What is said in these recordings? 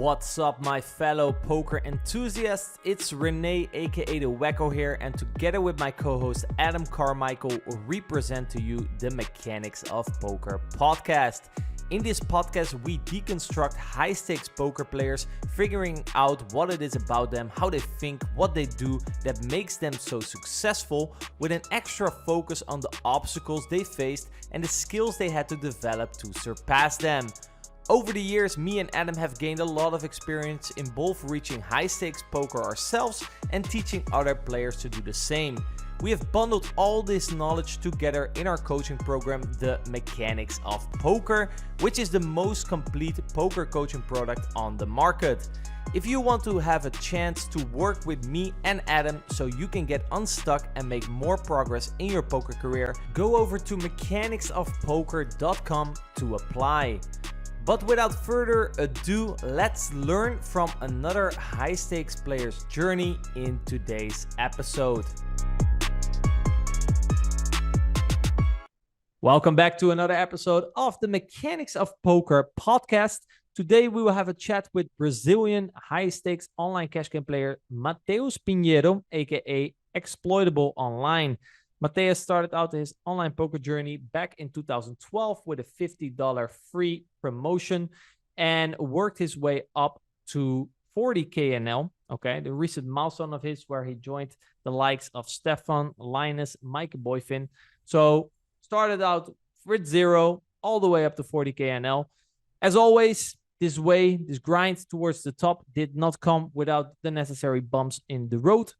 What's up, my fellow poker enthusiasts? It's Rene, aka the Wacko here, and together with my co-host Adam Carmichael, we present to you the Mechanics of Poker podcast. In this podcast, we deconstruct high-stakes poker players, figuring out what it is about them, how they think, what they do that makes them so successful, with an extra focus on the obstacles they faced and the skills they had to develop to surpass them. Over the years, me and Adam have gained a lot of experience in both reaching high-stakes poker ourselves and teaching other players to do the same. We have bundled all this knowledge together in our coaching program, The Mechanics of Poker, which is the most complete poker coaching product on the market. If you want to have a chance to work with me and Adam so you can get unstuck and make more progress in your poker career, go over to mechanicsofpoker.com to apply. But without further ado, let's learn from another high-stakes player's journey in today's episode. Welcome back to another episode of the Mechanics of Poker podcast. Today we will have a chat with Brazilian high-stakes online cash game player Matheus Pinheiro, aka Xplo1t4bl3. Matheus started out his online poker journey back in 2012 with a $50 free promotion and worked his way up to 40k NL. Okay, the recent milestone of his where he joined the likes of Stefan, Linus, Mike Boyfin. So started out with zero all the way up to 40k NL. As always, this grind towards the top did not come without the necessary bumps in the road.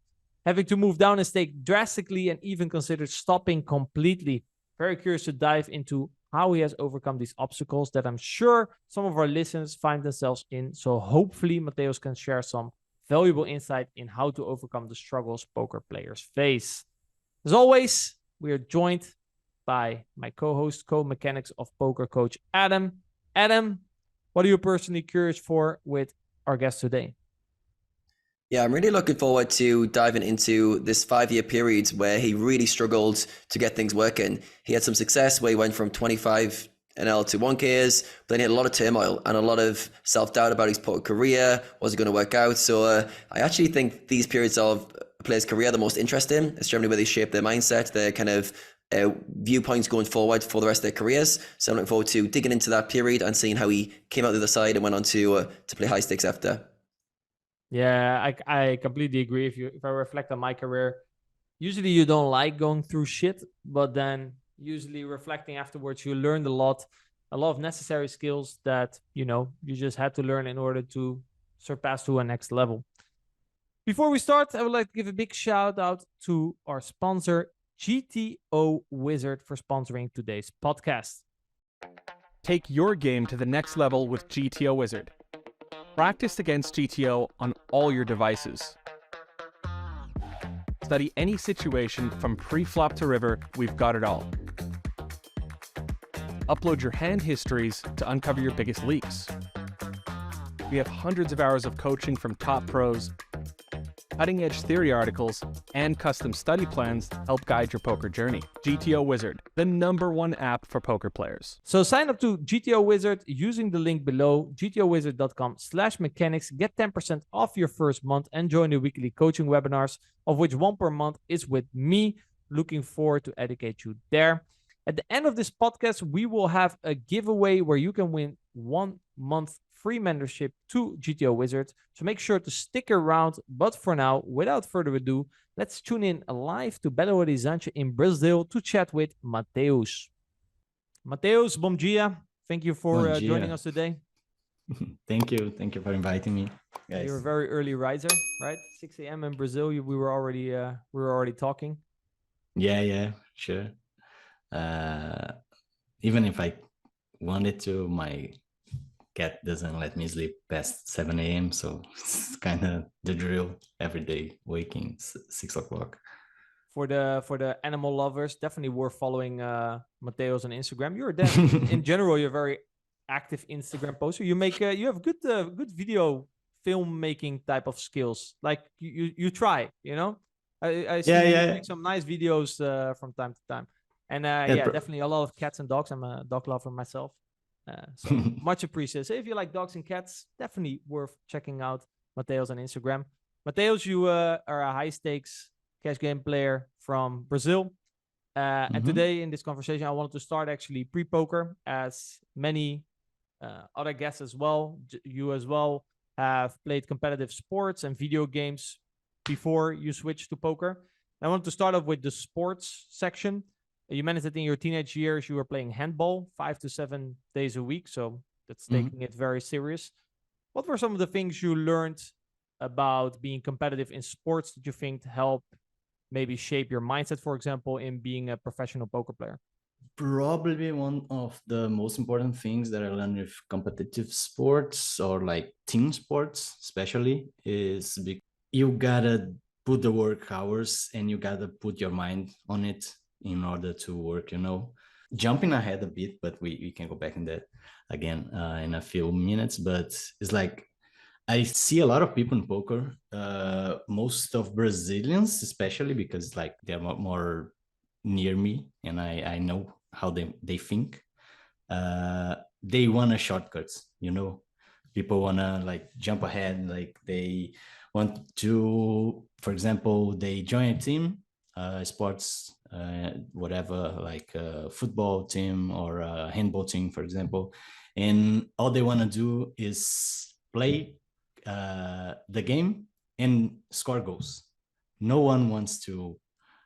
Having to move down his stake drastically and even considered stopping completely. Very curious to dive into how he has overcome these obstacles that I'm sure some of our listeners find themselves in. So hopefully Matheus can share some valuable insight in how to overcome the struggles poker players face. As always, we are joined by my co-host, co-mechanics of poker coach, Adam. Adam, what are you personally curious for with our guest today? Yeah, I'm really looking forward to diving into this 5-year period where he really struggled to get things working. He had some success where he went from 25 NL to 1Ks, but then he had a lot of turmoil and a lot of self-doubt about his poker career. Was it going to work out? So I actually think these periods of a player's career are the most interesting. It's generally where they shape their mindset, their kind of viewpoints going forward for the rest of their careers. So I'm looking forward to digging into that period and seeing how he came out the other side and went on to play high stakes after. Yeah, I completely agree. If I reflect on my career, usually you don't like going through shit, but then usually reflecting afterwards, you learned a lot of necessary skills that, you just had to learn in order to surpass to a next level. Before we start, I would like to give a big shout out to our sponsor, GTO Wizard, for sponsoring today's podcast. Take your game to the next level with GTO Wizard. Practice against GTO on all your devices. Study any situation from pre-flop to river, we've got it all. Upload your hand histories to uncover your biggest leaks. We have hundreds of hours of coaching from top pros, cutting-edge theory articles, and custom study plans to help guide your poker journey. GTO Wizard, the #1 app for poker players. So sign up to GTO Wizard using the link below, gtowizard.com/mechanics. Get 10% off your first month and join the weekly coaching webinars, of which one per month is with me. Looking forward to educate you there. At the end of this podcast, we will have a giveaway where you can win 1 month free membership to GTO Wizard. So make sure to stick around. But for now, without further ado, let's tune in live to Belo Horizonte in Brazil to chat with Matheus. Matheus, bom dia. Thank you for joining us today. Thank you for inviting me, guys. You're a very early riser, right? 6 a.m. in Brazil. We were already talking. Yeah, sure. Even if I wanted to, my cat doesn't let me sleep past 7 a.m. So it's kind of the drill every day, waking 6 o'clock. For the animal lovers, definitely worth following Matheus on Instagram. You're definitely, in general, you're a very active Instagram poster. You have good video filmmaking type of skills. Like you try, I see you make some nice videos from time to time. And definitely a lot of cats and dogs. I'm a dog lover myself. So much appreciated. So if you like dogs and cats, definitely worth checking out Matheus on Instagram. Matheus, you are a high stakes cash game player from Brazil. And today in this conversation, I wanted to start actually pre-poker, as many other guests as well. You as well have played competitive sports and video games before you switched to poker. I wanted to start off with the sports section. You mentioned that in your teenage years, you were playing handball 5 to 7 days a week. So that's taking it very serious. What were some of the things you learned about being competitive in sports that you think helped maybe shape your mindset, for example, in being a professional poker player? Probably one of the most important things that I learned with competitive sports or like team sports, especially, is you gotta put the work hours and you gotta put your mind on it in order to work, Jumping ahead a bit, but we can go back in that again in a few minutes. But it's like I see a lot of people in poker, most of Brazilians, especially because like they're more near me and I know how they think. They want a shortcuts, people want to like jump ahead. Like they want to, for example, they join a team, sports, whatever, like a football team or a handball team, for example. And all they want to do is play the game and score goals. No one wants to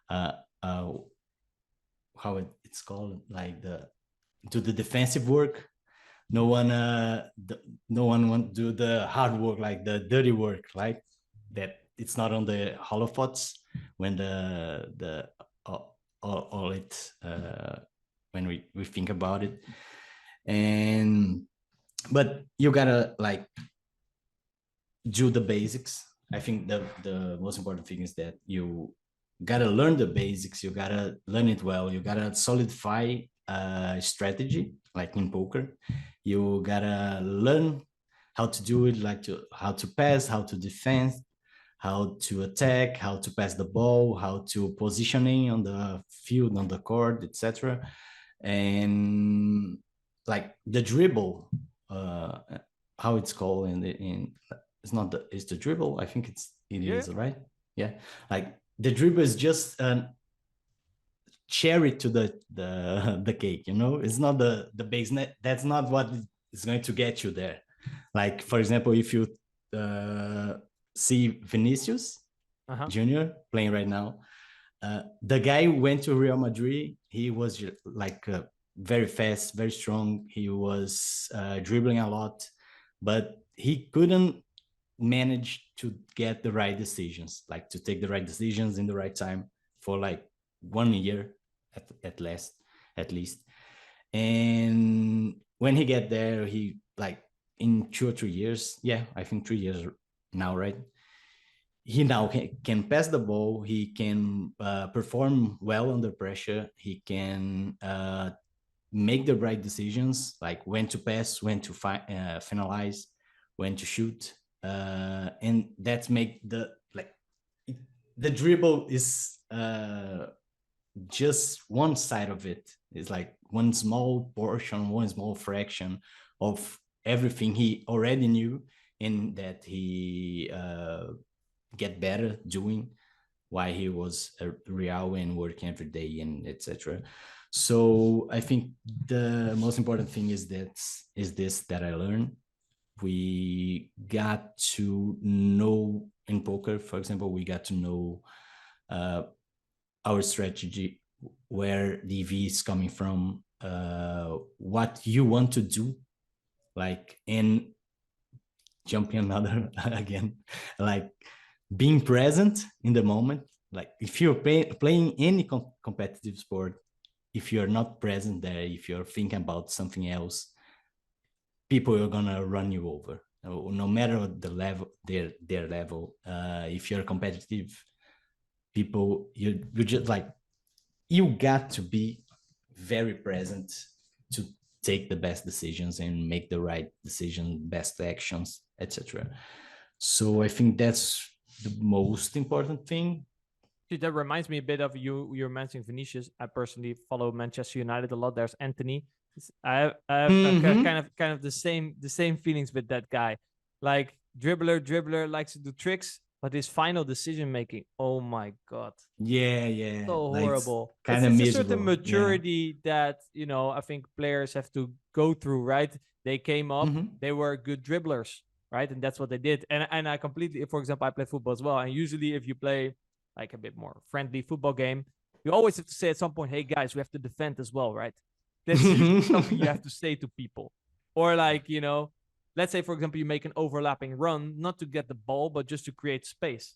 how it's called, like do the defensive work. No one want to do the hard work, like the dirty work, like that. It's not on the holofots when the all it when we think about it. And but you gotta like do the basics. I think the most important thing is that you gotta learn the basics. You gotta learn it well. You gotta solidify a strategy, like in poker. You gotta learn how to do it, like how to pass, how to defend, how to attack, how to pass the ball, how to positioning on the field, on the court, etc. And like the dribble, how it's called in it's not it's the dribble. I think it is, right? Yeah, like the dribble is just a cherry to the cake, It's not the base net. That's not what is going to get you there. Like, for example, if you see Vinicius Junior playing right now, the guy who went to Real Madrid. He was like very fast, very strong. He was dribbling a lot, but he couldn't manage to get the right decisions, like to take the right decisions in the right time for like 1 year at least. And when he get there, he like in 2 or 3 years, I think 3 years now, right? He now can pass the ball. He can perform well under pressure. He can make the right decisions, like when to pass, when to finalize, when to shoot, and that's make the dribble is just one side of it. It's like one small portion, one small fraction of everything he already knew and that he get better doing while he was a Real and working every day and etc. So I think the most important thing is this that I learned. We got to know in poker, for example, we got to know our strategy, where the EV is coming from, what you want to do, like, and jumping another again, like being present in the moment. Like if you're playing any competitive sport, if you're not present there, if you're thinking about something else, people are gonna run you over, no matter the level, their level. If you're competitive, people, you just like, you got to be very present to take the best decisions and make the right decision, best actions, etc. So I think that's the most important thing. That reminds me a bit of you. You're mentioning Vinicius. I personally follow Manchester United a lot. There's Anthony. I have kind of the same feelings with that guy. Like dribbler likes to do tricks, but his final decision making, oh my god, Yeah. so Like, horrible. kind of It's a miserable. certain maturity that I think players have to go through, right? They came up, they were good dribblers, right? And that's what they did. And I completely, for example, I play football as well. And usually, if you play like a bit more friendly football game, you always have to say at some point, "Hey guys, we have to defend as well," right? That's usually something you have to say to people, or like let's say for example, you make an overlapping run, not to get the ball, but just to create space.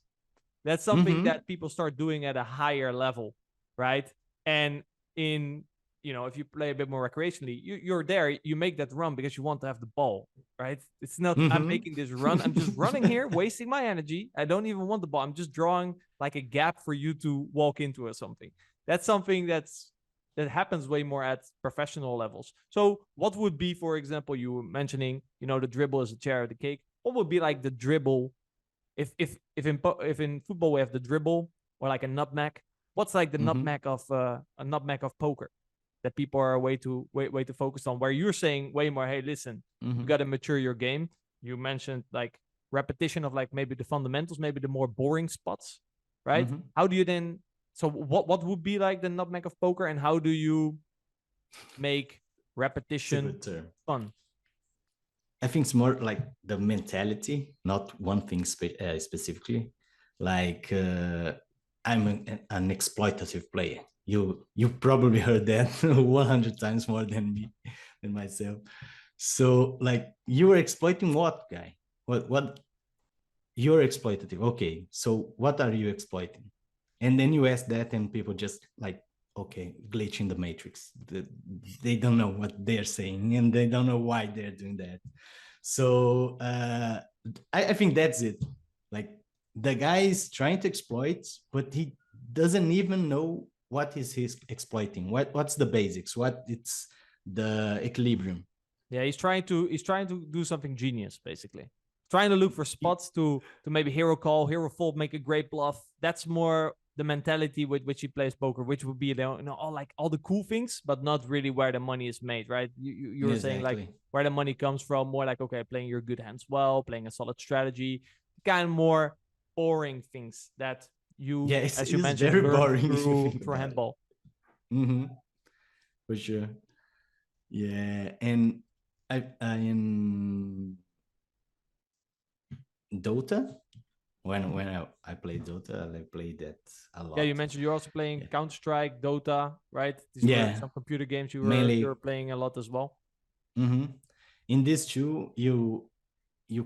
That's something that people start doing at a higher level, right? And in if you play a bit more recreationally, you're there, you make that run because you want to have the ball, right? It's not I'm making this run, I'm just running here, wasting my energy. I don't even want the ball. I'm just drawing like a gap for you to walk into or something. That's something that happens way more at professional levels. So what would be, for example, you were mentioning, the dribble is a cherry of the cake. What would be like the dribble if in football we have the dribble or like a nutmeg? What's like the nutmeg of a nutmeg of poker that people are way too focused on? Where you're saying way more, hey, listen, you got to mature your game. You mentioned like repetition of like maybe the fundamentals, maybe the more boring spots, right? How do you then? So what would be like the nutmeg of poker, and how do you make repetition fun? I think it's more like the mentality, not one thing specifically. Like I'm an exploitative player. You probably heard that 100 times more than me, than myself. So like you are exploiting what, guy? What you're exploitative? Okay, so what are you exploiting? And then you ask that, and people just like, okay, glitch in the matrix. They don't know what they're saying, and they don't know why they're doing that. So I think that's it. Like the guy is trying to exploit, but he doesn't even know what is he exploiting. What's the basics? What it's the equilibrium. Yeah, he's trying to do something genius, basically. Trying to look for spots to maybe hero call, hero fold, make a great bluff. That's more the mentality with which he plays poker, which would be all the cool things, but not really where the money is made, right? You were saying like where the money comes from, more like, okay, playing your good hands well, playing a solid strategy, kind of more boring things that as you mentioned, very boring through handball. For sure. Yeah, and I in Dota, when I played Dota, I played that a lot. Yeah, you mentioned you're also playing Counter-Strike, Dota, right? These were some computer games you were playing a lot as well. In these two, you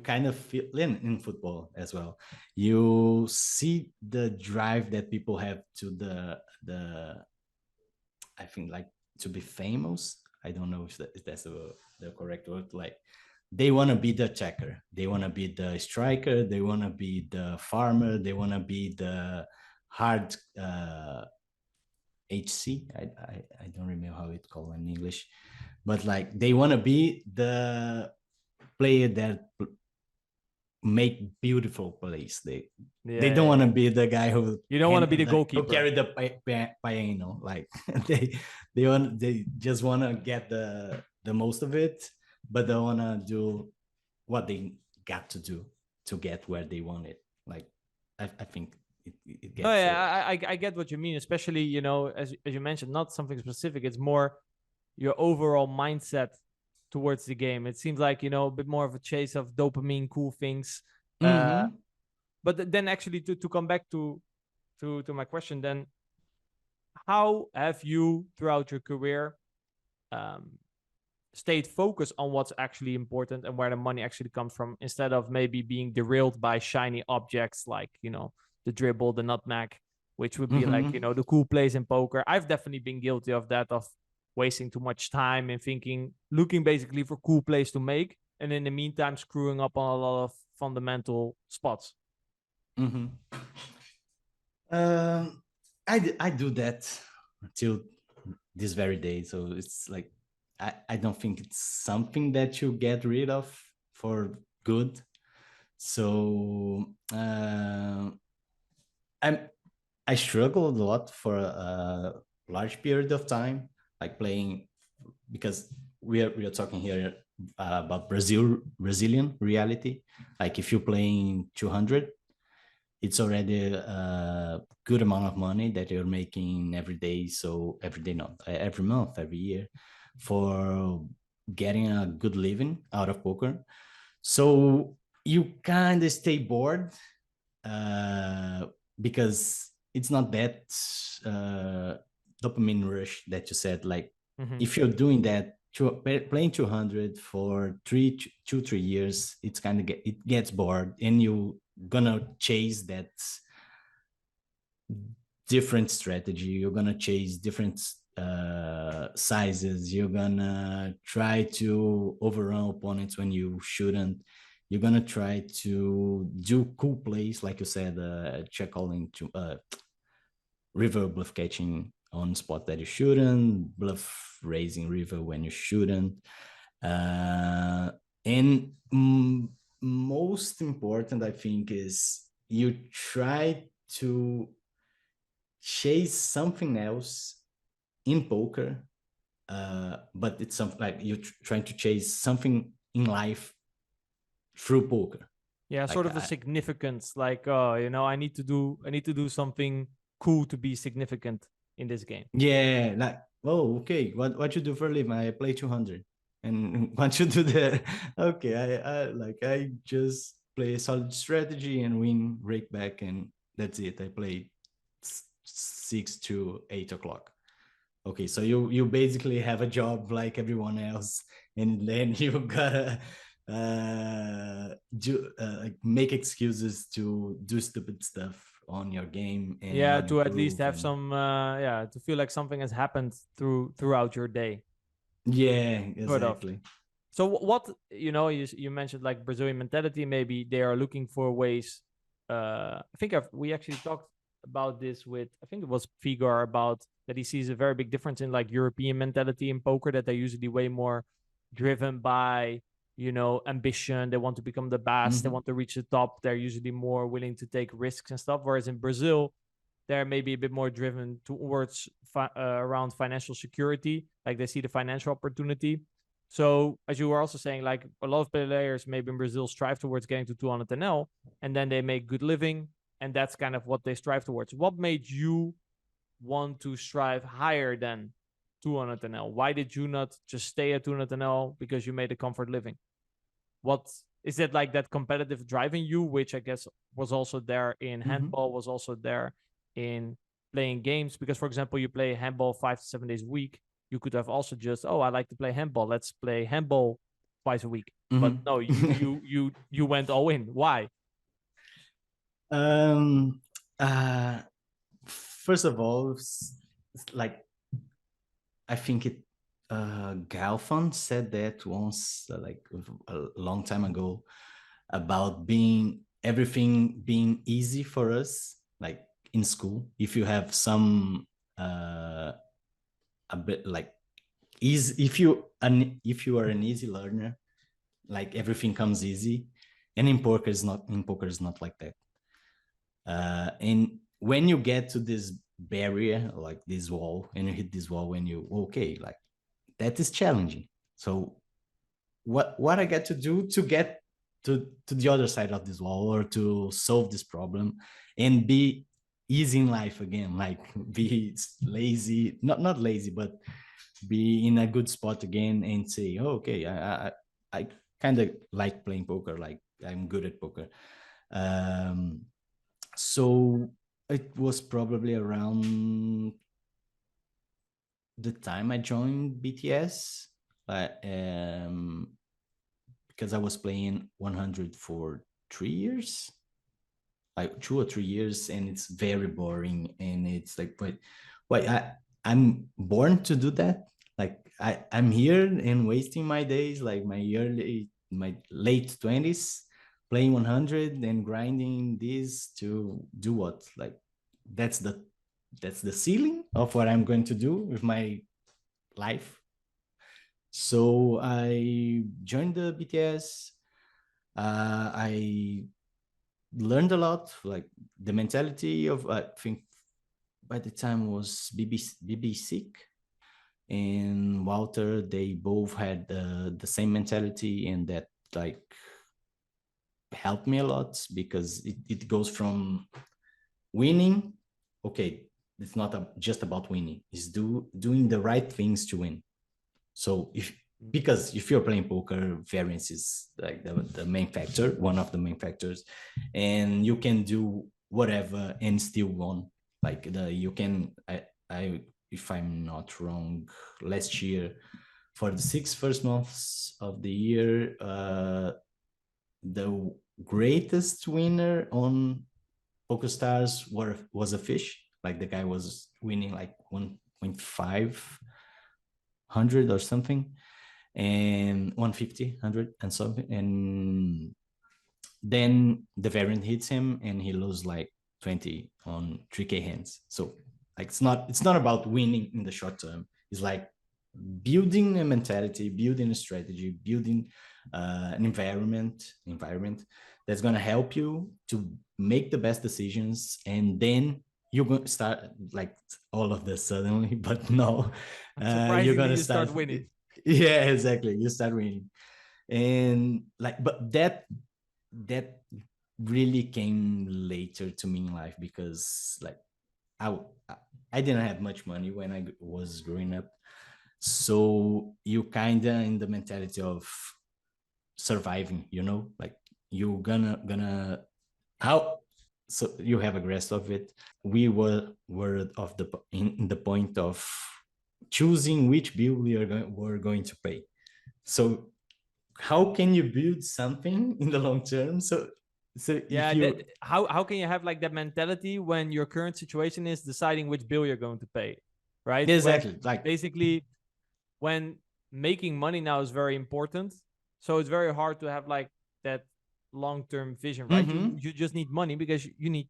kind of feel in football as well. You see the drive that people have to the I think like to be famous. I don't know if that's the correct word. Like they want to be the attacker, they want to be the striker, they want to be the farmer, they want to be the hard HC. I don't remember how it's called in English, but like they want to be the player that make beautiful plays. They don't want to be the guy who you don't want to be the goalkeeper who carry the piano. Like they just want to get the most of it, but they want to do what they got to do to get where they want it. Like I think it gets. Oh yeah, I get what you mean, especially as you mentioned, not something specific. It's more your overall mindset towards the game. It seems like a bit more of a chase of dopamine, cool things. But then actually to come back to my question, then how have you throughout your career stayed focused on what's actually important and where the money actually comes from, instead of maybe being derailed by shiny objects like the dribble, the nutmeg, which would be like the cool plays in poker? I've definitely been guilty of that, of wasting too much time and looking basically for cool plays to make, and in the meantime screwing up on a lot of fundamental spots. I do that until this very day. So it's like I don't think it's something that you get rid of for good. So I struggled a lot for a large period of time, like playing, because we are talking here about Brazilian reality. Like if you're playing 200, it's already a good amount of money that you're making every day. So every day, not every month, every year, for getting a good living out of poker. So you kind of stay bored because it's not that dopamine rush that you said. Like if you're doing that, playing 200 for 3 years, it's kind of it gets bored, and you gonna chase that different strategy. You're gonna chase different sizes. You're gonna try to overrun opponents when you shouldn't. You're gonna try to do cool plays, like you said, check calling to river bluff catching on spot that you shouldn't, bluff raising river when you shouldn't, and most important, I think, is you try to chase something else in poker, but it's something like you're trying to chase something in life through poker. Yeah, like sort of a significance, like I need to do something cool to be significant in this game. Yeah, like, oh, okay, what you do for a living? I play 200. And what you do there? Okay, I just play a solid strategy and win, rake back, and that's it. I play 6 to 8 o'clock. Okay, so you basically have a job like everyone else, and then you gotta make excuses to do stupid stuff on your game and Yeah, not to at least improve. have And some to feel like something has happened throughout your day. yeah, Sort of. exactly. So what you mentioned like Brazilian mentality. Maybe they are looking for ways. I think we actually talked about this with, I think it was Figar, about that he sees a very big difference in like European mentality in poker, that they're usually way more driven by ambition. They want to become the best. They want to reach the top. They're usually more willing to take risks and stuff. Whereas in Brazil, they're maybe a bit more driven towards around financial security. Like they see the financial opportunity. So as you were also saying, like a lot of players maybe in Brazil strive towards getting to 200 NL, and then they make good living, and that's kind of what they strive towards. What made you want to strive higher than 200 NL? Why did you not just stay at 200 NL because you made a comfort living? What is it, like that competitive driving you, which I guess was also there in handball, was also there in playing games? Because for example, you play handball 5 to 7 days a week. You could have also just, I like to play handball. Let's play handball twice a week. But no, you went all in. Why? First of all, like I think Galfon said that once, like a long time ago, about everything being easy for us, like in school. If you have some a bit like if you are an easy learner, like everything comes easy. And in poker is not like that. And when you get to this barrier, like this wall, and you hit this wall, and like that is challenging. So what I get to do to get to the other side of this wall, or to solve this problem and be easy in life again, like be lazy, not lazy, but be in a good spot again, and say, oh, okay, I kind of like playing poker, like I'm good at poker. So it was probably around the time I joined BTS, because I was playing 100 for 3 years, like 2 or 3 years, and it's very boring. And it's like, wait, I'm born to do that. Like I'm here and wasting my days, like my late 20s, playing 100 and grinding this to do what? Like that's the ceiling of what I'm going to do with my life. So I joined the BTS. I learned a lot, like the mentality of, I think by the time was BB sick, and Walter, they both had the same mentality, and that like helped me a lot, because it goes from winning. Okay, it's not just about winning, it's doing the right things to win. So because if you're playing poker, variance is like the main factor, one of the main factors, and you can do whatever and still won. Like you can, I if I'm not wrong, last year for the 6 first months of the year, the greatest winner on PokerStars was a fish. Like the guy was winning like 1.500 or something, and 150, 100 and something. And then the variant hits him and he loses like 20 on 3K hands. So like it's not about winning in the short term. It's like building a mentality, building a strategy, building an environment that's going to help you to make the best decisions. And then you're going to start like all of this suddenly, but no, you're going to start winning. Yeah, exactly. You start winning. And like, but that really came later to me in life, because like I didn't have much money when I was growing up. So you kind of in the mentality of surviving, you know, like you're gonna how, so you have a grasp of it. We were of in the point of choosing which bill we're going to pay. So how can you build something in the long term? So yeah, if you, how can you have like that mentality when your current situation is deciding which bill you're going to pay, right? exactly, when, like basically when making money now is very important, so it's very hard to have like that long-term vision, right? You just need money because you need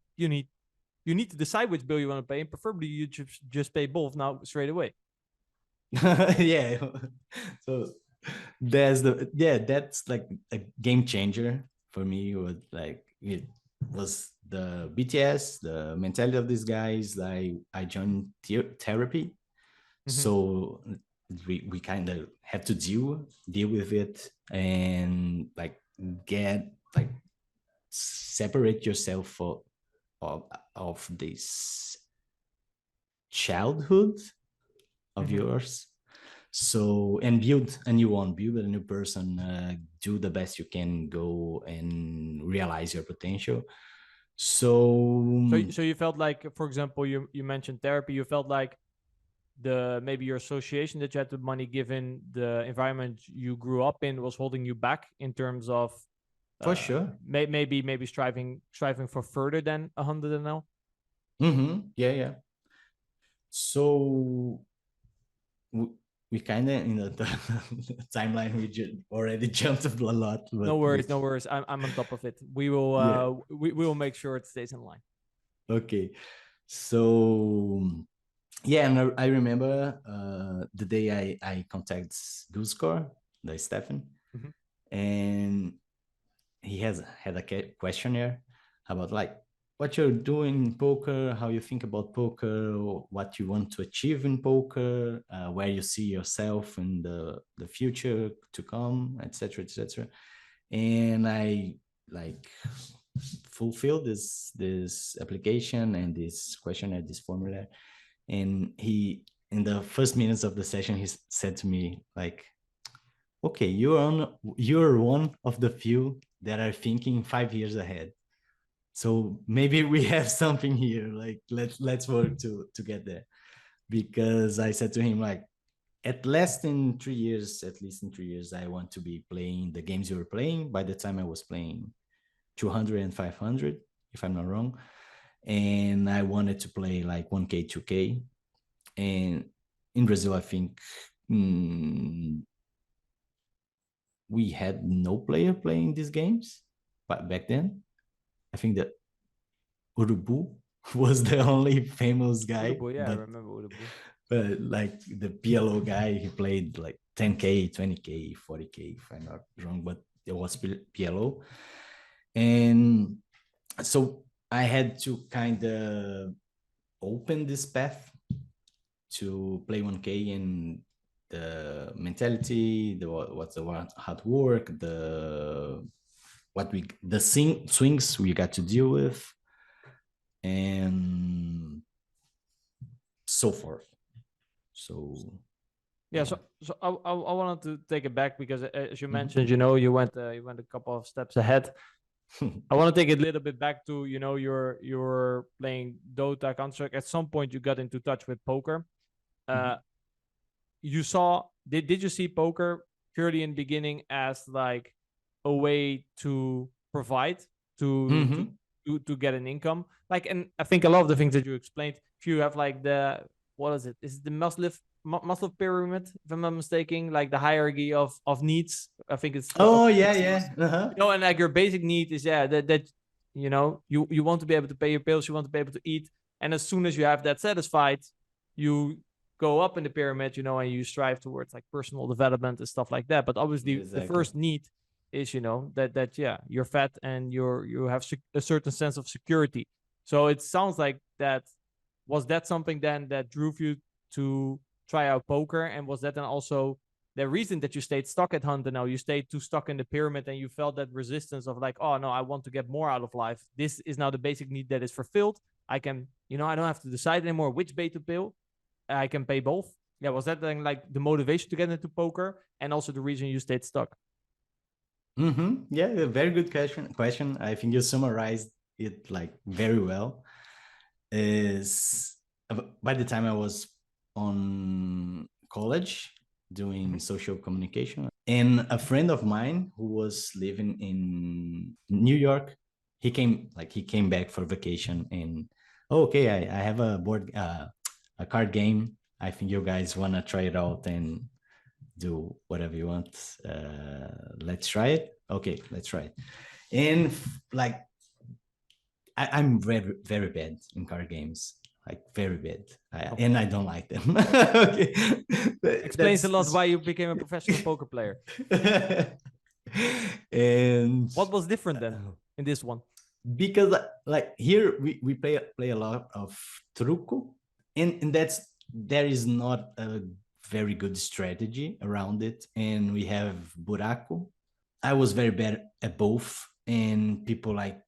to decide which bill you want to pay, and preferably you just pay both now straight away. yeah. So that's like a game changer for me. It was the BTS, the mentality of these guys. I joined therapy, so we kind of have to deal with it, and like get like separate yourself of this childhood of yours. So, and build a new one, build a new person, do the best you can, go and realize your potential. So you felt like, for example, you mentioned therapy, you felt like maybe your association that you had with money, given the environment you grew up in, was holding you back in terms of for sure, maybe striving for further than 100 NL. Yeah. So we kind of in the timeline we already jumped a lot. But no worries. I'm on top of it. We will we will make sure it stays in line. Okay, so yeah, and I remember the day I contacted Go0se.core, the Stefan, and he had a questionnaire about like what you're doing in poker, how you think about poker, what you want to achieve in poker, where you see yourself in the future to come, etc., etc. And I like fulfilled this application and this questionnaire, this formula. And he, in the first minutes of the session, he said to me like, okay, you're one of the few that are thinking 5 years ahead. So maybe we have something here. Like let's work to get there. Because I said to him like, at least in 3 years, I want to be playing the games you were playing. By the time I was playing 200 and 500, if I'm not wrong, and I wanted to play like 1K, 2K. And in Brazil, I think we had no player playing these games, but back then I think that Urubu was the only famous guy. Urubu, yeah, I remember Urubu. But like the PLO guy, he played like 10K, 20K, 40K, if I'm not wrong, but it was PLO. And so I had to kind of open this path to play 1K, and mentality, what's the hard work, the swings we got to deal with, and so forth. So yeah. So I wanted to take it back because as you mentioned, you went a couple of steps ahead. I want to take it a little bit back to you're playing Dota, Counter-Strike. At some point, you got into touch with poker. You saw did you see poker purely in the beginning as like a way to provide to get an income? Like, and I think a lot of the things that you explained, if you have like what is it? Is it the Maslow pyramid, if I'm not mistaken, like the hierarchy of needs? I think it's and like your basic need is that you want to be able to pay your bills, you want to be able to eat, and as soon as you have that satisfied, you go up in the pyramid, and you strive towards like personal development and stuff like that. But obviously the first need is that you're fat and you have a certain sense of security. So it sounds like was that something then that drove you to try out poker? And was that then also the reason that you stayed stuck at Hunt and now you stayed too stuck in the pyramid and you felt that resistance of like, oh no, I want to get more out of life. This is now the basic need that is fulfilled. I can, I don't have to decide anymore which bait to pay. I can pay both. Yeah, was that then like the motivation to get into poker and also the reason you stayed stuck? Yeah, a very good question. I think you summarized it like very well. Is by the time I was on college doing social communication, and a friend of mine who was living in New York, he came back for vacation, and okay, I have a card game. I think you guys want to try it out and do whatever you want. Let's try it. Okay, let's try it. And like I'm very, very bad in card games, like very bad. And I don't like them. Okay. Explains a lot why you became a professional poker player. And what was different then in this one? Because like here we play a lot of truco, and there is not a very good strategy around it, and we have buraco. I was very bad at both, and people like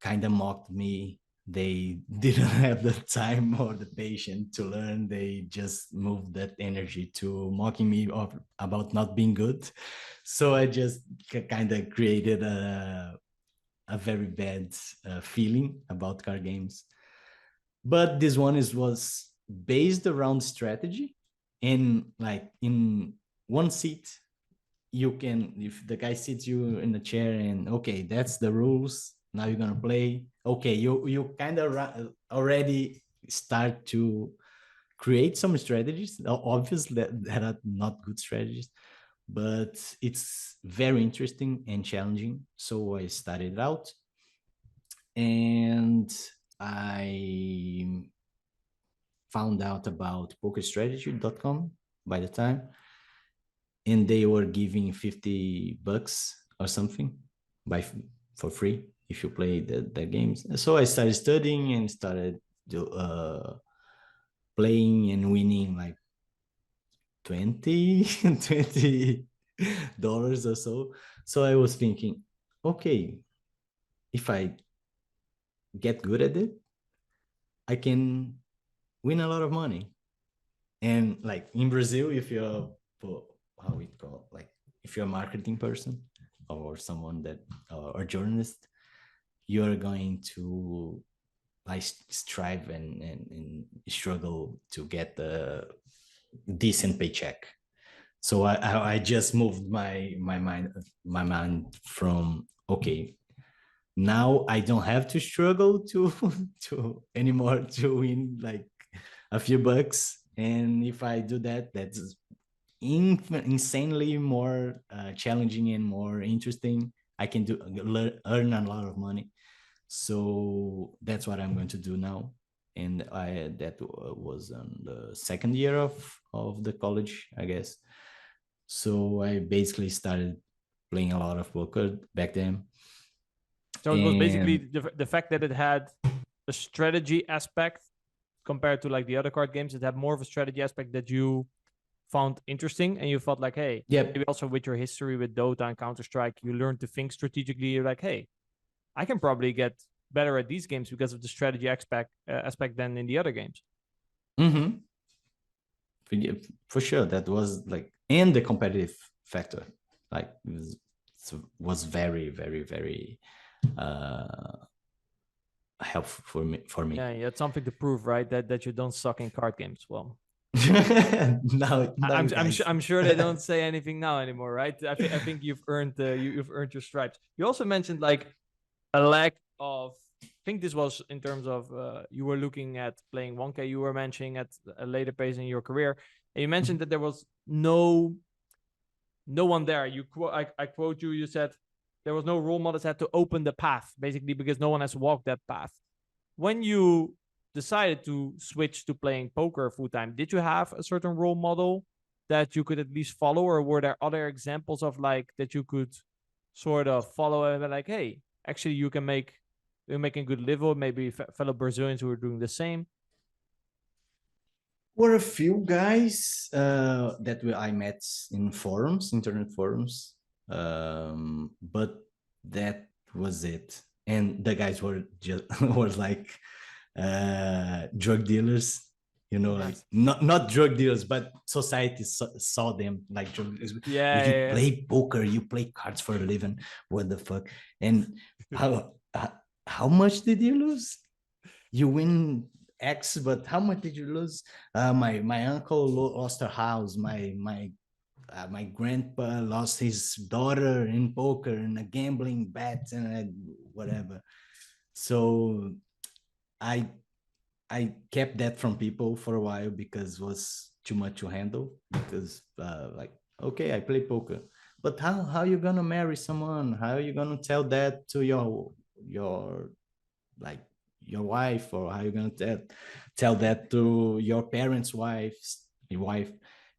kind of mocked me. They didn't have the time or the patience to learn. They just moved that energy to mocking me about not being good. So I just kind of created a very bad feeling about card games. But this one was based around strategy, and like in one seat, you can, if the guy sits you in the chair and okay, that's the rules, now you're gonna play. Okay, you kind of already start to create some strategies. Obviously, that are not good strategies, but it's very interesting and challenging. So I started out, and I found out about pokerstrategy.com by the time, and they were giving $50 or something for free if you play the games. So I started studying and started playing and winning like $20 or so. So I was thinking, okay, if I get good at it, I can win a lot of money. And like in Brazil, if you're how we call it, like if you're a marketing person or someone that or journalist, you're going to like strive and struggle to get the decent paycheck. So I just moved my mind from okay, now I don't have to struggle to anymore to win like a few bucks, and if I do that, that's insanely more challenging and more interesting. I can earn a lot of money. So that's what I'm going to do now. And that was on the second year of the college, I guess. So I basically started playing a lot of poker back then. So it was basically the fact that it had a strategy aspect compared to like the other card games. It had more of a strategy aspect that you found interesting, and you felt like, hey, Yep. maybe also with your history with Dota and Counter-Strike, you learned to think strategically. You're like, hey, I can probably get better at these games because of the strategy aspect than in the other games. Mm-hmm. For sure, that was like, and the competitive factor, like, was very, very, very helpful for me. Yeah, you had something to prove, right? That you don't suck in card games. Well, no, I'm sure they don't say anything now anymore, right? I think you've earned you've earned your stripes. You also mentioned like a lack of. I think this was in terms of you were looking at playing 1K. You were mentioning at a later pace in your career, and you mentioned that there was no one there. I quote you. You said there was no role models that had to open the path, basically because no one has walked that path. When you decided to switch to playing poker full time, did you have a certain role model that you could at least follow, or were there other examples of like that you could sort of follow and be like, hey, actually you're making good living, maybe fellow Brazilians who are doing the same? Were a few guys that I met in forums, internet forums, but that was it. And the guys were just were like drug dealers, you know, like not drug dealers, but society saw them like drug dealers. You play poker, you play cards for a living. What the fuck? And how much did you lose? You win X, but how much did you lose? My uncle lost a house. My grandpa lost his daughter in poker and a gambling bet and whatever. So I kept that from people for a while because it was too much to handle. Because like, okay, I play poker, but how you gonna marry someone? How are you gonna tell that to your like your wife, or how you gonna tell that to your parents' wife,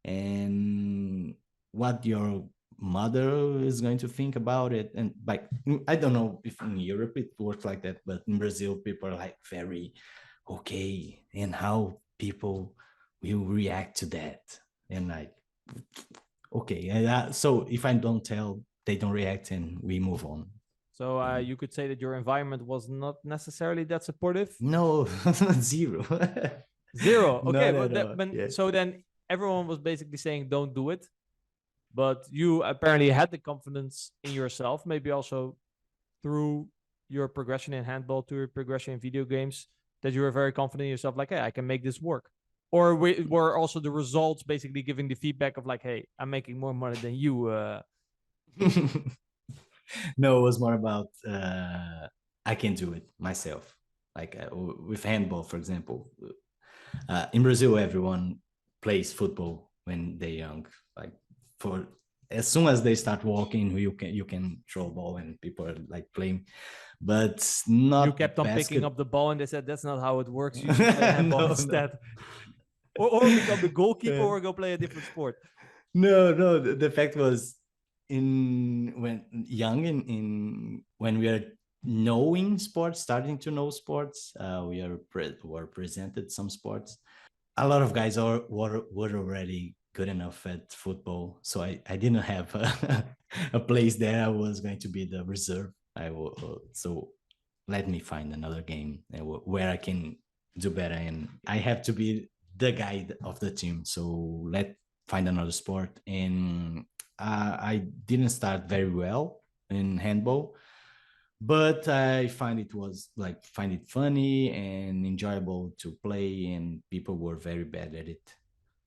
and what your mother is going to think about it? And like, I don't know if in Europe it works like that, but in Brazil people are like very okay, and how people will react to that, and like, okay, and so if I don't tell, they don't react, and we move on. So you could say that your environment was not necessarily that supportive? No, zero. Zero. Okay, Yeah. so then everyone was basically saying don't do it, but you apparently had the confidence in yourself, maybe also through your progression in handball, to your progression in video games, that you were very confident in yourself, like, hey, I can make this work. Or were also the results basically giving the feedback of like, hey, I'm making more money than you? No, it was more about I can do it myself. Like with handball, for example, in Brazil, everyone plays football when they're young. Like, for as soon as they start walking, you can throw a ball and people are like playing, but not. You kept on picking up the ball, and they said that's not how it works. You should play handball instead, or become the goalkeeper, or go play a different sport. No. The fact was, when young, in when we are knowing sports, starting to know sports, we were presented some sports. A lot of guys were already good enough at football, so I didn't have a place there. I was going to be the reserve. So let me find another game where I can do better, and I have to be the guy of the team. So find another sport. And I didn't start very well in handball, but I find it funny and enjoyable to play, and people were very bad at it.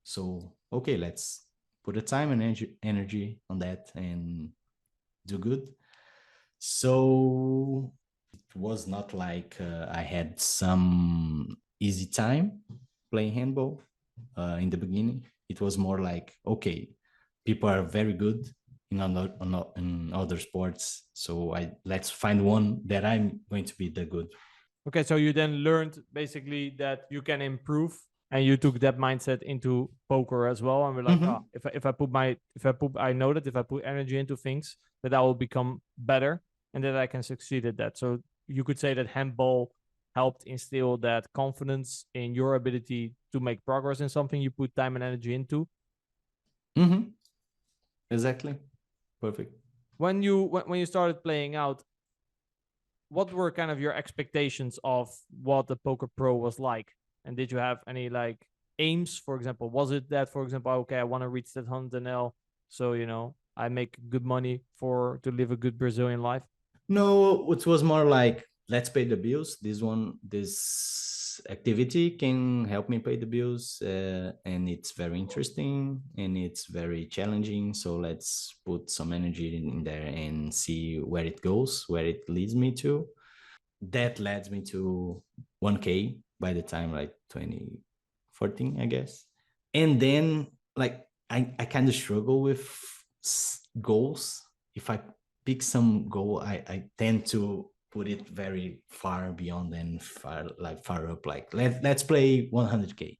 So, okay, let's put the time and energy on that and do good. So it was not like I had some easy time playing handball in the beginning. It was more like, okay, people are very good in other sports, so let's find one that I'm going to be the good. Okay, so you then learned basically that you can improve, and you took that mindset into poker as well. And we're like, oh, I know that if I put energy into things, that I will become better and that I can succeed at that. So you could say that handball helped instill that confidence in your ability to make progress in something you put time and energy into. Mm-hmm. Exactly. Perfect. When you started playing out, what were kind of your expectations of what the Poker Pro was like? And did you have any like aims, for example? Was it that, for example, okay, I want to reach that 100 NL, so I make good money to live a good Brazilian life? No, it was more like, let's pay the bills. This activity can help me pay the bills, and it's very interesting and it's very challenging. So let's put some energy in there and see where it goes, where it leads me to. That led me to 1K by the time like 2014, I guess. And then like I kind of struggle with goals. If I pick some goal, I tend to put it very far beyond and far up. Like let's play 100K.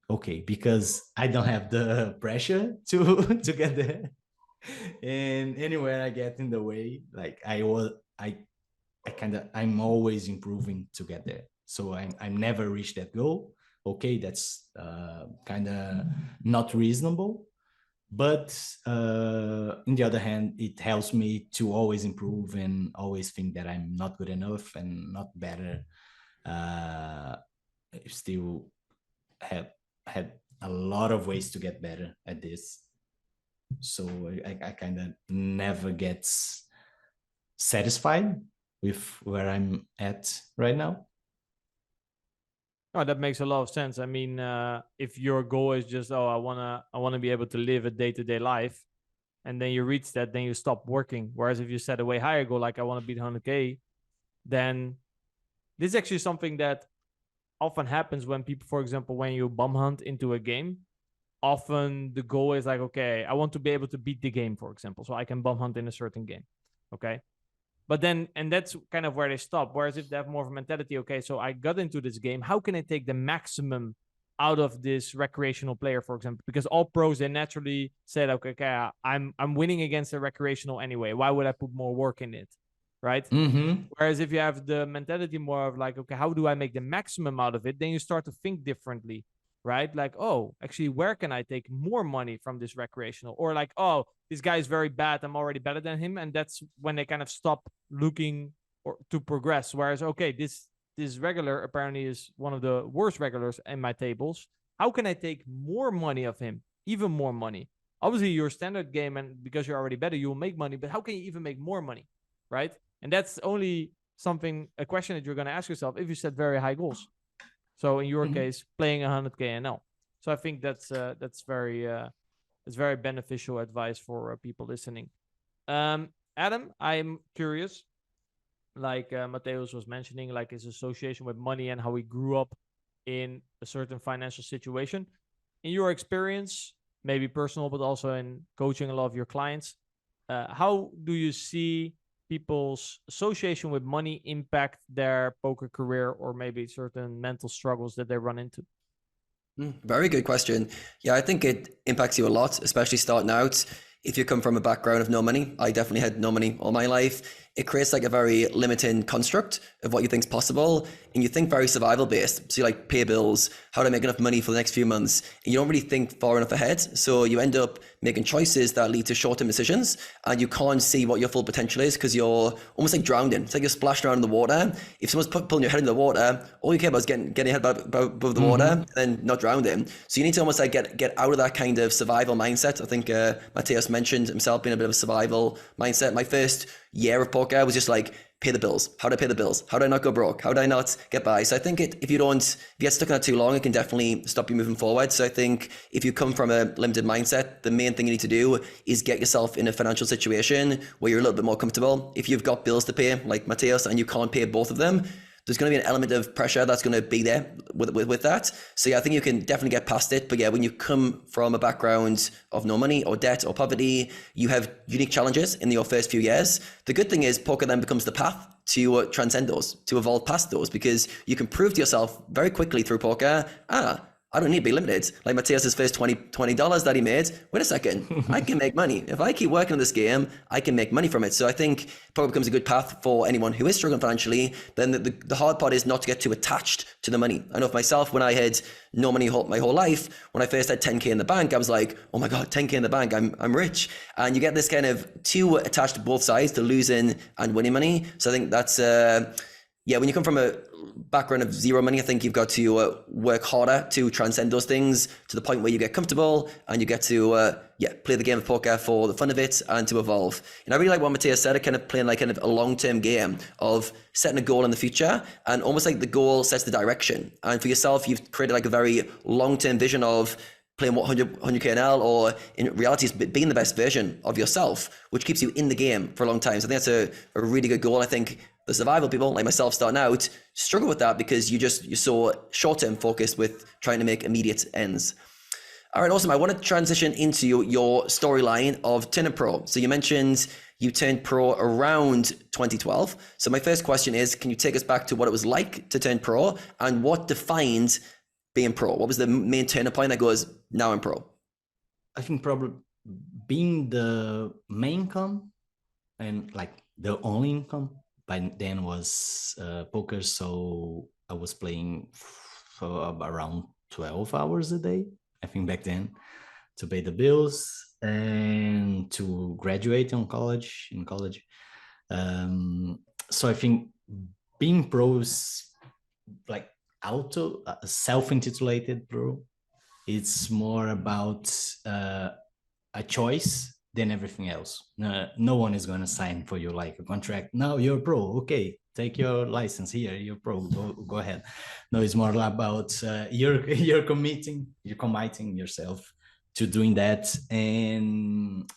Okay, because I don't have the pressure to get there. And anywhere I get in the way, like I'm always improving to get there. So I'm never reached that goal. Okay, that's kind of not reasonable. But on the other hand, it helps me to always improve and always think that I'm not good enough and not better. Still had a lot of ways to get better at this. So I kind of never get satisfied with where I'm at right now. Oh, that makes a lot of sense. I mean, if your goal is just, I wanna be able to live a day-to-day life, and then you reach that, then you stop working. Whereas if you set a way higher goal, like I want to beat 100K, then this is actually something that often happens when people, for example, when you bum hunt into a game, often the goal is like, okay, I want to be able to beat the game, for example, so I can bum hunt in a certain game. Okay. But then, and that's kind of where they stop. Whereas if they have more of a mentality, okay, so I got into this game, how can I take the maximum out of this recreational player, for example? Because all pros, they naturally said, okay, I'm winning against a recreational anyway. Why would I put more work in it? Right? Mm-hmm. Whereas if you have the mentality more of like, okay, how do I make the maximum out of it? Then you start to think differently, right? Like, oh, actually, where can I take more money from this recreational? Or like, oh, this guy is very bad, I'm already better than him. And that's when they kind of stop looking to progress. Whereas, okay, this regular apparently is one of the worst regulars in my tables. How can I take more money of him? Even more money. Obviously, your standard game, and because you're already better, you will make money. But how can you even make more money, right? And that's only a question that you're going to ask yourself if you set very high goals. So in your case, playing 100K NL. So I think that's very beneficial advice for people listening. Adam, I'm curious, like Matheus was mentioning, like his association with money and how he grew up in a certain financial situation. In your experience, maybe personal, but also in coaching a lot of your clients, how do you see people's association with money impact their poker career, or maybe certain mental struggles that they run into? Very good question. Yeah, I think it impacts you a lot, especially starting out. If you come from a background of no money, I definitely had no money all my life. It creates like a very limiting construct of what you think is possible, and you think very survival based. So you like pay bills, how do I make enough money for the next few months? And you don't really think far enough ahead. So you end up making choices that lead to short-term decisions, and you can't see what your full potential is because you're almost like drowning. It's like you're splashing around in the water. If someone's pulling your head in the water, all you care about is getting your head above the water and not drowning. So you need to almost like get out of that kind of survival mindset. I think Matheus mentioned himself being a bit of a survival mindset. My first year of poker was just like, pay the bills. How do I pay the bills? How do I not go broke? How do I not get by? So I think if you get stuck in that too long, it can definitely stop you moving forward. So I think if you come from a limited mindset, the main thing you need to do is get yourself in a financial situation where you're a little bit more comfortable. If you've got bills to pay, like Matheus, and you can't pay both of them, there's going to be an element of pressure that's going to be there with that. So yeah, I think you can definitely get past it. But yeah, when you come from a background of no money or debt or poverty, you have unique challenges in your first few years. The good thing is poker then becomes the path to transcend those, to evolve past those, because you can prove to yourself very quickly through poker, I don't need to be limited. Like Matheus' first $20 that he made. Wait a second, I can make money. If I keep working on this game, I can make money from it. So I think it probably becomes a good path for anyone who is struggling financially. Then the hard part is not to get too attached to the money. I know for myself, when I had no money my whole life, when I first had 10K in the bank, I was like, oh my God, 10K in the bank, I'm rich. And you get this kind of too attached to both sides, to losing and winning money. So I think that's, when you come from a background of zero money, I think you've got to work harder to transcend those things to the point where you get comfortable and you get to play the game of poker for the fun of it and to evolve. And I really like what Matheus said, kind of playing like kind of a long-term game of setting a goal in the future, and almost like the goal sets the direction. And for yourself, you've created like a very long-term vision of playing 100k NL, or in reality is being the best version of yourself, which keeps you in the game for a long time. So I think that's a really good goal. I think the survival people like myself starting out struggle with that because you're so short-term focused with trying to make immediate ends. All right, awesome. I want to transition into your storyline of turning pro. So you mentioned you turned pro around 2012. So my first question is, can you take us back to what it was like to turn pro and what defined being pro? What was the main turning point that goes, now I'm pro? I think probably being the main income and like the only income by then was poker. So I was playing for around 12 hours a day, I think back then, to pay the bills and to graduate in college. So I think being pro is like self-intitulated pro. It's more about a choice than everything else. No one is going to sign for you like a contract. Now you're pro. Okay, take your license here. You're pro. Go ahead. No, it's more about you're committing yourself to doing that, and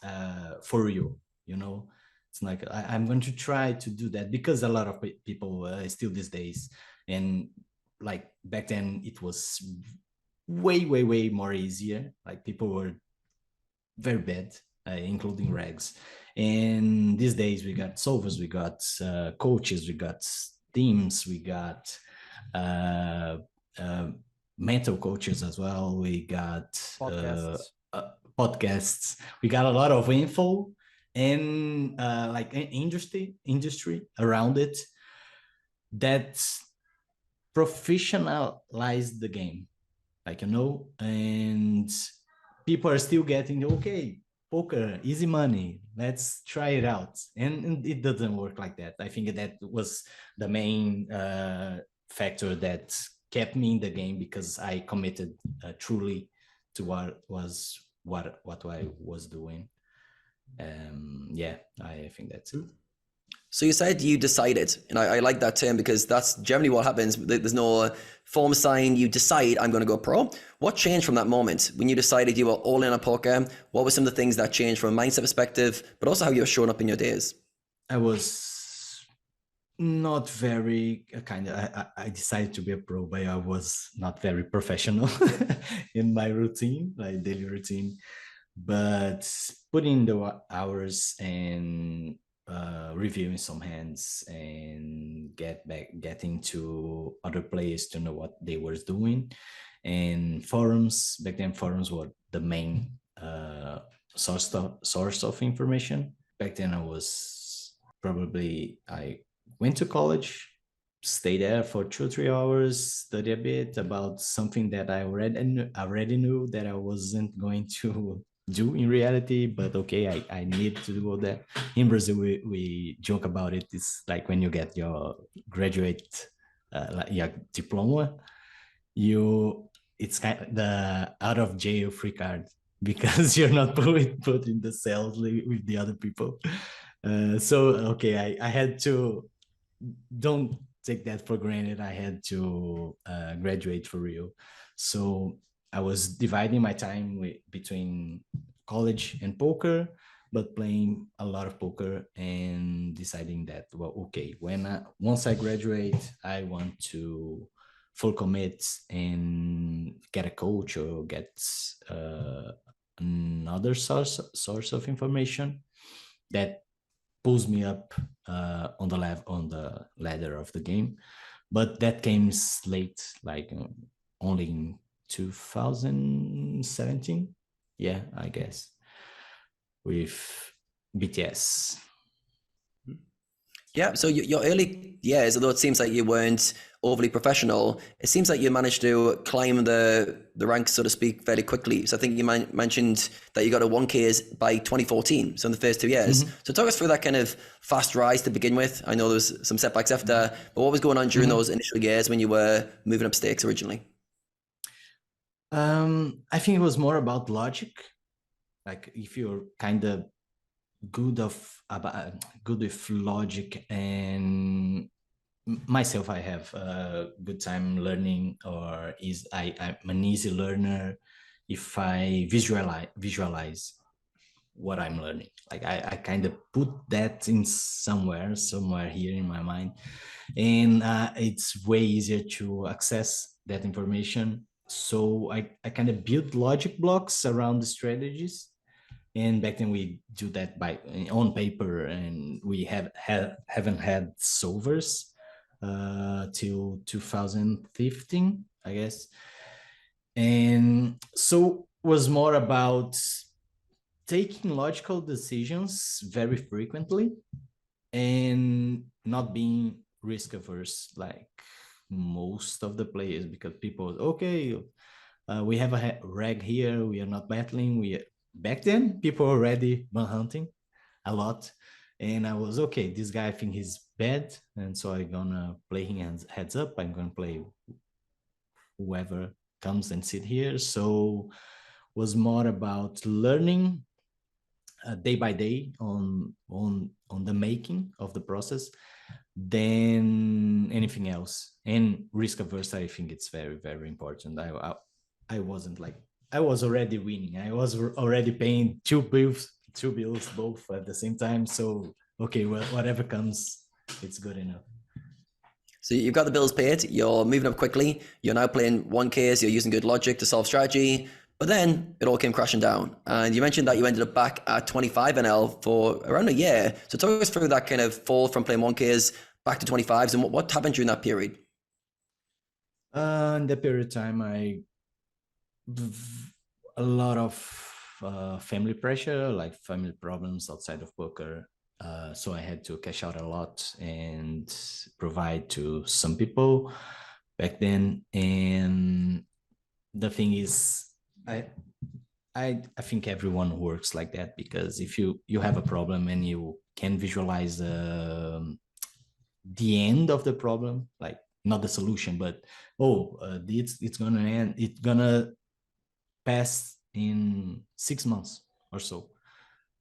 for you. You know, it's like I'm going to try to do that because a lot of people still these days, and like back then it was way more easier. Like people were very bad, including regs, and these days we got solvers, we got coaches, we got teams, we got mental coaches as well, we got podcasts, we got a lot of info and like industry around it that professionalized the game, like, you know, and people are still getting, okay, poker, easy money, let's try it out. And it doesn't work like that. I think that was the main factor that kept me in the game, because I committed truly to what I was doing. I think that's it. So you said you decided, and I like that term because that's generally what happens. There's no form sign. You decide, I'm going to go pro. What changed from that moment when you decided you were all in on poker? What were some of the things that changed from a mindset perspective, but also how you were showing up in your days? I was not very I decided to be a pro, but I was not very professional in my routine, like daily routine. But putting the hours and reviewing some hands and getting to other players to know what they were doing, and forums. Back then forums were the main source of information. Back then I went to college, stayed there for 2-3 hours, study a bit about something that I already knew that I wasn't going to do in reality, but okay, I need to do that. In Brazil, we joke about it. It's like when you get your graduate your diploma, it's kind of the out of jail free card, because you're not put in the cells with the other people. So okay, I had to, don't take that for granted. I had to graduate for real. So I was dividing my time between college and poker, but playing a lot of poker and deciding that, well, okay, once I graduate, I want to full commit and get a coach or get another source of information that pulls me up on the ladder of the game. But that came late, like only in 2017. Yeah, I guess, with BTS. Yeah, so your early years, although it seems like you weren't overly professional, it seems like you managed to climb the ranks, so to speak, fairly quickly. So I think you mentioned that you got a 1Ks by 2014, so in the first 2 years. So talk us through that kind of fast rise to begin with. I know there was some setbacks after, but what was going on during those initial years when you were moving up stakes originally? I think it was more about logic. Like if you're kind of good with logic, and myself, I have a good time learning, or I'm an easy learner if I visualize what I'm learning. Like I kind of put that in somewhere here in my mind, and it's way easier to access that information. So I kind of build logic blocks around the strategies. And back then we do that on paper, and we haven't had solvers till 2015, I guess. And so was more about taking logical decisions very frequently and not being risk averse like most of the players, because people, okay, we have a reg here, we are not battling. Back then people were already hunting a lot, and I was, okay, this guy, I think he's bad, and so I'm gonna play him heads up. I'm gonna play whoever comes and sit here. So was more about learning day by day on the making of the process than anything else. And risk averse, I think it's very, very important. I wasn't like, I was already winning. I was already paying two bills both at the same time. So okay, well, whatever comes, it's good enough. So you've got the bills paid, you're moving up quickly, you're now playing 1Ks, you're using good logic to solve strategy, but then it all came crashing down. And you mentioned that you ended up back at 25 NL for around a year. So talk us through that kind of fall from playing 1Ks back to 25s, and what happened during that period? In that period of time, a lot of family pressure, like family problems outside of poker. So I had to cash out a lot and provide to some people back then. And the thing is, I think everyone works like that, because if you have a problem and you can visualize the end of the problem, like not the solution, but it's gonna end, it's gonna pass in 6 months or so.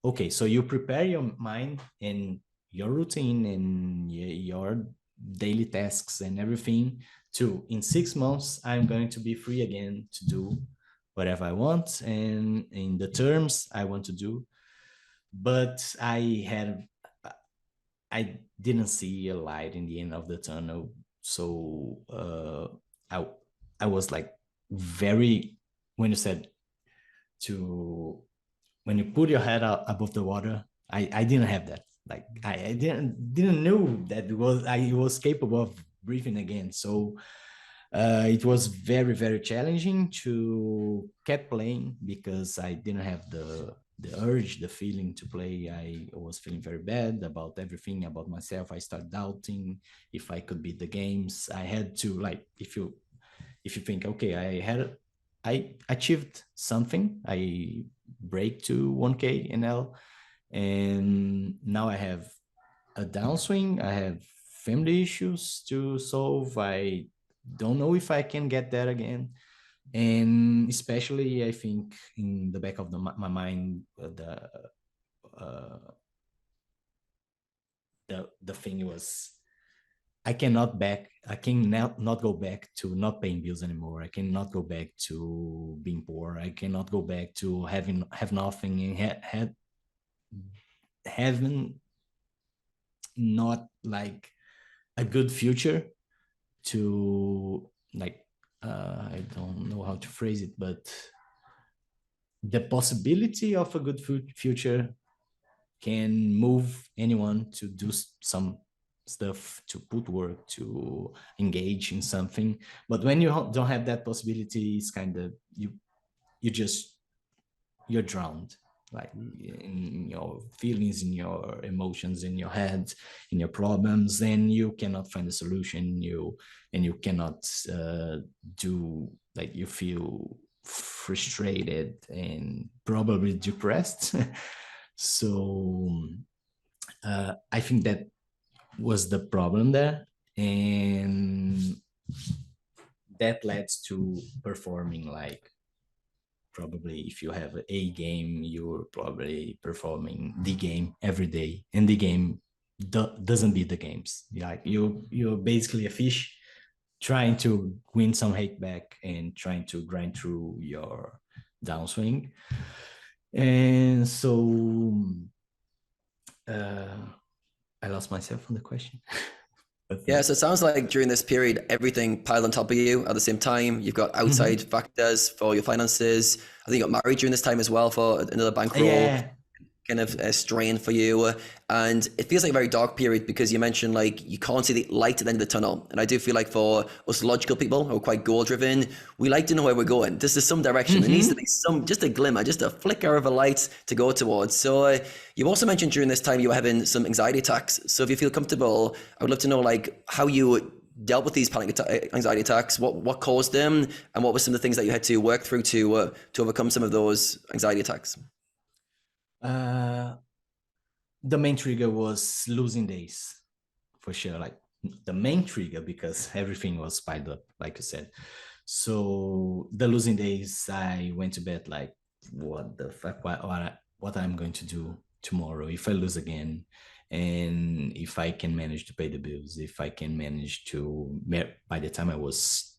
Okay, so you prepare your mind and your routine and your daily tasks and everything to, in 6 months, I'm going to be free again to do whatever I want and in the terms I want to do. But I didn't see a light in the end of the tunnel. So I was like very, when you said when you put your head up above the water, I didn't have that. Like I didn't know that I was capable of breathing again. So it was very, very challenging to keep playing, because I didn't have the urge, the feeling to play. I was feeling very bad about everything, about myself. I started doubting if I could beat the games. I had to, like, if you think, okay, I achieved something, I break to 1K NL, and now I have a downswing, I have family issues to solve. I don't know if I can get there again. And especially, I think in the back of my mind, the thing was, I cannot go back to not paying bills anymore. I cannot go back to being poor. I cannot go back to have nothing and having not like a good future to, like, I don't know how to phrase it, but the possibility of a good future can move anyone to do some stuff, to put work, to engage in something. But when you don't have that possibility, it's kind of you're drowned, like in your feelings, in your emotions, in your head, in your problems, and you cannot find a solution. You cannot do, like, you feel frustrated and probably depressed. So I think that was the problem there, and that leads to performing like, probably if you have a game, you're probably performing the game every day, and the game doesn't beat the games. Like you're basically a fish trying to win some hake back and trying to grind through your downswing. And so I lost myself on the question. Yeah, so it sounds like during this period, everything piled on top of you at the same time. You've got outside factors for your finances. I think you got married during this time as well for another bankroll. Yeah. Kind of a strain for you, and it feels like a very dark period because you mentioned like you can't see the light at the end of the tunnel. And I do feel like for us logical people who are quite goal driven, we like to know where we're going. This is some direction. There needs to be just a glimmer, just a flicker of a light to go towards. So you also mentioned during this time you were having some anxiety attacks. So if you feel comfortable, I would love to know like how you dealt with these panic anxiety attacks, what caused them, and what were some of the things that you had to work through to overcome some of those anxiety attacks. The main trigger was losing days, for sure. Like the main trigger, because everything was piled up, like you said. So the losing days, I went to bed like, what the fuck? What I'm going to do tomorrow if I lose again? And if I can manage to pay the bills, if I can manage to, by the time I was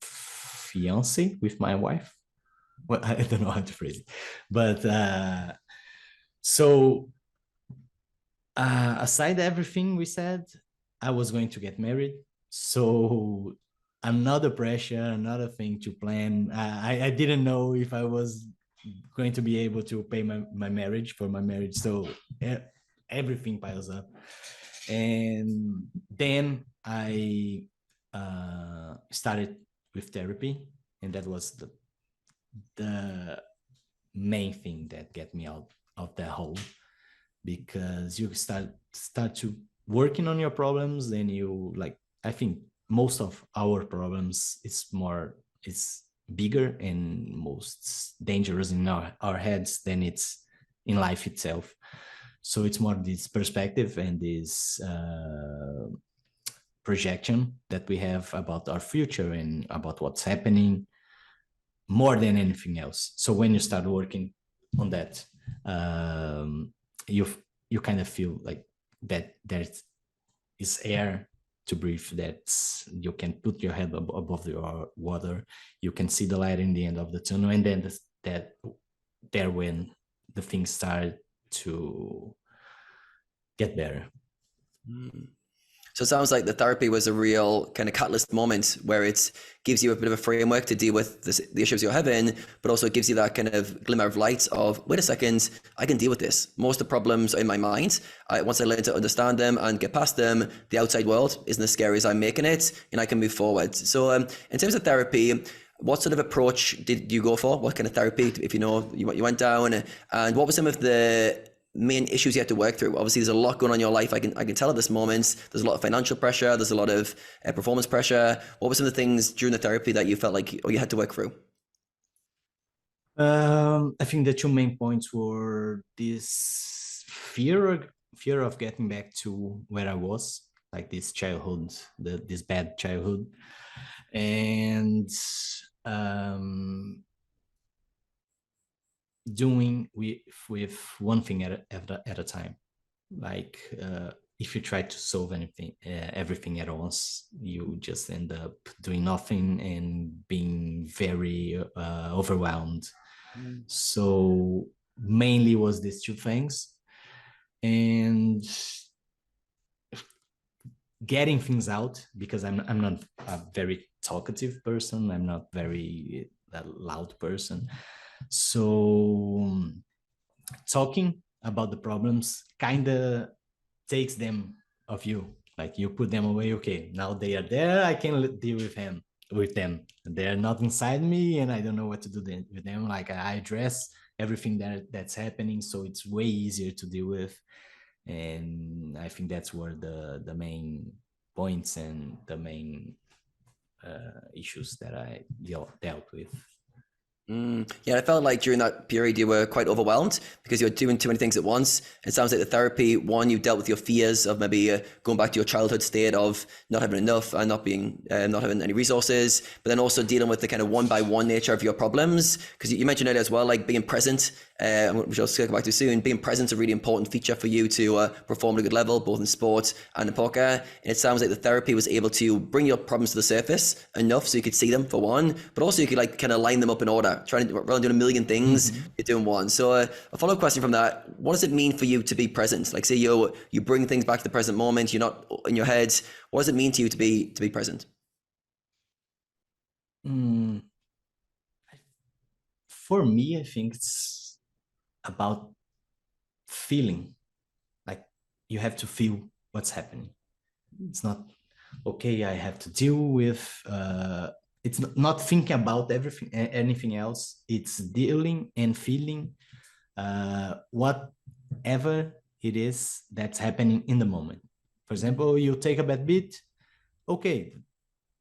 fiancé with my wife, well, I don't know how to phrase it, but so aside everything we said, I was going to get married. So another pressure, another thing to plan. I didn't know if I was going to be able to pay my marriage for my marriage. So everything piles up. And then I started with therapy, and that was the main thing that get me out of that hole, because you start to working on your problems, and you, like, I think most of our problems it's bigger and most dangerous in our heads than it's in life itself. So it's more this perspective and this projection that we have about our future and about what's happening, more than anything else. So when you start working on that, you kind of feel like that there is air to breathe, that you can put your head above the water, you can see the light in the end of the tunnel, and then there when the things start to get better. So it sounds like the therapy was a real kind of catalyst moment where it gives you a bit of a framework to deal with the issues you're having, but also it gives you that kind of glimmer of light of, wait a second, I can deal with this. Most of the problems are in my mind. Once I learn to understand them and get past them, the outside world isn't as scary as I'm making it, and I can move forward. So in terms of therapy, what sort of approach did you go for? What kind of therapy, if you know, you went down, and what were some of the main issues you had to work through? Obviously, there's a lot going on in your life. I can tell at this moment. There's a lot of financial pressure. There's a lot of performance pressure. What were some of the things during the therapy that you felt like you had to work through? I think the two main points were this fear of getting back to where I was, like this childhood, this bad childhood, and doing with one thing at a time. Like if you try to solve everything at once, you just end up doing nothing and being very overwhelmed. So mainly was these two things, and getting things out, because I'm not a very talkative person. I'm not very loud person. So talking about the problems kind of takes them of you. Like you put them away. Okay, now they are there. I can deal with them. They're not inside me, and I don't know what to do with them. Like I address everything that's happening, so it's way easier to deal with. And I think that's where the main points and the main issues that I dealt with. Yeah, I felt like during that period you were quite overwhelmed because you were doing too many things at once. It sounds like the therapy, one, you dealt with your fears of maybe going back to your childhood state of not having enough and not having any resources, but then also dealing with the kind of one by one nature of your problems. Because you mentioned earlier as well, like being present, which I'll circle back to soon. Being present is a really important feature for you to perform at a good level, both in sport and in poker. And it sounds like the therapy was able to bring your problems to the surface enough so you could see them for one, but also you could like kind of line them up in order. Rather than doing a million things, you're doing one. So a follow-up question from that: what does it mean for you to be present? Like, say you bring things back to the present moment. You're not in your head. What does it mean to you to be present? For me, I think it's about feeling. Like you have to feel what's happening. It's not okay. I have to deal with. It's not thinking about anything else. It's dealing and feeling whatever it is that's happening in the moment. For example, you take a bad beat. Okay,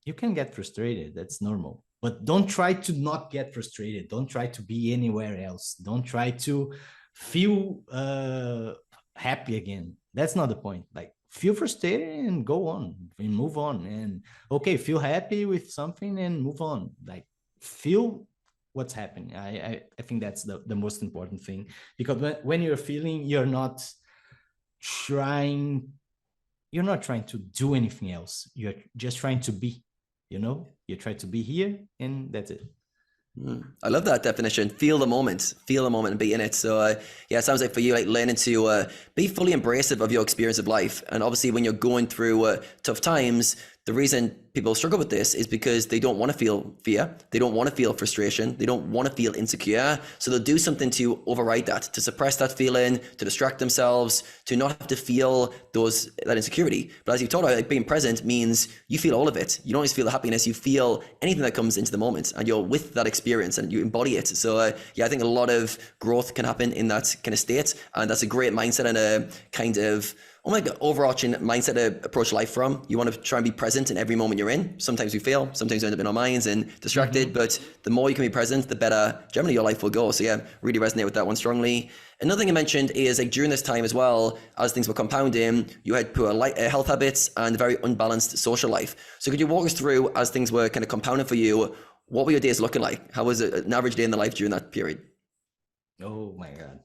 you can get frustrated. That's normal. But don't try to not get frustrated. Don't try to be anywhere else. Don't try to feel happy again. That's not the point. Like, feel frustrated and go on and move on. And okay, feel happy with something and move on. Like, feel what's happening. I think that's the most important thing, because when you're feeling, you're not trying to do anything else. You're just trying to be, you try to be here, and that's it. I love that definition. Feel the moment and be in it. So yeah, it sounds like for you, like learning to be fully embracive of your experience of life. And obviously when you're going through tough times, the reason people struggle with this is because they don't want to feel fear. They don't want to feel frustration. They don't want to feel insecure. So they'll do something to override that, to suppress that feeling, to distract themselves, to not have to feel that insecurity. But as you've talked about, like being present means you feel all of it. You don't always feel the happiness. You feel anything that comes into the moment, and you're with that experience and you embody it. So yeah, I think a lot of growth can happen in that kind of state. And that's a great mindset and a kind of overarching mindset to approach life from. You want to try and be present in every moment you're in. Sometimes we fail, sometimes we end up in our minds and distracted, but the more you can be present, the better generally your life will go. So yeah, really resonate with that one strongly. Another thing I mentioned is like during this time as well, as things were compounding, you had poor health habits and a very unbalanced social life. So could you walk us through, as things were kind of compounding for you, what were your days looking like? How was an average day in the life during that period? Oh my God.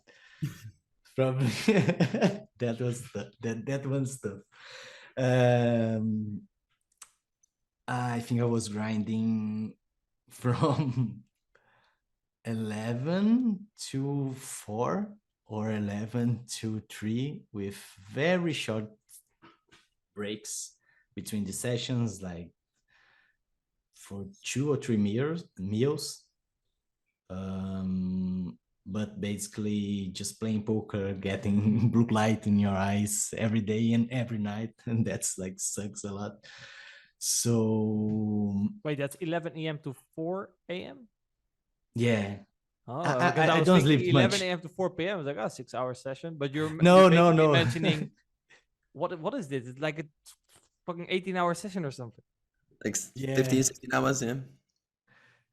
Probably that one stuff. I think I was grinding from 11 to 4 or 11 to 3 with very short breaks between the sessions, like for 2 or 3 meals. But basically just playing poker, getting blue light in your eyes every day and every night, and that's like sucks a lot. So wait, that's 11 a.m. to 4 a.m. Yeah. Oh, I don't sleep 11 much. a.m. to 4 p.m. I was like, 6-hour session. But you're no. mentioning what is this? It's like a fucking 18-hour session or something. Like 15, 16 hours, yeah.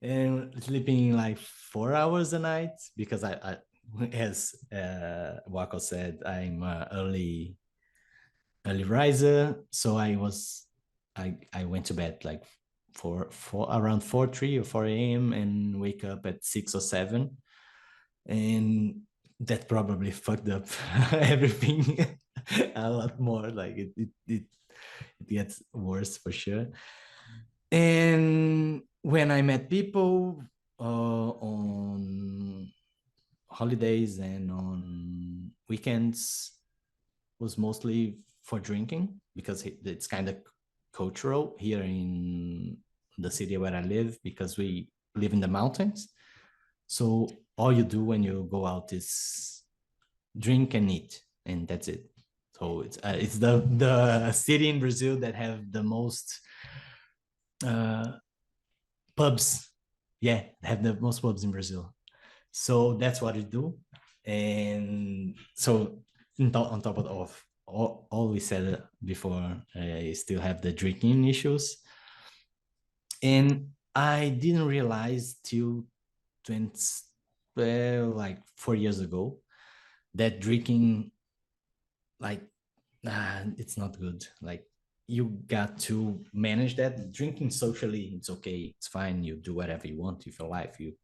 And sleeping like 4 hours a night, because I as Wako said, I'm an early riser. So I went to bed like around 3 or 4 a.m. and wake up at 6 or 7. And that probably fucked up everything a lot more. Like it gets worse for sure. And when I met people on holidays and on weekends, was mostly for drinking, because it's kind of cultural here in the city where I live, because we live in the mountains. So all you do when you go out is drink and eat, and that's it. So it's the city in Brazil that have the most pubs. Yeah, have the most pubs in Brazil. So that's what we do. And so on top of all we said before, I still have the drinking issues. And I didn't realize till 20, like 4 years ago, that drinking, like, it's not good. Like, you got to manage that. Drinking socially, it's okay, it's fine, you do whatever you want with your life, you,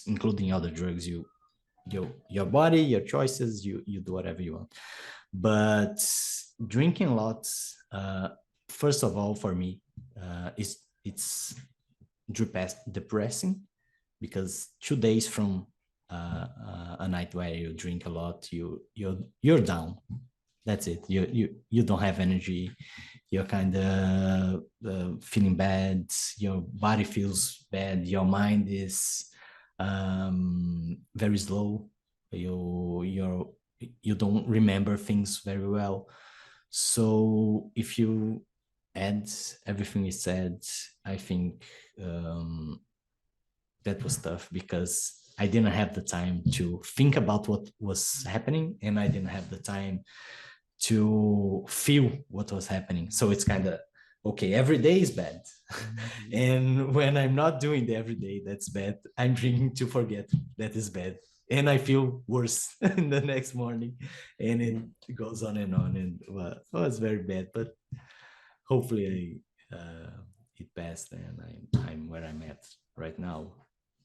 including other drugs, your body, your choices, you do whatever you want. But drinking lots, first of all, for me, it's depressing, because 2 days from a night where you drink a lot, you're down. That's it. You don't have energy. You're kind of feeling bad. Your body feels bad. Your mind is very slow. You don't remember things very well. So if you add everything we said, I think that was tough, because I didn't have the time to think about what was happening, and I didn't have the time to feel what was happening. So it's kind of, okay, every day is bad. And when I'm not doing the every day that's bad, I'm drinking to forget that is bad. And I feel worse in the next morning. And it goes on. And well, it was very bad, but hopefully it passed, and I'm where I'm at right now.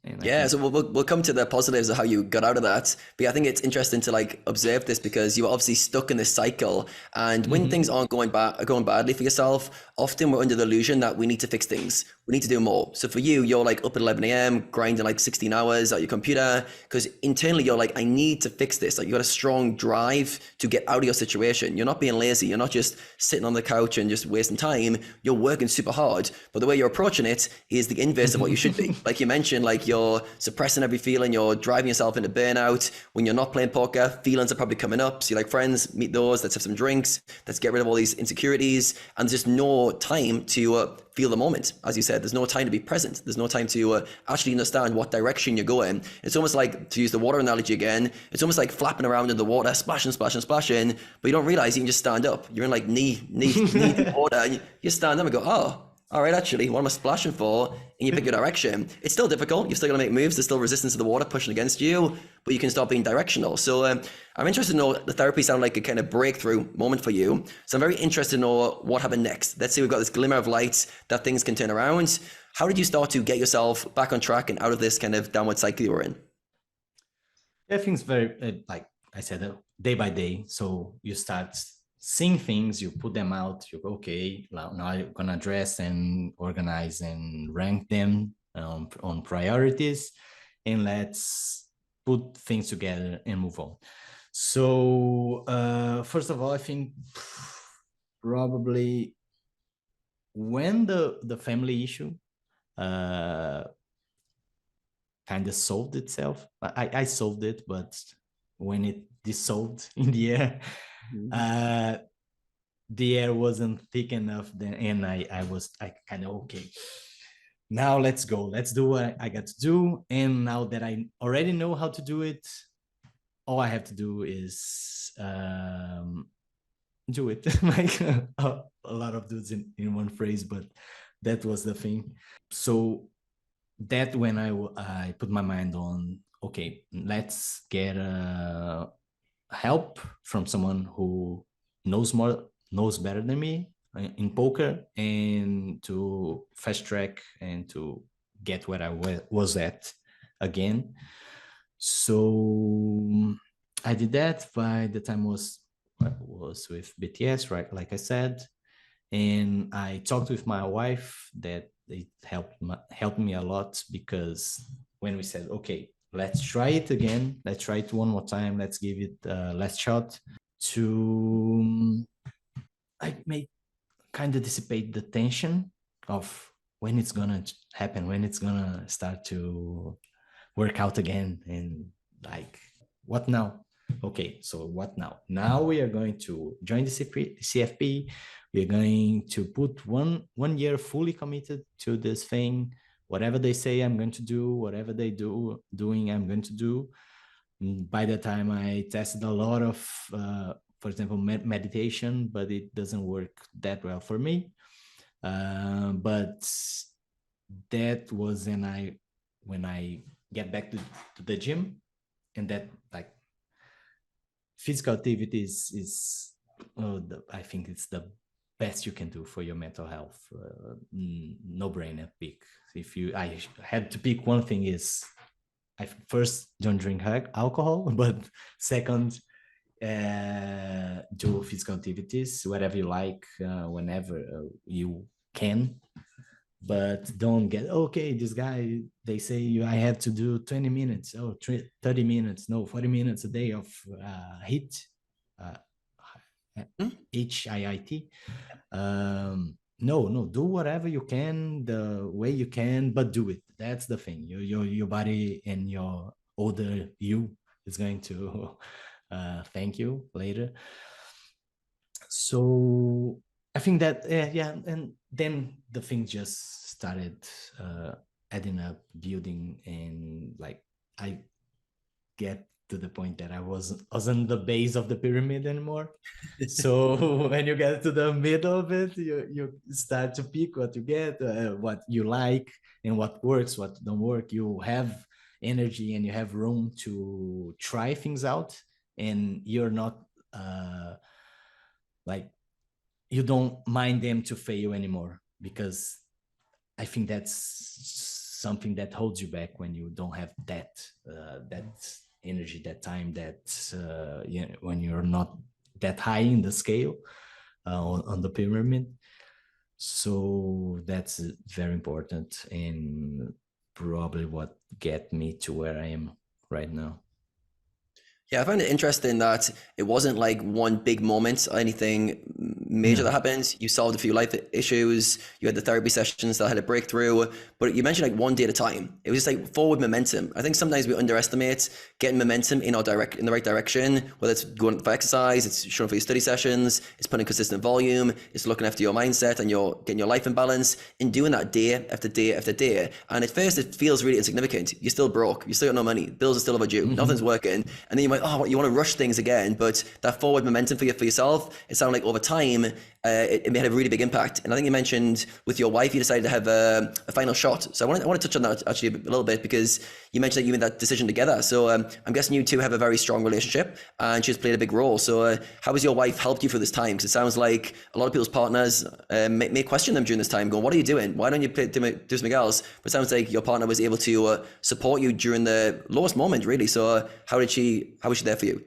And yeah, so we'll come to the positives of how you got out of that. But yeah, I think it's interesting to like observe this, because you're obviously stuck in this cycle. And when things aren't going badly for yourself, often we're under the illusion that we need to fix things. We need to do more. So for you, you're like up at 11 a.m. grinding like 16 hours at your computer, because internally you're like, I need to fix this. Like, you got a strong drive to get out of your situation. You're not being lazy. You're not just sitting on the couch and just wasting time. You're working super hard. But the way you're approaching it is the inverse of what you should be. Like you mentioned, like you're suppressing every feeling. You're driving yourself into burnout. When you're not playing poker, feelings are probably coming up. So you're like, friends, meet those. Let's have some drinks. Let's get rid of all these insecurities. And there's just no time to feel the moment. As you said, there's no time to be present. There's no time to actually understand what direction you're going. It's almost like, to use the water analogy again, it's almost like flapping around in the water, splashing, splashing, splashing, but you don't realize you can just stand up. You're in like knee water, and you stand up and go, oh, all right, actually, what am I splashing for? And you pick your direction. It's still difficult. You're still going to make moves. There's still resistance to the water pushing against you, but you can start being directional. So I'm interested to know, the therapy sounded like a kind of breakthrough moment for you. So I'm very interested to know what happened next. Let's say we've got this glimmer of light that things can turn around. How did you start to get yourself back on track and out of this kind of downward cycle you were in? Yeah, things very, like I said, day by day. So you start seeing things, you put them out, you go, okay, now I'm gonna address and organize and rank them on priorities, and let's put things together and move on. So first of all, I think probably when the family issue kind of solved itself, I solved it, but when it dissolved in the air, the air wasn't thick enough then, and I kind of, okay, now let's go, let's do what I got to do. And now that I already know how to do it, all I have to do is do it. Like a lot of dudes in one phrase, but that was the thing. So that when I put my mind on, okay, let's get help from someone who knows better than me in poker, and to fast track and to get where I was at again. So I did that. By the time was with BTS, right? Like I said, and I talked with my wife. That it helped me a lot, because when we said, okay, let's try it again, let's try it one more time, let's give it a last shot, to I may kind of dissipate the tension of when it's gonna happen, when it's gonna start to work out again, and like, what now? Okay, so what now? Now we are going to join the CFP. We are going to put one year fully committed to this thing. Whatever they say, I'm going to do. Whatever they doing, I'm going to do. By the time I tested a lot of, for example, meditation, but it doesn't work that well for me. But that was when I get back to the gym, and that like physical activity is I think it's the best you can do for your mental health. No brainer pick. I had to pick one thing, is I first don't drink alcohol, but second, do physical activities, whatever you like, whenever you can. But don't get, okay, this guy, they say I have to do 20 minutes, 30 minutes, no, 40 minutes a day of HIIT, HIIT. No, do whatever you can, the way you can, but do it. That's the thing. Your body and your older you is going to thank you later. So I think that, and then the thing just started adding up, building, and like I get to the point that I wasn't the base of the pyramid anymore. So when you get to the middle of it, you start to pick what you get, what you like, and what works, what don't work. You have energy and you have room to try things out, and you're not like, you don't mind them to fail anymore, because I think that's something that holds you back when you don't have that energy, that time, that when you're not that high in the scale on the pyramid. So that's very important, and probably what get me to where I am right now. Yeah, I find it interesting that it wasn't like one big moment or anything major that happened. You solved a few life issues, you had the therapy sessions that had a breakthrough, but you mentioned like one day at a time. It was just like forward momentum. I think sometimes we underestimate getting momentum in the right direction, whether it's going for exercise, it's showing for your study sessions, it's putting consistent volume, it's looking after your mindset and you're getting your life in balance, and doing that day after day after day. And at first it feels really insignificant. You're still broke, you still got no money, bills are still overdue, nothing's working. And then you might, you want to rush things again, but that forward momentum for yourself, it sounded like over time, it had a really big impact. And I think you mentioned with your wife, you decided to have a final shot. So I want to touch on that actually a little bit, because you mentioned that you made that decision together. So I'm guessing you two have a very strong relationship, and she's played a big role. So how has your wife helped you through this time? Because it sounds like a lot of people's partners may question them during this time, going, what are you doing? Why don't you do something else? But it sounds like your partner was able to support you during the lowest moment, really. So how was she there for you?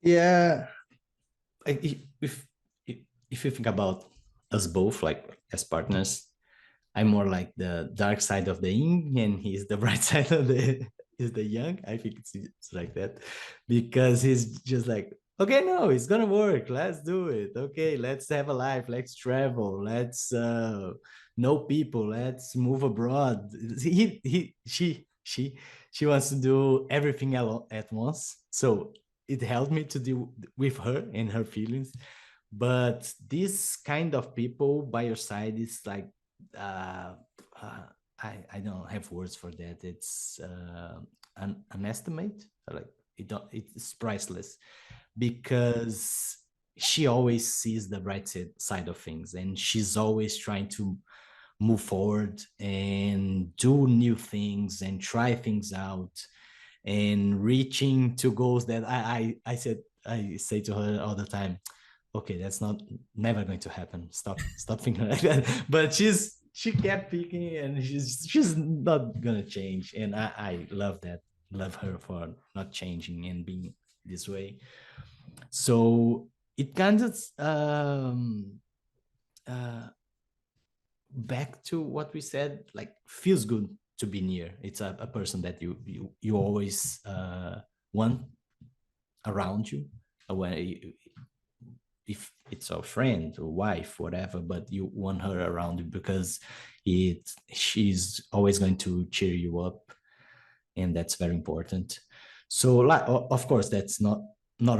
Yeah, if you think about us both, like as partners, I'm more like the dark side of the yin, and he's the bright side of the yang. I think it's like that, because he's just like, okay, no, it's gonna work. Let's do it. Okay, let's have a life. Let's travel. Let's know people. Let's move abroad. She wants to do everything at once. So it helped me to deal with her and her feelings. But this kind of people by your side is like, I don't have words for that. It's an estimate. Like it's priceless, because she always sees the bright side of things, and she's always trying to move forward and do new things and try things out, and reaching to goals that I say to her all the time, okay, that's never going to happen. Stop thinking like that. But she kept picking, and she's not gonna change. And I love that. Love her for not changing and being this way. So it kind of back to what we said, like, feels good to be near. It's a person that you always want around you, when if it's a friend or wife, whatever, but you want her around you, because she's always going to cheer you up, and that's very important. So like, of course, that's not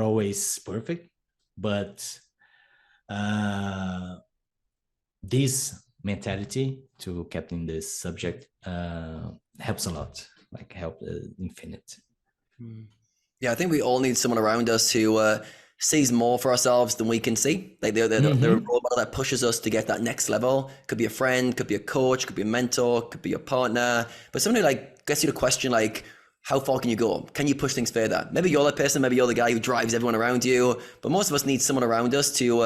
always perfect, but this mentality to captain this subject helps a lot, like help infinite. Yeah, I think we all need someone around us who sees more for ourselves than we can see. Like they're a role model that pushes us to get that next level. Could be a friend, could be a coach, could be a mentor, could be a partner. But somebody like gets you to question like, how far can you go? Can you push things further? Maybe you're that person. Maybe you're the guy who drives everyone around you. But most of us need someone around us to,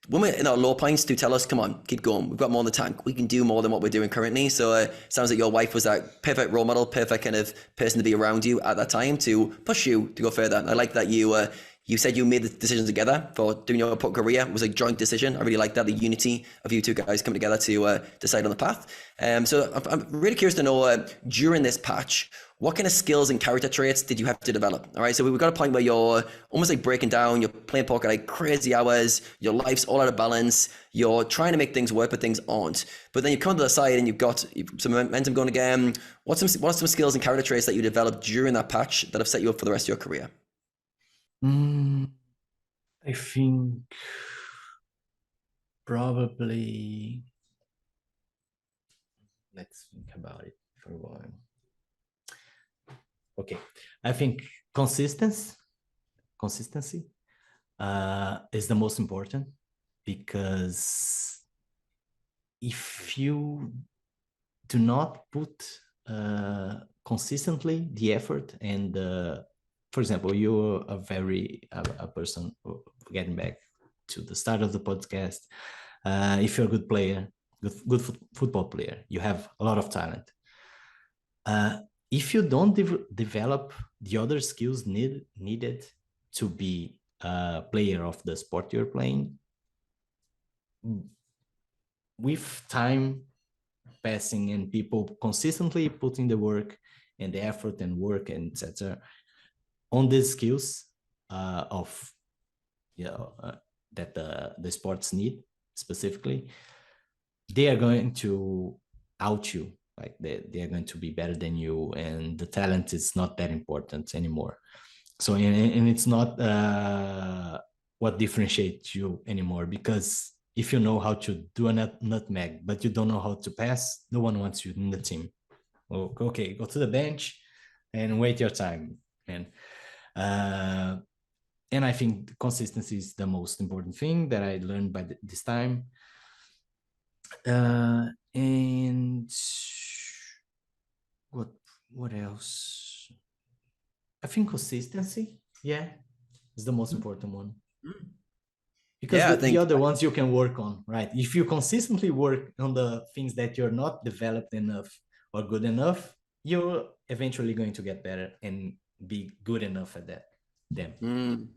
when we're in our low points, to tell us, come on, keep going. We've got more in the tank. We can do more than what we're doing currently. So it sounds like your wife was that perfect role model, perfect kind of person to be around you at that time to push you to go further. I like that you said you made the decision together for doing your poker career. It was a joint decision. I really like that, the unity of you two guys coming together to decide on the path. So I'm really curious to know, during this patch, what kind of skills and character traits did you have to develop? All right, so we've got a point where you're almost like breaking down, you're playing poker like crazy hours, your life's all out of balance, you're trying to make things work, but things aren't. But then you come to the side and you've got some momentum going again. What are some skills and character traits that you developed during that patch that have set you up for the rest of your career? I think probably, let's think about it for a while. Okay, I think consistency is the most important, because if you do not put consistently the effort and for example, you're a person, getting back to the start of the podcast, if you're a good player, good football player, you have a lot of talent. If you don't develop the other skills needed to be a player of the sport you're playing, with time passing and people consistently putting the work and the effort and work and etc. on these skills of that the sports need specifically, they are going to out you, like they are going to be better than you, and the talent is not that important anymore. So and it's not what differentiates you anymore, because if you know how to do a nutmeg but you don't know how to pass, no one wants you in the team. Okay, go to the bench and wait your time, man. And I think consistency is the most important thing that I learned by this time. And what else? I think consistency, is the most important one. Because the other ones you can work on, right? If you consistently work on the things that you're not developed enough or good enough, you're eventually going to get better and be good enough at them.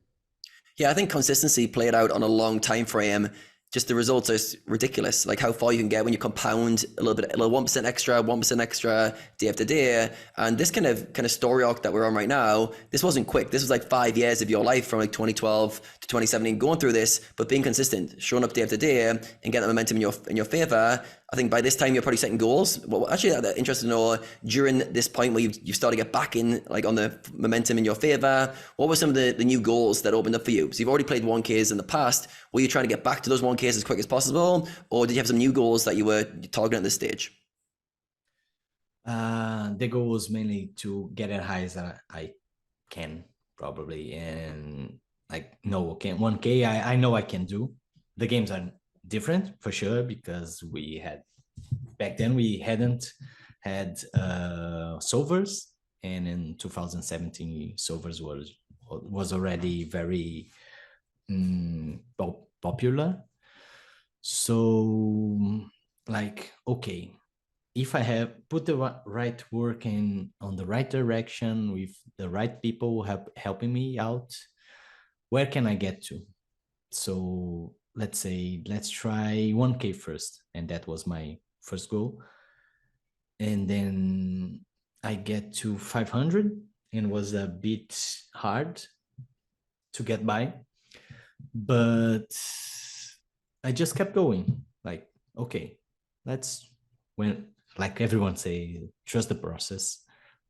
Yeah, I think consistency played out on a long time frame. Just the results are ridiculous. Like how far you can get when you compound a little 1% extra, 1% extra day after day. And this kind of story arc that we're on right now, this wasn't quick. This was like 5 years of your life from like 2012 to 2017 going through this, but being consistent, showing up day after day and getting the momentum in your favor. I think by this time you're probably setting goals. Well, actually, I'm interested to know, during this point where you started to get back in, like on the momentum in your favor, what were some of the new goals that opened up for you? So you've already played 1Ks in the past. Were you trying to get back to those 1Ks as quick as possible? Or did you have some new goals that you were targeting at this stage? The goal was mainly to get as high as I can, probably. And like, no, okay, 1K, I know I can do. The games are different for sure, because back then we hadn't had solvers, and in 2017 solvers was already very popular. So like, okay, if I have put the right work in on the right direction with the right people helping me out, where can I get to? So let's try 1K first. And that was my first goal. And then I get to 500, and was a bit hard to get by. But I just kept going. Like, okay, when like everyone say, trust the process.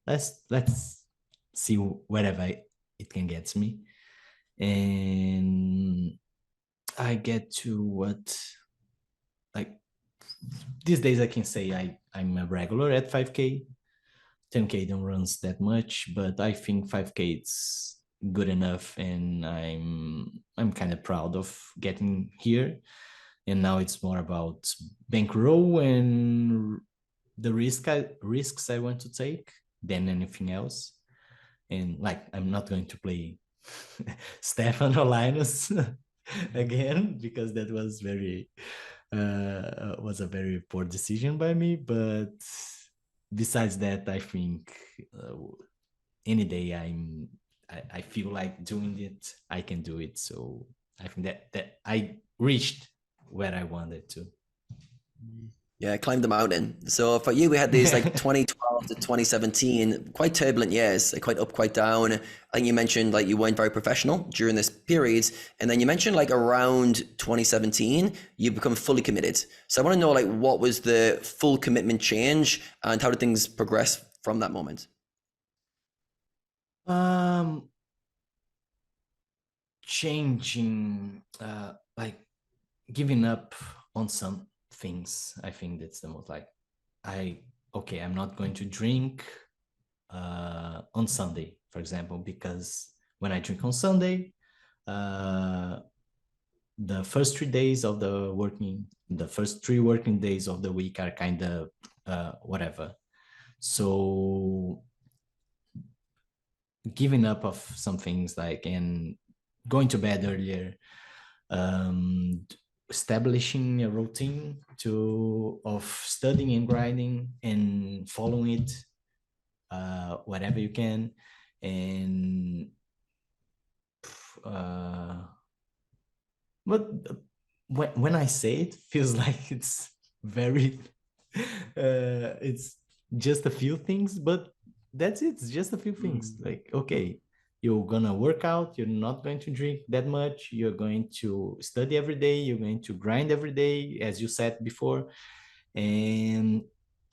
Let's see wherever it can get me. And I get to what, like, these days I can say I'm a regular at 5K. 10K don't runs that much, but I think 5K it's good enough, and I'm kind of proud of getting here. And now it's more about bankroll and the risks I want to take than anything else. And like, I'm not going to play Stefan or Linus again, because that was was a very poor decision by me. But besides that, I think any day I feel like doing it, I can do it. So I think that I reached where I wanted to. Yeah, climbed the mountain. So for you, we had these like 2012 to 2017, quite turbulent years, quite up, quite down. I think you mentioned like you weren't very professional during this period. And then you mentioned like around 2017, you become fully committed. So I want to know like what was the full commitment change and how did things progress from that moment? Changing, like giving up on some things. I think that's the most, like, I'm not going to drink on Sunday, for example, because when I drink on Sunday, the first 3 days of the first 3 working days of the week are kind of whatever. So giving up of some things, like, and going to bed earlier, establishing a routine of studying and grinding and following it wherever you can. And but when I say it, feels like it's very it's just a few things, but that's it. It's just a few things. Like, okay, you're gonna work out, you're not going to drink that much, you're going to study every day, you're going to grind every day, as you said before. And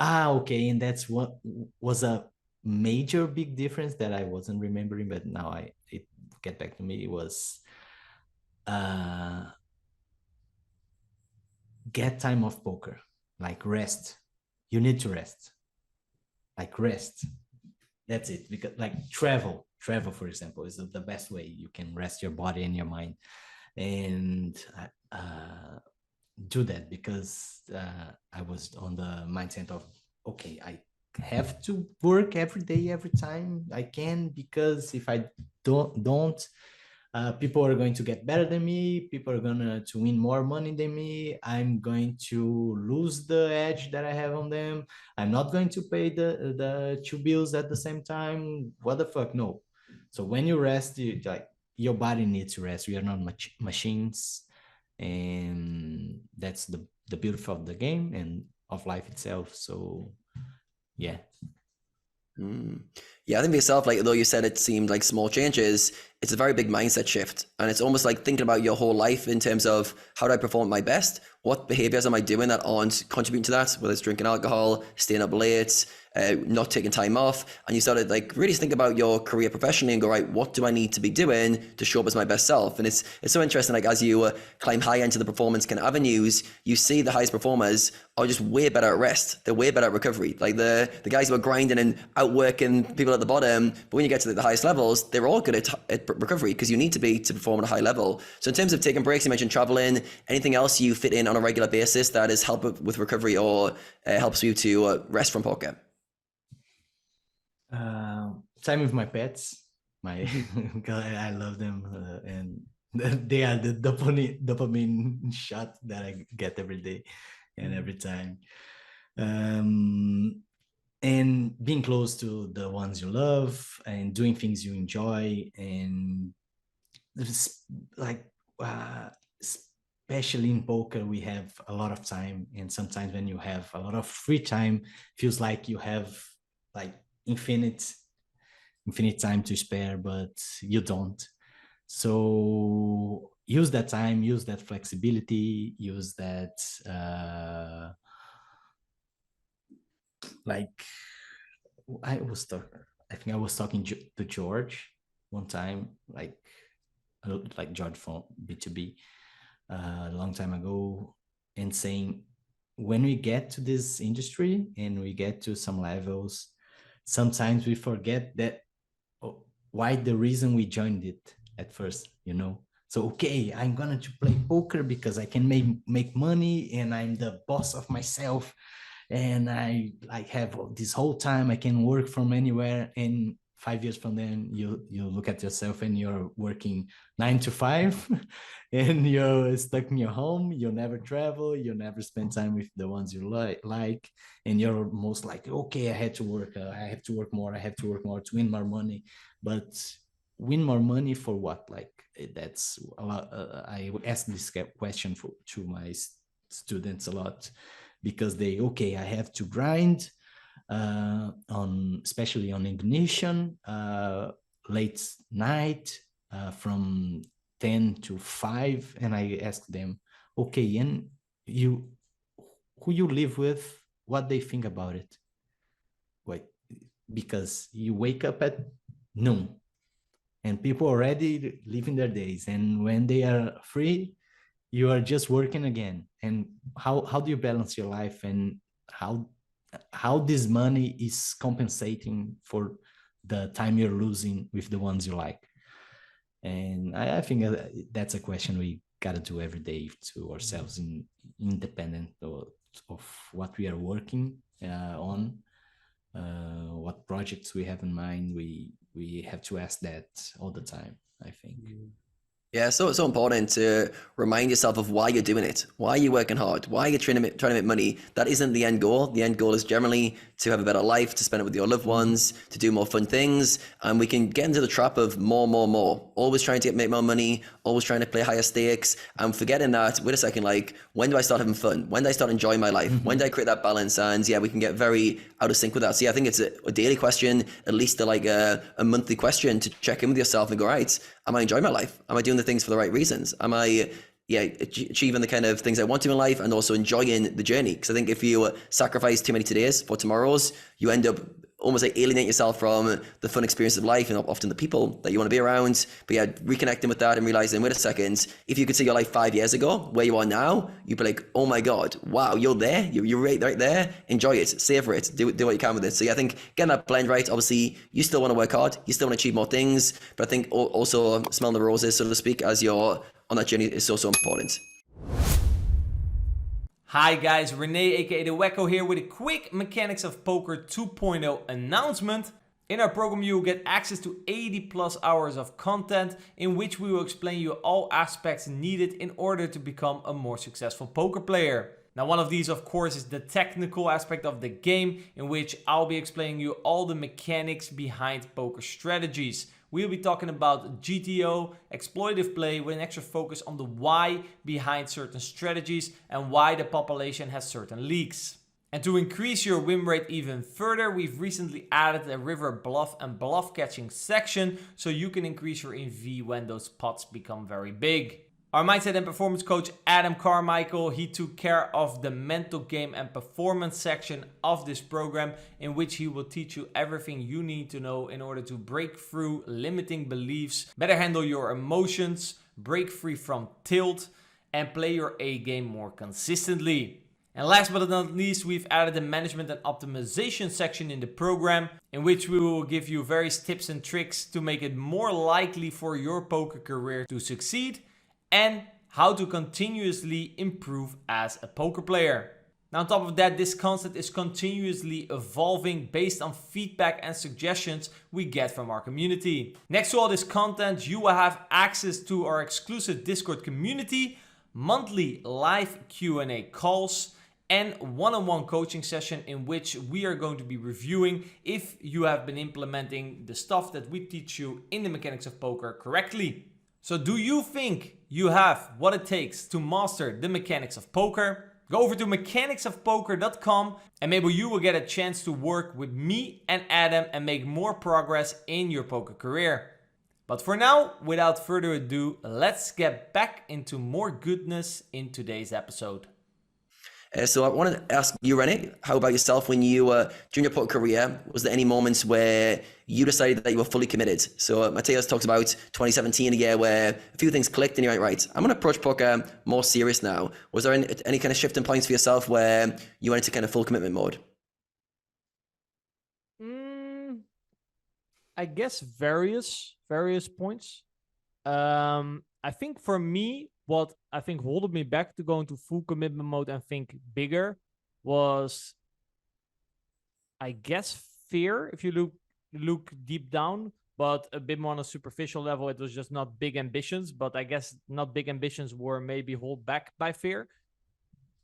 okay, and that's what was a major big difference that I wasn't remembering, but now it get back to me. It was get time off poker, like rest. You need to rest, like rest. That's it. Because like travel, for example, is the best way you can rest your body and your mind. And do that, because I was on the mindset of, okay, I have to work every day, every time I can, because if I don't, people are going to get better than me, people are going to win more money than me, I'm going to lose the edge that I have on them, I'm not going to pay the 2 bills at the same time. What the fuck? No. So when you rest, your body needs to rest. We are not machines, and that's the beauty of the game and of life itself. So yeah. Yeah, I think for yourself, like, though you said it seemed like small changes, it's a very big mindset shift. And it's almost like thinking about your whole life in terms of how do I perform at my best? What behaviors am I doing that aren't contributing to that? Whether it's drinking alcohol, staying up late, not taking time off. And you started like really think about your career professionally and go, right, what do I need to be doing to show up as my best self? And it's so interesting, like as you climb high into the performance kind of avenues, you see the highest performers are just way better at rest. They're way better at recovery. Like the guys who are grinding and outworking people at the bottom, but when you get to the highest levels, they're all good at recovery, because you need to be to perform at a high level. So in terms of taking breaks, you mentioned traveling, anything else you fit in on a regular basis that is help with recovery or helps you to rest from poker? Time with my pets, because I love them, and they are the dopamine shot that I get every day and every time. And being close to the ones you love and doing things you enjoy, and like especially in poker, we have a lot of time, and sometimes when you have a lot of free time, feels like you have like infinite time to spare, but you don't. So use that time, use that flexibility, use that like I was talking, I think I was talking to George one time, like George from B2B, a long time ago, and saying, when we get to this industry and we get to some levels, sometimes we forget that why the reason we joined it at first, you know. So okay, I'm gonna to play poker because I can make money and I'm the boss of myself, and I have this whole time I can work from anywhere. And 5 years from then, you look at yourself and you're working 9 to 5 and you're stuck in your home. You never travel, you never spend time with the ones you like, and you're most like, okay, I have to work more, I have to work more to win more money. But win more money for what? Like, that's a lot. I ask this question to my students a lot, because I have to grind especially on Indonesian, late night, from 10 to 5. And I ask them, okay, and who you live with, what they think about it? Wait, because you wake up at noon and people already living their days, and when they are free, you are just working again. And how do you balance your life, and how this money is compensating for the time you're losing with the ones you like? And I think that's a question we gotta do every day to ourselves, independent of what we are working on, what projects we have in mind. We have to ask that all the time, I think. Yeah, so it's so important to remind yourself of why you're doing it, why you're working hard, why you're trying to make money. That isn't the end goal. The end goal is generally to have a better life, to spend it with your loved ones, to do more fun things. And we can get into the trap of more, always trying to make more money, always trying to play higher stakes, and forgetting that, wait a second, like, when do I start having fun? When do I start enjoying my life? When do I create that balance? And yeah, we can get very out of sync with that. So yeah, I think it's a daily question, at least a monthly question to check in with yourself and go, right, am I enjoying my life? Am I doing the things for the right reasons? Am I achieving the kind of things I want to in life, and also enjoying the journey? Because I think if you sacrifice too many todays for tomorrows, you end up almost like alienate yourself from the fun experience of life and often the people that you want to be around. But yeah, reconnecting with that and realizing, wait a second, if you could see your life 5 years ago, where you are now, you'd be like, oh my God, wow, you're there. You're right there. Enjoy it, savor it, do what you can with it. So yeah, I think getting that blend right, obviously you still want to work hard, you still want to achieve more things, but I think also smelling the roses, so to speak, as you're on that journey is so important. Hi guys, Rene aka the Wacko here with a quick Mechanics of Poker 2.0 announcement. In our program you will get access to 80 plus hours of content in which we will explain you all aspects needed in order to become a more successful poker player. Now one of these of course is the technical aspect of the game, in which I'll be explaining you all the mechanics behind poker strategies. We'll be talking about GTO, exploitative play, with an extra focus on the why behind certain strategies and why the population has certain leaks. And to increase your win rate even further, we've recently added a river bluff and bluff catching section so you can increase your EV when those pots become very big. Our mindset and performance coach Adam Carmichael, he took care of the mental game and performance section of this program, in which he will teach you everything you need to know in order to break through limiting beliefs, better handle your emotions, break free from tilt, and play your A game more consistently. And last but not least, we've added the management and optimization section in the program, in which we will give you various tips and tricks to make it more likely for your poker career to succeed, and how to continuously improve as a poker player. Now on top of that, this concept is continuously evolving based on feedback and suggestions we get from our community. Next to all this content, you will have access to our exclusive Discord community, monthly live Q&A calls, and one-on-one coaching session in which we are going to be reviewing if you have been implementing the stuff that we teach you in the Mechanics of Poker correctly. So do you think you have what it takes to master the mechanics of poker? Go over to mechanicsofpoker.com and maybe you will get a chance to work with me and Adam and make more progress in your poker career. But for now, without further ado, let's get back into more goodness in today's episode. So I wanted to ask you, Rene, how about yourself when you, during your poker career, was there any moments where you decided that you were fully committed? So Matheus talked about 2017, a year where a few things clicked and you're like, right, I'm going to approach poker more serious now. Was there any kind of shift in points for yourself where you went into kind of full commitment mode? I guess various points. I think for me, what I think holded me back to go into full commitment mode and think bigger was, I guess, fear. If you look deep down, but a bit more on a superficial level, it was just not big ambitions. But I guess not big ambitions were maybe held back by fear.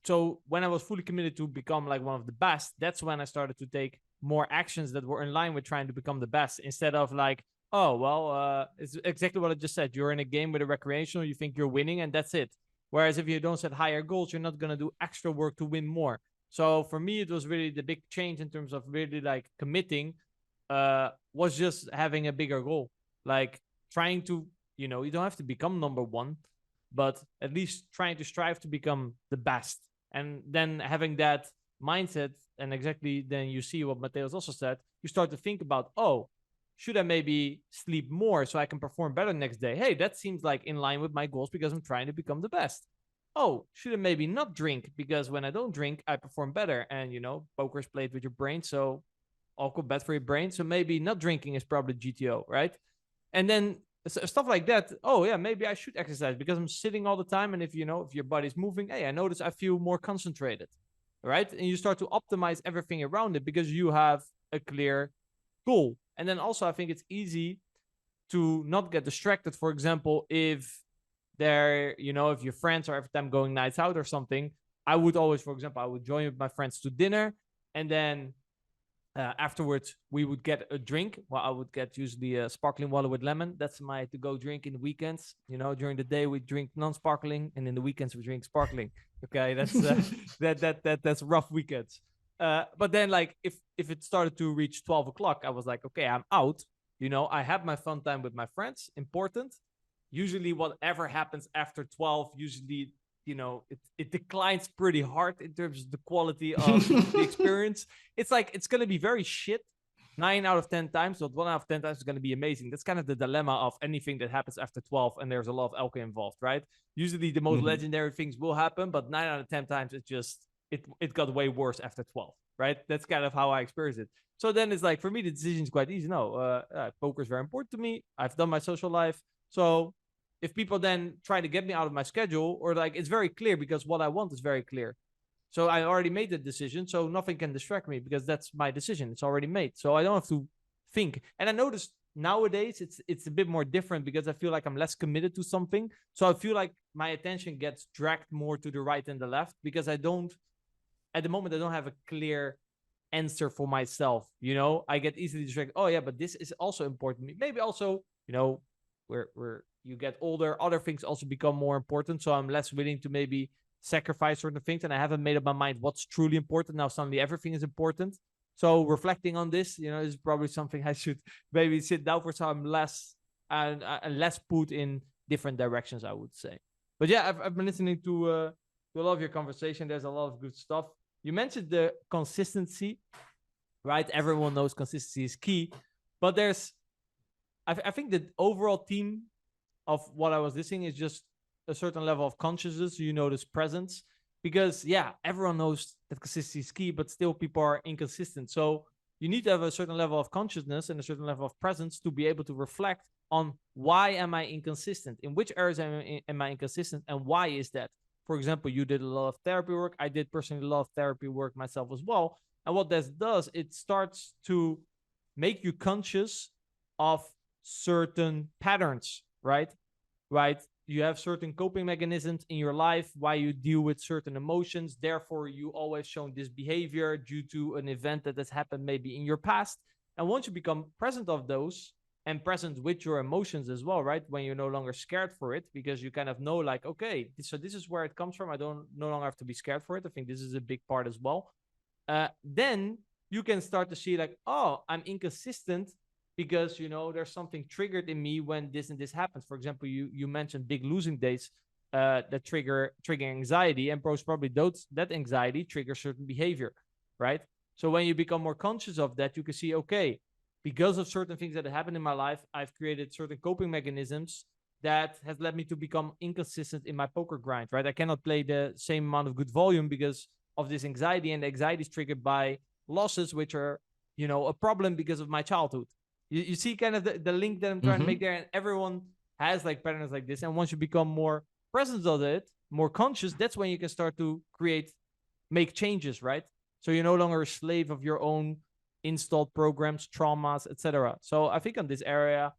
So when I was fully committed to become like one of the best, that's when I started to take more actions that were in line with trying to become the best, instead of like, oh, well, it's exactly what I just said. You're in a game with a recreational, you think you're winning, and that's it. Whereas if you don't set higher goals, you're not going to do extra work to win more. So for me, it was really the big change in terms of really like committing, was just having a bigger goal. Like trying to, you don't have to become number one, but at least trying to strive to become the best. And then having that mindset, and exactly then you see what Matheus also said, you start to think about, oh, should I maybe sleep more so I can perform better next day? Hey, that seems like in line with my goals because I'm trying to become the best. Oh, should I maybe not drink? Because when I don't drink, I perform better. And, poker is played with your brain, so alcohol bad for your brain. So maybe not drinking is probably GTO, right? And then stuff like that. Oh yeah, maybe I should exercise because I'm sitting all the time. And if your body's moving, hey, I notice I feel more concentrated, right? And you start to optimize everything around it because you have a clear goal. And then also I think it's easy to not get distracted. For example, if if your friends are every time going nights out or something, I would always, for example, I would join with my friends to dinner, and then afterwards we would get a drink. Well, I would get usually a sparkling water with lemon. That's my to-go drink in the weekends. During the day we drink non-sparkling, and in the weekends we drink sparkling. Okay, that's that's rough weekends. But then, like, if it started to reach 12 o'clock, I was like, okay, I'm out. I have my fun time with my friends. Important. Usually, whatever happens after 12, usually it declines pretty hard in terms of the quality of the experience. It's like it's going to be very shit 9 out of 10 times, but 1 out of 10 times is going to be amazing. That's kind of the dilemma of anything that happens after 12 and there's a lot of alcohol involved, right? Usually the most legendary things will happen, but 9 out of 10 times it got way worse after 12, right? That's kind of how I experience it. So then it's like, for me, the decision is quite easy. No, poker is very important to me. I've done my social life. So if people then try to get me out of my schedule, or like, it's very clear because what I want is very clear. So I already made the decision, so nothing can distract me because that's my decision. It's already made. So I don't have to think. And I noticed nowadays it's a bit more different because I feel like I'm less committed to something. So I feel like my attention gets dragged more to the right and the left because at the moment, I don't have a clear answer for myself. I get easily distracted. Oh yeah, but this is also important to me. Maybe also, where you get older, other things also become more important. So I'm less willing to maybe sacrifice certain things, and I haven't made up my mind what's truly important. Now suddenly everything is important. So reflecting on this, is probably something I should maybe sit down for. So I'm less put in different directions, I would say. But yeah, I've been listening to a lot of your conversation. There's a lot of good stuff. You mentioned the consistency, right? Everyone knows consistency is key, but I think the overall theme of what I was listening is just a certain level of consciousness. This presence, because yeah, everyone knows that consistency is key, but still people are inconsistent. So you need to have a certain level of consciousness and a certain level of presence to be able to reflect on why am I inconsistent? In which areas am I inconsistent, and why is that? For example, you did a lot of therapy work. I did personally a lot of therapy work myself as well. And what that does, it starts to make you conscious of certain patterns, right? You have certain coping mechanisms in your life, why you deal with certain emotions. Therefore, you always shown this behavior due to an event that has happened maybe in your past. And once you become present of those and present with your emotions as well, right? When you're no longer scared for it, because you kind of know, like, okay, so this is where it comes from. I don't no longer have to be scared for it. I think this is a big part as well. Then you can start to see like, oh, I'm inconsistent because, there's something triggered in me when this and this happens. For example, you mentioned big losing days. that trigger anxiety, and most probably that anxiety triggers certain behavior, right? So when you become more conscious of that, you can see, okay, because of certain things that happen in my life, I've created certain coping mechanisms that has led me to become inconsistent in my poker grind, right? I cannot play the same amount of good volume because of this anxiety, and the anxiety is triggered by losses, which are, you know, a problem because of my childhood. You see kind of the link that I'm trying to make there, and everyone has like patterns like this. And once you become more present of it, more conscious, that's when you can start to make changes, right? So you're no longer a slave of your own installed programs, traumas, etc. So I think on this area,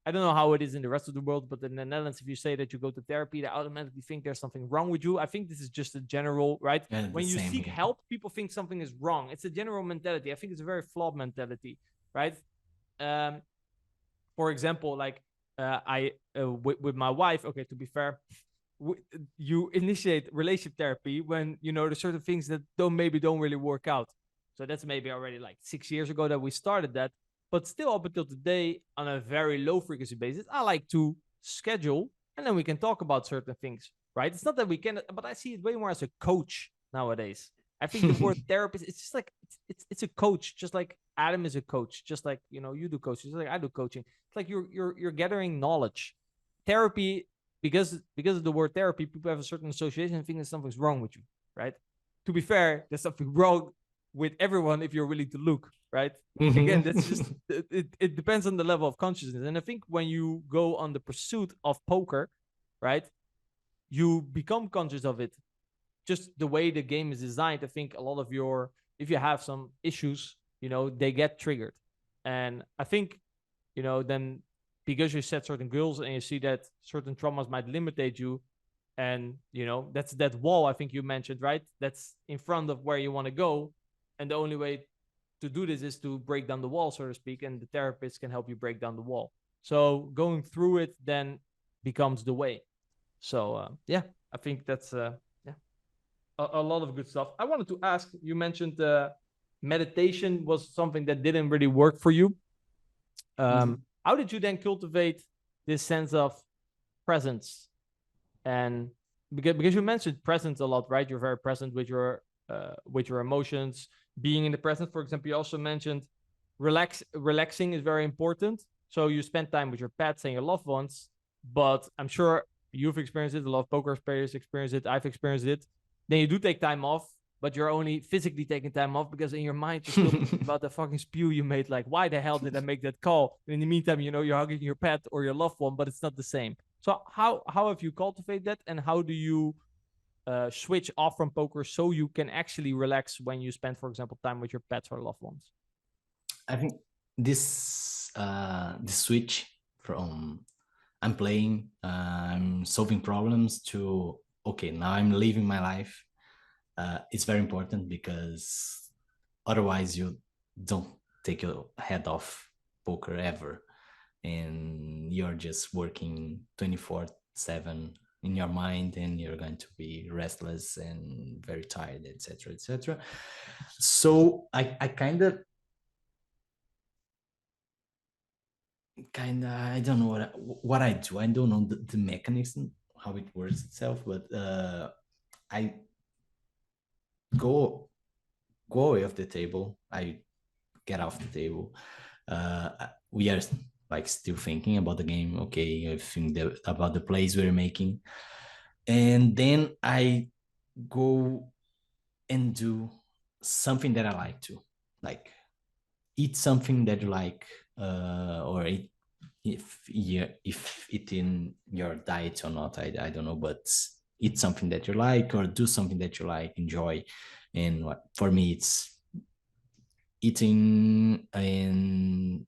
I don't know how it is in the rest of the world, but in the Netherlands, if you say that you go to therapy, they automatically think there's something wrong with you. I think this is just a general, right? Yeah, when you seek here. help, people think something is wrong. It's a general mentality. I think it's a very flawed mentality, right? For example, like with my wife, okay, to be fair, you initiate relationship therapy when, you know, there's certain things that maybe don't really work out. So that's maybe already like 6 years ago that we started that. But still, up until today, on a very low frequency basis, I like to schedule, and then we can talk about certain things, right? It's not that we can, but I see it way more as a coach nowadays. I think the word therapist, it's just like it's a coach, just like Adam is a coach, just like, you know, you do coaching, just like I do coaching. It's like you're gathering knowledge. Therapy, because of the word therapy, people have a certain association and think that something's wrong with you, right? To be fair, there's something wrong with everyone if you're willing to look, right? Again, that's just it depends on the level of consciousness. And I think when you go on the pursuit of poker, right, you become conscious of it. Just the way the game is designed, I think a lot of if you have some issues, you know, they get triggered. And I think, you know, then because you set certain goals and you see that certain traumas might limitate you, and, you know, that's that wall I think you mentioned, right? That's in front of where you want to go. And the only way to do this is to break down the wall, so to speak, and the therapist can help you break down the wall. So going through it then becomes the way. So yeah, I think that's a lot of good stuff. I wanted to ask, you mentioned meditation was something that didn't really work for you. How did you then cultivate this sense of presence? And because you mentioned presence a lot, right? You're very present with your emotions, being in the present. For example, you also mentioned relaxing is very important. So you spend time with your pets and your loved ones, but I'm sure you've experienced it. A lot of poker players experience it. I've experienced it. Then you do take time off, but you're only physically taking time off because in your mind you're still thinking about the fucking spew you made. Like, why the hell did I make that call? And in the meantime, you know, you're hugging your pet or your loved one, but it's not the same. So how have you cultivated that, and how do you switch off from poker so you can actually relax when you spend, for example, time with your pets or loved ones? I think this switch from I'm playing, I'm solving problems to, okay, now I'm living my life. It's very important because otherwise you don't take your head off poker ever. And you're just working 24/7 in your mind, and you're going to be restless and very tired, etc., etc. So I kind of I don't know what I do. I don't know the mechanism, how it works itself, but I go away off the table. I get off the table. We are like still thinking about the game. Okay, I think about the plays we're making, and then I go and do something that I like to, like eat something that you like, or eat, if it in your diet or not, I don't know, but eat something that you like or do something that you like, enjoy. And for me, it's eating and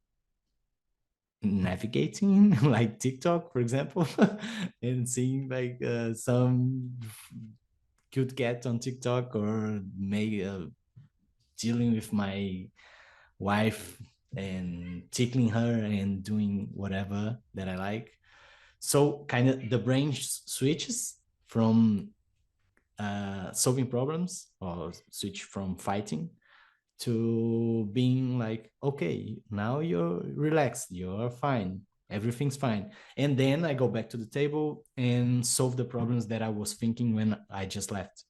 navigating like TikTok, for example, and seeing like some cute cat on TikTok, or maybe dealing with my wife and tickling her and doing whatever that I like. So kind of the brain switches from solving problems, or switch from fighting to being like, okay, now you're relaxed, you're fine. everything's fine. And then I go back to the table and solve the problems that I was thinking when I just left.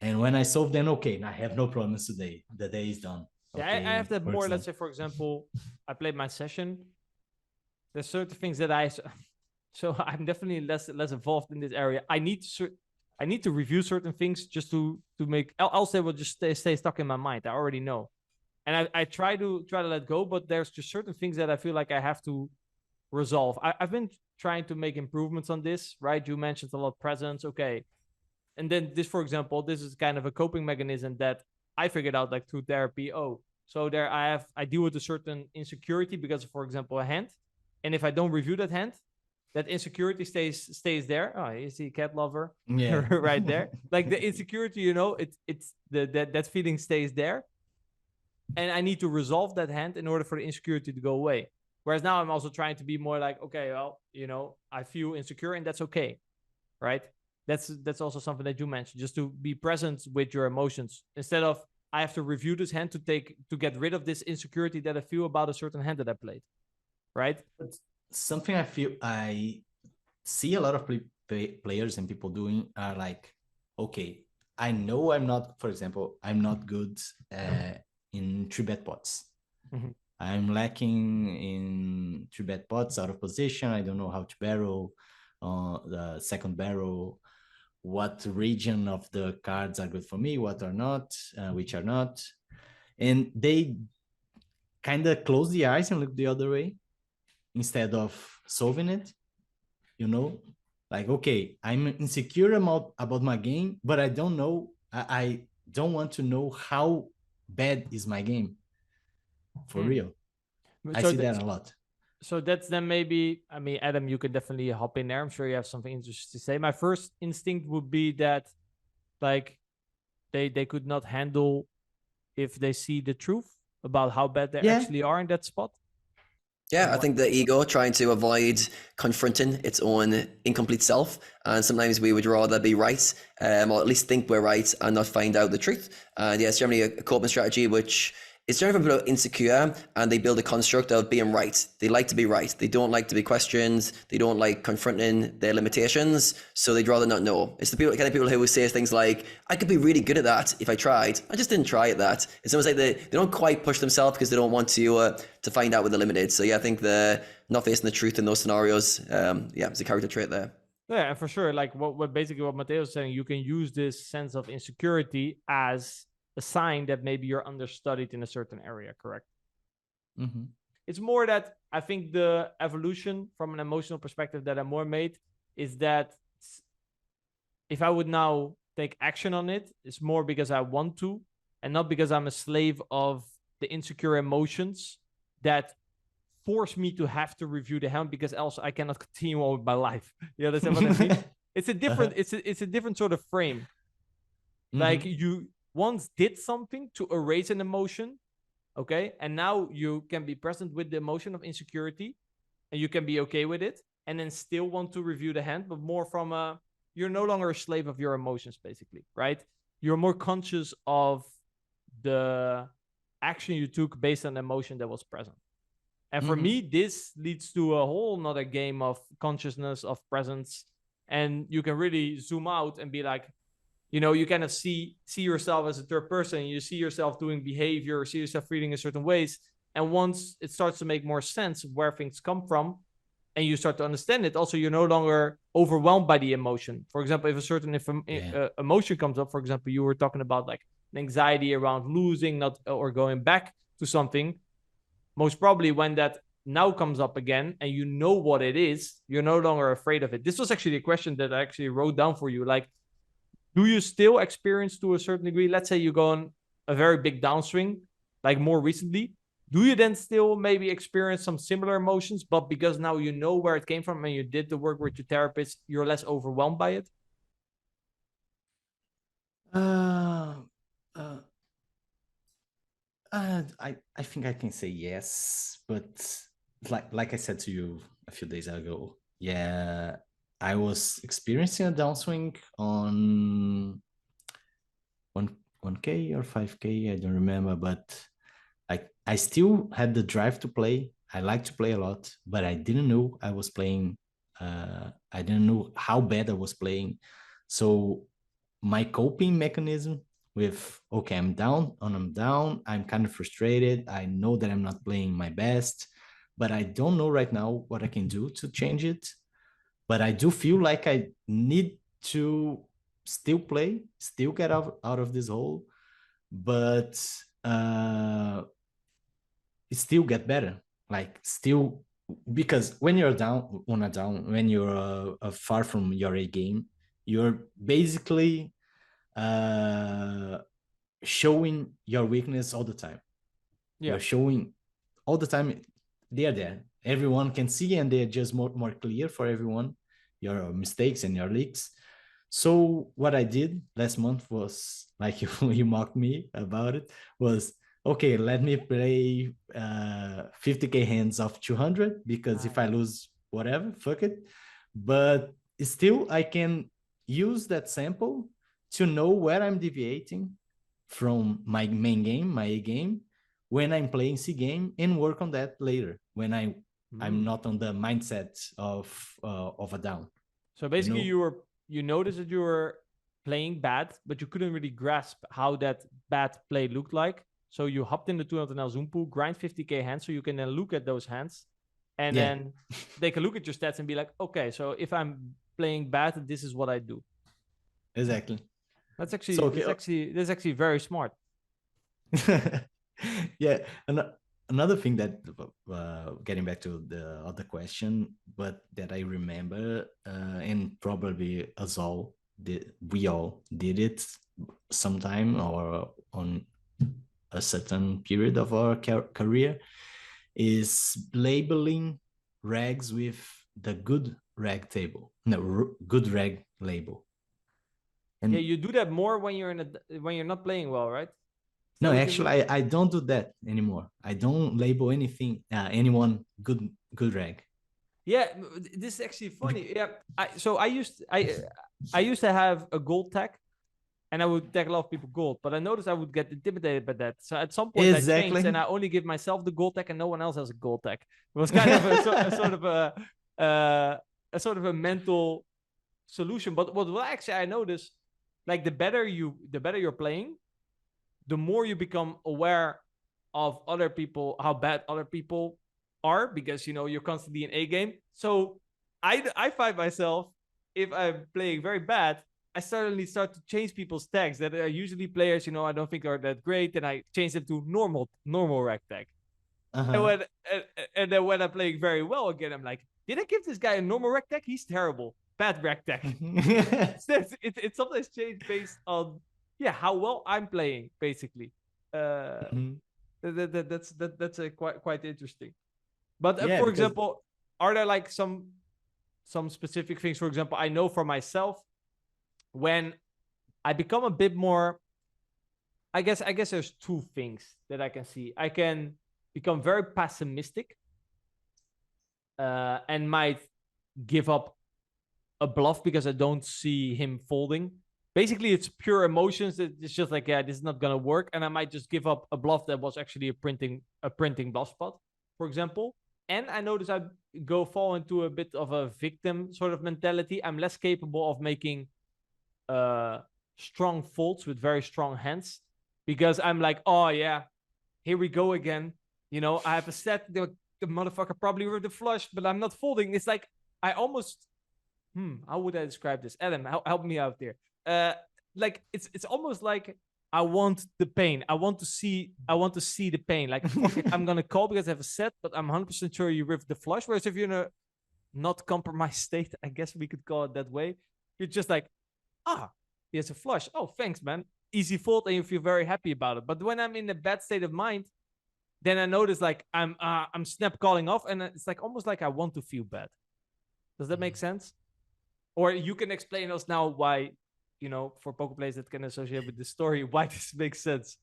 And when I solve them, okay, I have no problems today. The day is done. Yeah, Okay, I have that more. Let's done. say, for example, I played my session. There's certain things that so I'm definitely less involved in this area. I need to review certain things just to make, else they will just stay stuck in my mind. I already know. And I try to let go, but there's just certain things that I feel like I have to resolve. I've been trying to make improvements on this, right? You mentioned a lot presence. Okay. And then this, for example, this is kind of a coping mechanism that I figured out like through therapy. Oh, so there I deal with a certain insecurity because of, for example, a hand. And if I don't review that hand, that insecurity stays there. Oh, you see cat lover. Yeah. Right there. Like the insecurity, you know, it's that feeling stays there. And I need to resolve that hand in order for the insecurity to go away. Whereas now I'm also trying to be more like, okay, well, you know, I feel insecure and that's okay. Right? That's also something that you mentioned, just to be present with your emotions instead of I have to review this hand to get rid of this insecurity that I feel about a certain hand that I played, right? But something I see a lot of players and people doing are like, okay, I know I'm not, for example, I'm not good in 3-bet pots. Mm-hmm. I'm lacking in 3-bet pots, out of position. I don't know how to barrel the second barrel, what region of the cards are good for me, what are not, which are not. And they kind of close the eyes and look the other way instead of solving it, you know? Like, okay, I'm insecure about my game, but I don't know, I don't want to know how bad is my game. For real. I see that a lot. So that's then maybe, I mean, Adam, you can definitely hop in there. I'm sure you have something interesting to say. My first instinct would be that, like, they could not handle if they see the truth about how bad they actually are in that spot. Yeah, I think the ego trying to avoid confronting its own incomplete self, and sometimes we would rather be right, or at least think we're right, and not find out the truth. And yeah, it's generally a coping strategy which is generally when people are insecure and they build a construct of being right. They like to be right. They don't like to be questioned. They don't like confronting their limitations, so they'd rather not know. It's the kind of people who say things like, I could be really good at that if I tried. I just didn't try at that. It's almost like they don't quite push themselves because they don't want to find out what they're limited. So yeah, I think the not facing the truth in those scenarios, it's a character trait there. Yeah, for sure. Like what basically what Matheus is saying, you can use this sense of insecurity as a sign that maybe you're understudied in a certain area, correct? Mm-hmm. It's more that I think the evolution from an emotional perspective that I more made is that if I would now take action on it, it's more because I want to and not because I'm a slave of the insecure emotions that force me to have to review the hand because else I cannot continue on with my life. You understand what I mean? It's a different, it's a different sort of frame. Mm-hmm. Like you once did something to erase an emotion, okay? And now you can be present with the emotion of insecurity and you can be okay with it and then still want to review the hand, but more from you're no longer a slave of your emotions, basically, right? You're more conscious of the action you took based on the emotion that was present. And for me, this leads to a whole nother game of consciousness, of presence. And you can really zoom out and be like, you know, you kind of see yourself as a third person. You see yourself doing behavior, see yourself reading in certain ways. And once it starts to make more sense where things come from, and you start to understand it, also, you're no longer overwhelmed by the emotion. For example, if a certain emotion comes up, for example, you were talking about like an anxiety around losing, not or going back to something. Most probably when that now comes up again and you know what it is, you're no longer afraid of it. This was actually a question that I actually wrote down for you. Like, do you still experience to a certain degree, let's say you go on a very big downswing, like more recently, do you then still maybe experience some similar emotions, but because now you know where it came from and you did the work with your therapist, you're less overwhelmed by it? I think I can say yes, but like I said to you a few days ago, yeah, I was experiencing a downswing on 1K or 5K, I don't remember, but I still had the drive to play. I like to play a lot, but I didn't know I was playing. I didn't know how bad I was playing. So my coping mechanism with, okay, I'm down, I'm kind of frustrated. I know that I'm not playing my best, but I don't know right now what I can do to change it. But I do feel like I need to still play, still get out of this hole, but still get better. Like still, because when you're down, when you're far from your A game, you're basically showing your weakness all the time. Yeah. You're showing all the time. They're there. Everyone can see, and they're just more clear for everyone, your mistakes and your leaks. So what I did last month was, like you mocked me about it, was, okay, let me play 50k hands of 200, because if I lose, whatever, fuck it. But still, I can use that sample to know where I'm deviating from my main game, my A game, when I'm playing C game, and work on that later when I'm not on the mindset of a down. So basically, you noticed that you were playing bad, but you couldn't really grasp how that bad play looked like. So you hopped in the 200 zoom pool, grind 50k hands, so you can then look at those hands, and then they can look at your stats and be like, okay, so if I'm playing bad, this is what I do. Exactly. That's actually very smart. Yeah. Another thing that, getting back to the other question, but that I remember, and probably we all did it sometime or on a certain period of our career, is labeling regs with the good reg table, good reg label. And yeah, you do that more when you're not playing well, right? No, actually, I don't do that anymore. I don't label anyone good reg. Yeah, this is actually funny. Yeah, I used to have a gold tag, and I would tag a lot of people gold, but I noticed I would get intimidated by that. So at some point I changed, and I only give myself the gold tag, and no one else has a gold tag. It was kind of a sort of a mental solution. But what actually I noticed, like the better you're playing, the more you become aware of other people, how bad other people are, because you're constantly in A game. So I find myself, if I'm playing very bad, I suddenly start to change people's tags that are usually players, I don't think are that great, and I change them to normal reg tag. And then when I'm playing very well again, I'm like, did I give this guy a normal reg tag? He's terrible. Bad reg tag. It's sometimes changed based on how well I'm playing, basically. That's quite interesting. But for example, are there like some specific things? For example, I know for myself, when I become a bit more, I guess there's two things that I can see. I can become very pessimistic, and might give up a bluff because I don't see him folding. Basically, it's pure emotions. It's just like, this is not gonna work, and I might just give up a bluff that was actually a printing bluff spot, for example. And I notice I fall into a bit of a victim sort of mentality. I'm less capable of making strong folds with very strong hands, because I'm like, oh yeah, here we go again. I have a set. The motherfucker probably with the flush, but I'm not folding. It's like I almost, how would I describe this? Adam, help me out there. Like it's almost like I want the pain. I want to see the pain. Like, okay, I'm gonna call because I have a set, but I'm 100% sure you riff the flush. Whereas if you're in a not compromised state, I guess we could call it that way, you're just like, he has a flush. Oh, thanks, man. Easy fold, and you feel very happy about it. But when I'm in a bad state of mind, then I notice like I'm snap calling off, and it's like almost like I want to feel bad. Does that make sense? Or you can explain us now why, for poker players that can associate with this story, why this makes sense.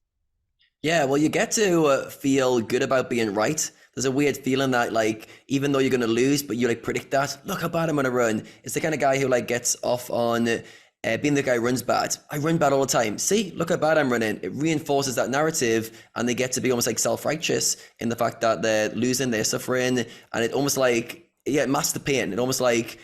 Yeah, well, you get to feel good about being right. There's a weird feeling that, like, even though you're going to lose, but you, like, predict that, look how bad I'm going to run. It's the kind of guy who, like, gets off on being the guy who runs bad. I run bad all the time. See, look how bad I'm running. It reinforces that narrative, and they get to be almost like self-righteous in the fact that they're losing, they're suffering, and it almost like, yeah, it masks the pain. It almost like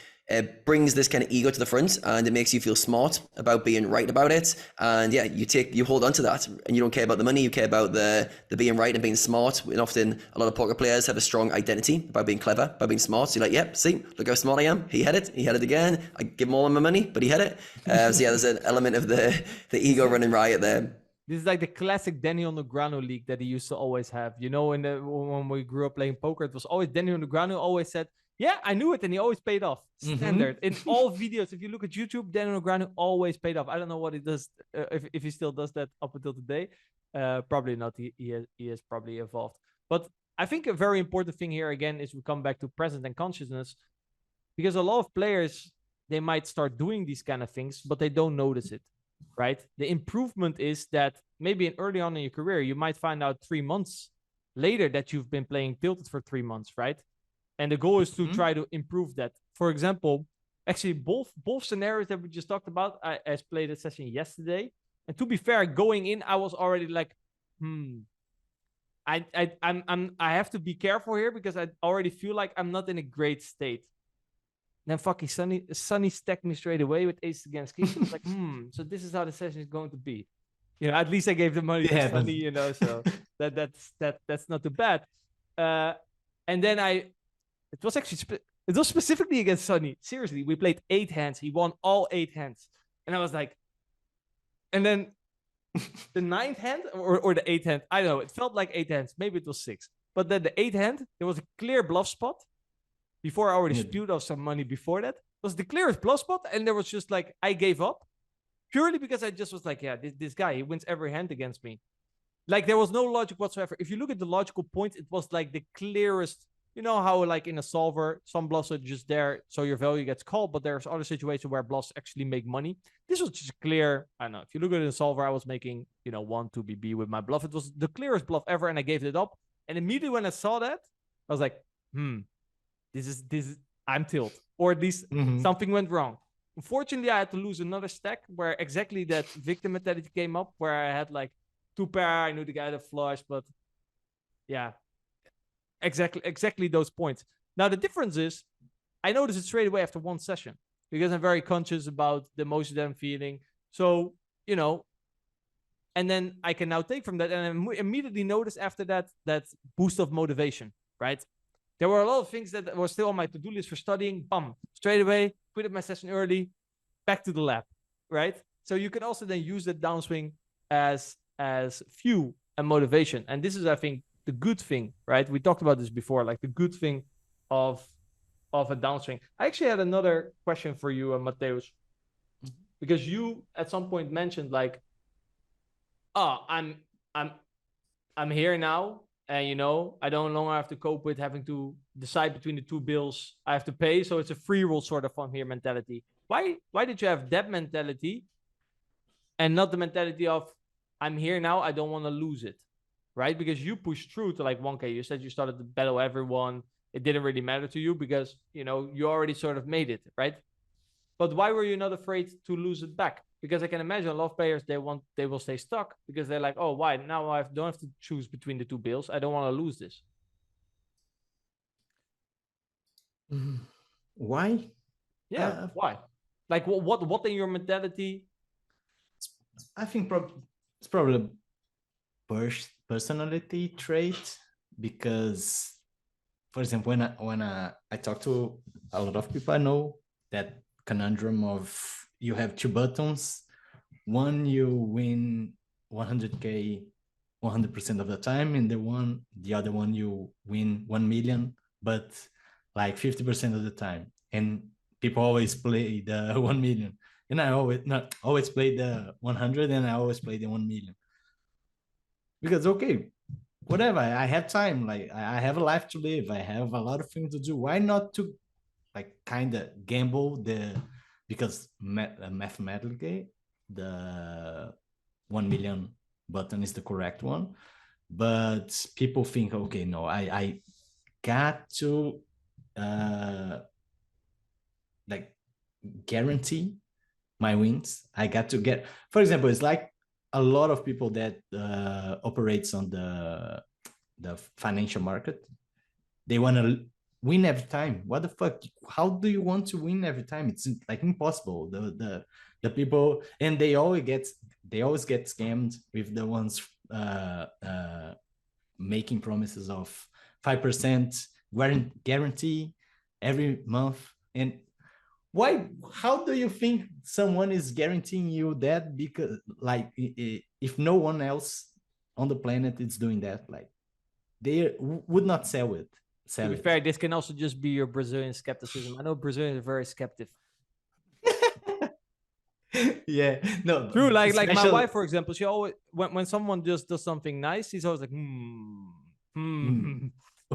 brings this kind of ego to the front, and it makes you feel smart about being right about it. And yeah, you hold on to that, and you don't care about the money. You care about the being right and being smart. And often a lot of poker players have a strong identity about being clever, about being smart. So you're like, yep, see, look how smart I am. He had it again. I give him all of my money, but he had it. So yeah, there's an element of the ego running riot there. This is like the classic Daniel Negreanu league that he used to always have. You know, when we grew up playing poker, it was always Daniel Negreanu always said, yeah, I knew it, and he always paid off. Standard. In all videos, if you look at YouTube, Daniel Negreanu always paid off. I don't know what he does, if he still does that up until today. Probably not. He has probably evolved. But I think a very important thing here, again, is we come back to present and consciousness. Because a lot of players, they might start doing these kind of things, but they don't notice it, right? The improvement is that maybe early on in your career, you might find out 3 months later that you've been playing tilted for 3 months, right? And the goal is to try to improve that. For example, actually, both scenarios that we just talked about, I played a session yesterday. And to be fair, going in, I was already like, I have to be careful here because I already feel like I'm not in a great state. Then fucking Sunny stacked me straight away with aces against kings. I was like, so this is how the session is going to be. You know, at least I gave the money to Sunny, you know, so that's not too bad. And then it was specifically against Sunny. Seriously, we played 8 hands. He won all 8 hands. And I was like, and then the 9th hand or the 8th hand, I don't know. It felt like 8 hands. Maybe it was 6. But then the 8th hand, there was a clear bluff spot. Before I already spewed off some money before that. It was the clearest bluff spot. And there was just like, I gave up. Purely because I just was like, yeah, this guy, he wins every hand against me. Like, there was no logic whatsoever. If you look at the logical points, it was like the clearest. You know how, like, in a solver, some bluffs are just there, so your value gets called, but there's other situations where bluffs actually make money. This was just clear. I don't know. If you look at it in a solver, I was making, 1, 2 BB with my bluff. It was the clearest bluff ever, and I gave it up. And immediately when I saw that, I was like, this is, I'm tilt. Or at least something went wrong. Unfortunately, I had to lose another stack where exactly that victim mentality came up, where I had, like, 2 pair. I knew the guy had a flush, but yeah. Exactly those points. Now, the difference is, I noticed it straight away after 1 session because I'm very conscious about the emotions that I'm feeling. So, and then I can now take from that, and I immediately noticed after that boost of motivation, right? There were a lot of things that were still on my to-do list for studying. Bam, straight away, quit my session early, back to the lab, right? So you can also then use that downswing as fuel and motivation. And this is, I think, the good thing, right? We talked about this before, like the good thing of a downswing. I actually had another question for you, Matheus, because you at some point mentioned like, I'm here now, and I don't longer have to cope with having to decide between the 2 bills I have to pay, so it's a free roll sort of from here mentality. Why did you have that mentality and not the mentality of I'm here now, I don't want to lose it? Right? Because you pushed through to like 1K. You said you started to battle everyone. It didn't really matter to you because, you already sort of made it, right? But why were you not afraid to lose it back? Because I can imagine a lot of players, they will stay stuck because they're like, oh, why? Now I don't have to choose between the 2 bills. I don't want to lose this. Why? Yeah, why? Like, what in your mentality? I think it's probably personality trait, because, for example, when I talk to a lot of people, I know that conundrum of you have 2 buttons. One, you win 100K 100% of the time, and the other one you win 1 million, but like 50% of the time. And people always play the 1 million, and I always play the 100, and I always play the 1 million. Because, okay, whatever, I have time, like I have a life to live, I have a lot of things to do. Why not to like kind of gamble because mathematically the 1 million button is the correct one, but people think, okay, no, I got to like guarantee my wins. I got to get, for example, it's like a lot of people that operates on the financial market. They want to win every time. What the fuck? How do you want to win every time? It's like impossible. The people, and they always get scammed with the ones making promises of 5% guarantee every month. And why? How do you think someone is guaranteeing you that? Because like, if no one else on the planet is doing that, like, they would not sell it. To be fair, this can also just be your Brazilian skepticism. I know Brazilians are very skeptic. Yeah, no, true. Like my wife, for example, she always when someone just does something nice, she's always like,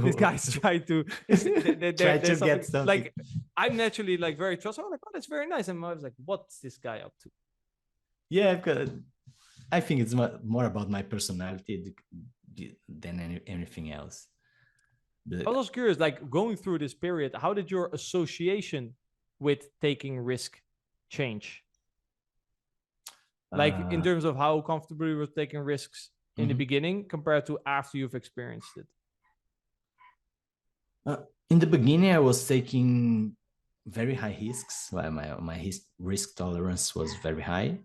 These guys try to try to get something. Like, I'm naturally like very trustful. I'm like, oh, that's very nice. And I was like, what's this guy up to? Yeah, because I think it's more about my personality than anything else. I was curious, like going through this period, how did your association with taking risk change? Like in terms of how comfortable you were taking risks in the beginning compared to after you've experienced it? In the beginning, I was taking very high risks. My risk tolerance was very high.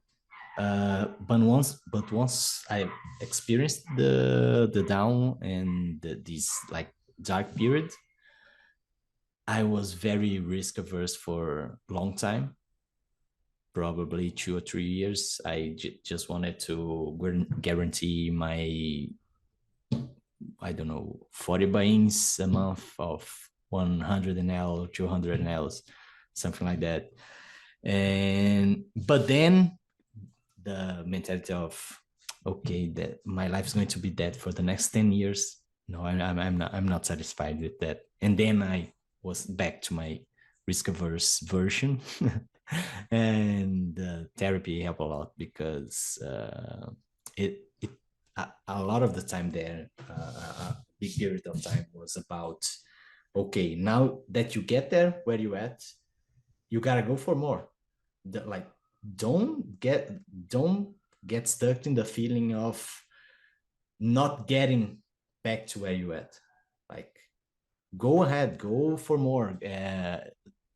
But once I experienced the down and this like dark period, I was very risk averse for a long time, probably 2 or 3 years. I just wanted to guarantee my, I don't know, 40 buy-ins a month of 100 NL, 200 NLs, something like that. But then the mentality of, okay, that my life is going to be dead for the next 10 years. No, I'm not satisfied with that. And then I was back to my risk averse version. And therapy helped a lot because a lot of the time there, a big period of time was about, okay, now that you get there where you at, you gotta go for more. Like, don't get stuck in the feeling of not getting back to where you at. Like, go ahead, go for more.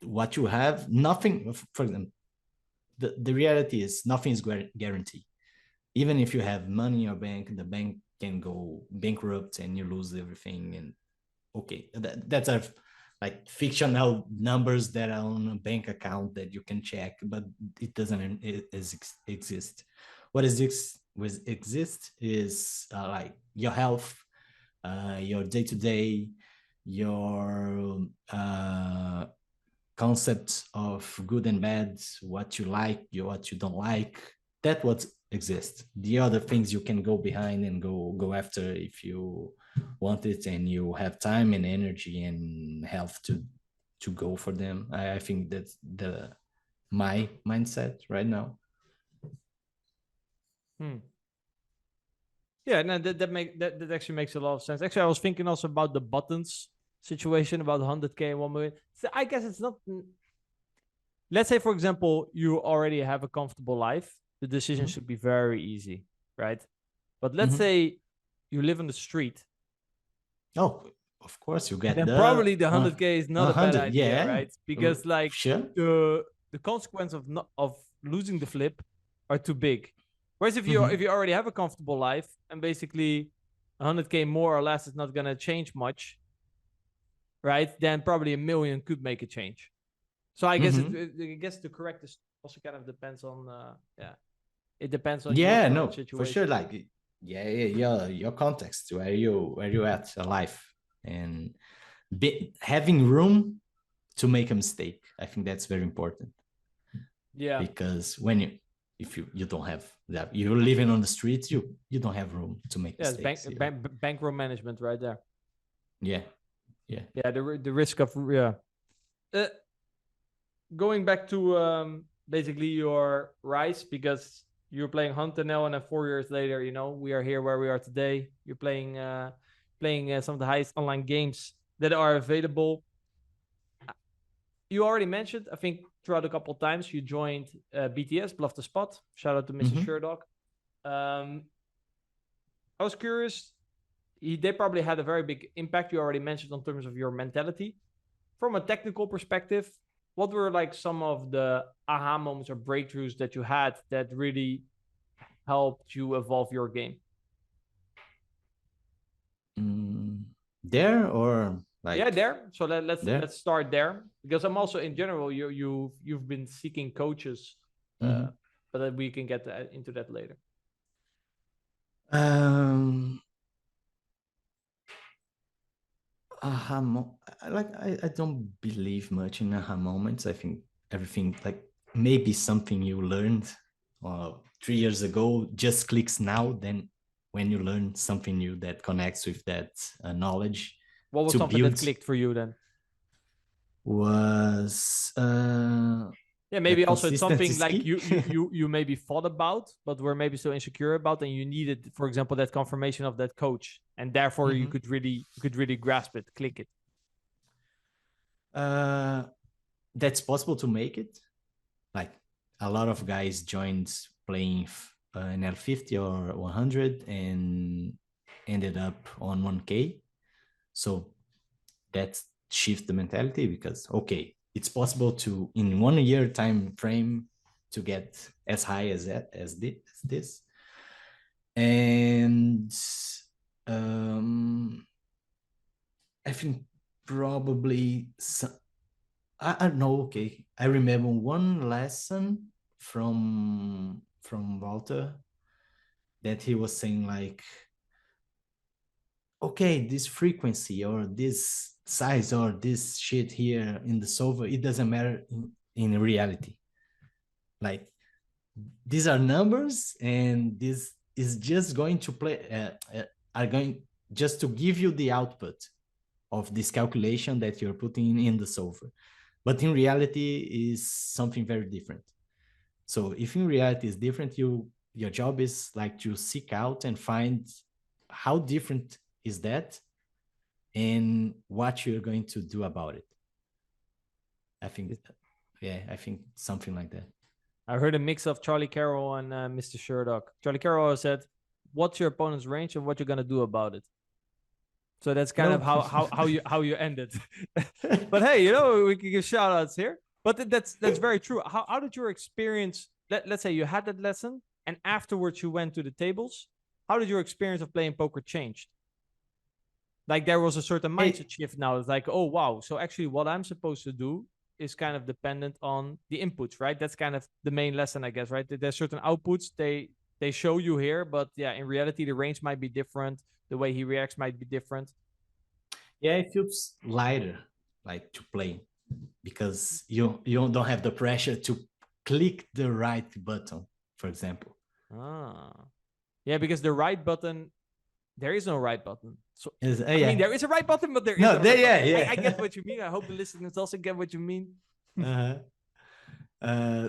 What you have, nothing, for example, the reality is nothing is guaranteed. Even if you have money in your bank, the bank can go bankrupt and you lose everything. And okay, that's a like fictional numbers that are on a bank account that you can check, but it doesn't exist. What exists is like your health, your day-to-day, your concepts of good and bad, what you like, what you don't like. That's what exists. The other things you can go behind and go after if you want it and you have time and energy and health to go for them. I think that's my mindset right now. Yeah, no, that actually makes a lot of sense. Actually, I was thinking also about the buttons situation, about 100K and 1 million. So I guess it's not. Let's say, for example, you already have a comfortable life. The decision should be very easy, right? But let's say you live on the street. Oh, of course you get. Then probably the 100K is not a bad idea, right? Because like the consequence of losing the flip are too big. Whereas if you already have a comfortable life and basically 100K more or less is not gonna change much, right? Then probably 1 million could make a change. So I guess I guess to correct this also kind of depends on it depends on your situation. For sure. Like your context, where you at in life, and having room to make a mistake. I think that's very important. Yeah, because if you don't have that, you're living on the streets, you don't have room to make mistakes. Bankroll management right there. Yeah. The risk of going back to basically your rise, because you're playing Hunter now, and then 4 years later, we are here where we are today. You're playing some of the highest online games that are available. you already mentioned, I think throughout a couple of times, you joined BTS, BluffTheSpot. Shout out to Mr. Shoutout. I was curious, they probably had a very big impact, you already mentioned, in terms of your mentality. From a technical perspective, what were like some of the aha moments or breakthroughs that you had that really helped you evolve your game? There or like yeah, there. So let's start there, because I'm also in general you've been seeking coaches, but then we can get into that later. I don't believe much in aha moments. I think everything, like maybe something you learned 3 years ago just clicks now. Then when you learn something new that connects with that knowledge, what was something that clicked for you then? Was yeah, maybe also it's something like you maybe thought about, but were maybe so insecure about, and you needed, for example, that confirmation of that coach, and therefore you could really grasp it, click it. That's possible to make it. Like a lot of guys joined playing an L50 or 100 and ended up on 1K. So that's shift the mentality, because okay, it's possible to in 1 year time frame to get as high as this. And I think probably I don't know. Okay, I remember one lesson from Walter that he was saying like, okay, this frequency or this size or this shit here in the solver, it doesn't matter in reality. Like these are numbers, and this is just going to play are going just to give you the output of this calculation that you're putting in the solver. But in reality is something very different. So if in reality is different, your job is like to seek out and find how different is that and what you're going to do about it. I think something like that. I heard a mix of Charlie Carroll and Mr. Shoutout. Charlie Carroll said, what's your opponent's range and what you're going to do about it? So that's kind of how you end it. But hey, we can give shout outs here. But that's very true. How did your experience, let's say you had that lesson and afterwards you went to the tables, how did your experience of playing poker change? Like there was a certain mindset shift now. It's like, oh, wow. So actually what I'm supposed to do is kind of dependent on the inputs, right? That's kind of the main lesson, I guess, right? There's certain outputs they show you here, but yeah, in reality, the range might be different. The way he reacts might be different. Yeah, it feels lighter, like to play, because you don't have the pressure to click the right button, for example. Yeah, because the right button, there is no right button. So I mean, there is a right button, but there is no right button. Yeah. I get what you mean. I hope the listeners also get what you mean.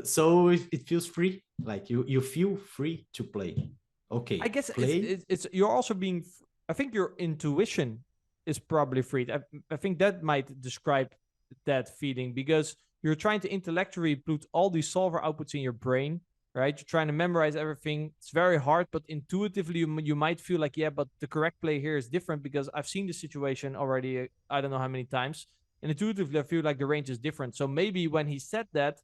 So it feels free, like you feel free to play. Okay, I guess play. It's you're also being, I think your intuition is probably free. I think that might describe that feeling, because you're trying to intellectually put all these solver outputs in your brain, right? You're trying to memorize everything. It's very hard, but intuitively you might feel like, yeah, but the correct play here is different because I've seen the situation already, I don't know how many times. And intuitively, I feel like the range is different. So maybe when he said that,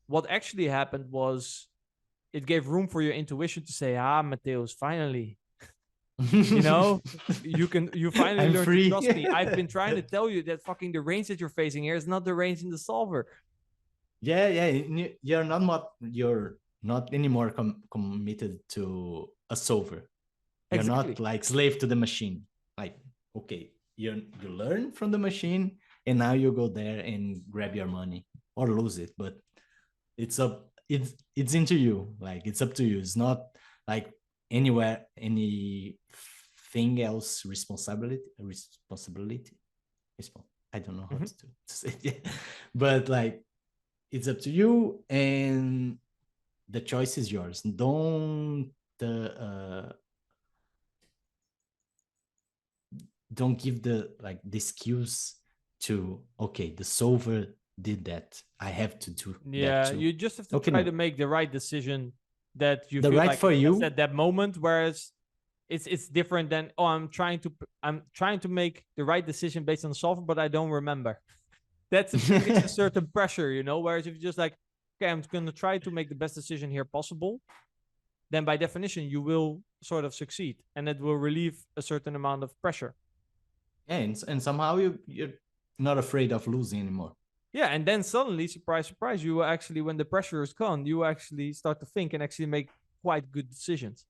what actually happened was it gave room for your intuition to say, Matheus, finally. You finally learned to trust me. I've been trying to tell you that fucking the range that you're facing here is not the range in the solver. Yeah. You're not anymore committed to a solver. You're not like slave to the machine. Like, okay, you learn from the machine, and now you go there and grab your money or lose it. But it's into you. Like, it's up to you. It's not like anything else responsibility. I don't know how to say it. But like, it's up to you, and the choice is yours. Don't give the excuse to, okay, the solver did that. I have to do that Yeah, too. you just have to Okay, try no. to make the right decision that you The feel right like for is you. best at that moment. Whereas it's different than, oh, I'm trying to make the right decision based on the solver, but I don't remember. That makes a certain pressure, you know. Whereas if you're just like, okay, I'm going to try to make the best decision here possible, then by definition you will sort of succeed, and it will relieve a certain amount of pressure. And somehow you're not afraid of losing anymore. Yeah, and then suddenly, surprise, surprise, you will actually, when the pressure is gone, you actually start to think and actually make quite good decisions.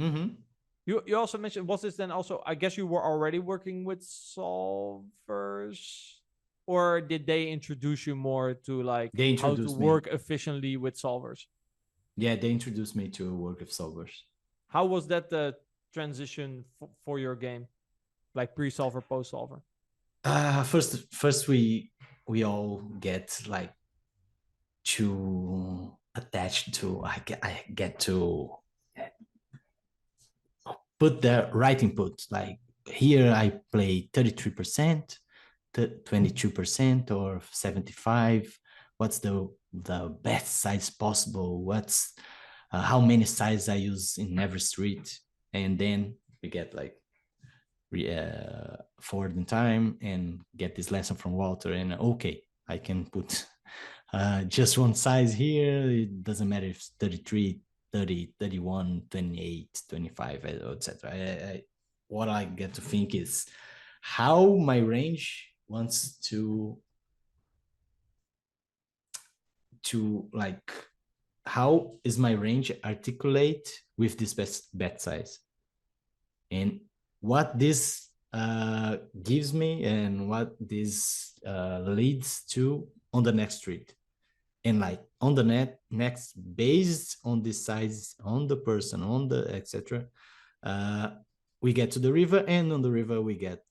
Mm-hmm. You also mentioned, was this then also, I guess you were already working with solvers, or did they introduce you more to like how to work efficiently with solvers? Yeah, they introduced me to work with solvers. How was that the transition for your game, like pre-solver, post-solver? First we all get like too attached to. I get to put the right input. Like here, I play 33%, 22%, or 75. What's the best size possible? What's how many sizes I use in every street? And then we get like forward in time and get this lesson from Walter. And okay, I can put just one size here. It doesn't matter if it's 33, 30, 31, 28, 25, etc. What I get to think is how my range wants to like, how is my range articulate with this bet size, and what this gives me and what this leads to on the next street. And like on the next, based on the size, on the person, on the etc., we get to the river, and on the river we get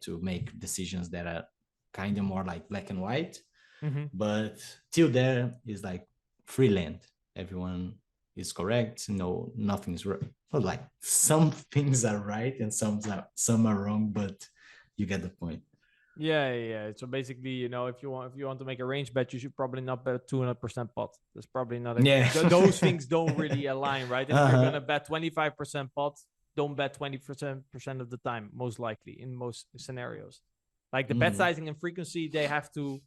to make decisions that are kind of more like black and white. Mm-hmm. But till there is like free land. Everyone is correct. No, nothing's right. Well, like some things are right and some are wrong, but you get the point. Yeah. So basically, you know, if you want to make a range bet, you should probably not bet 200% pot. That's probably not. Those things don't really align, right? And if you're gonna bet 25% pot, don't bet 20% of the time, most likely in most scenarios. Like the bet sizing and frequency, they have to,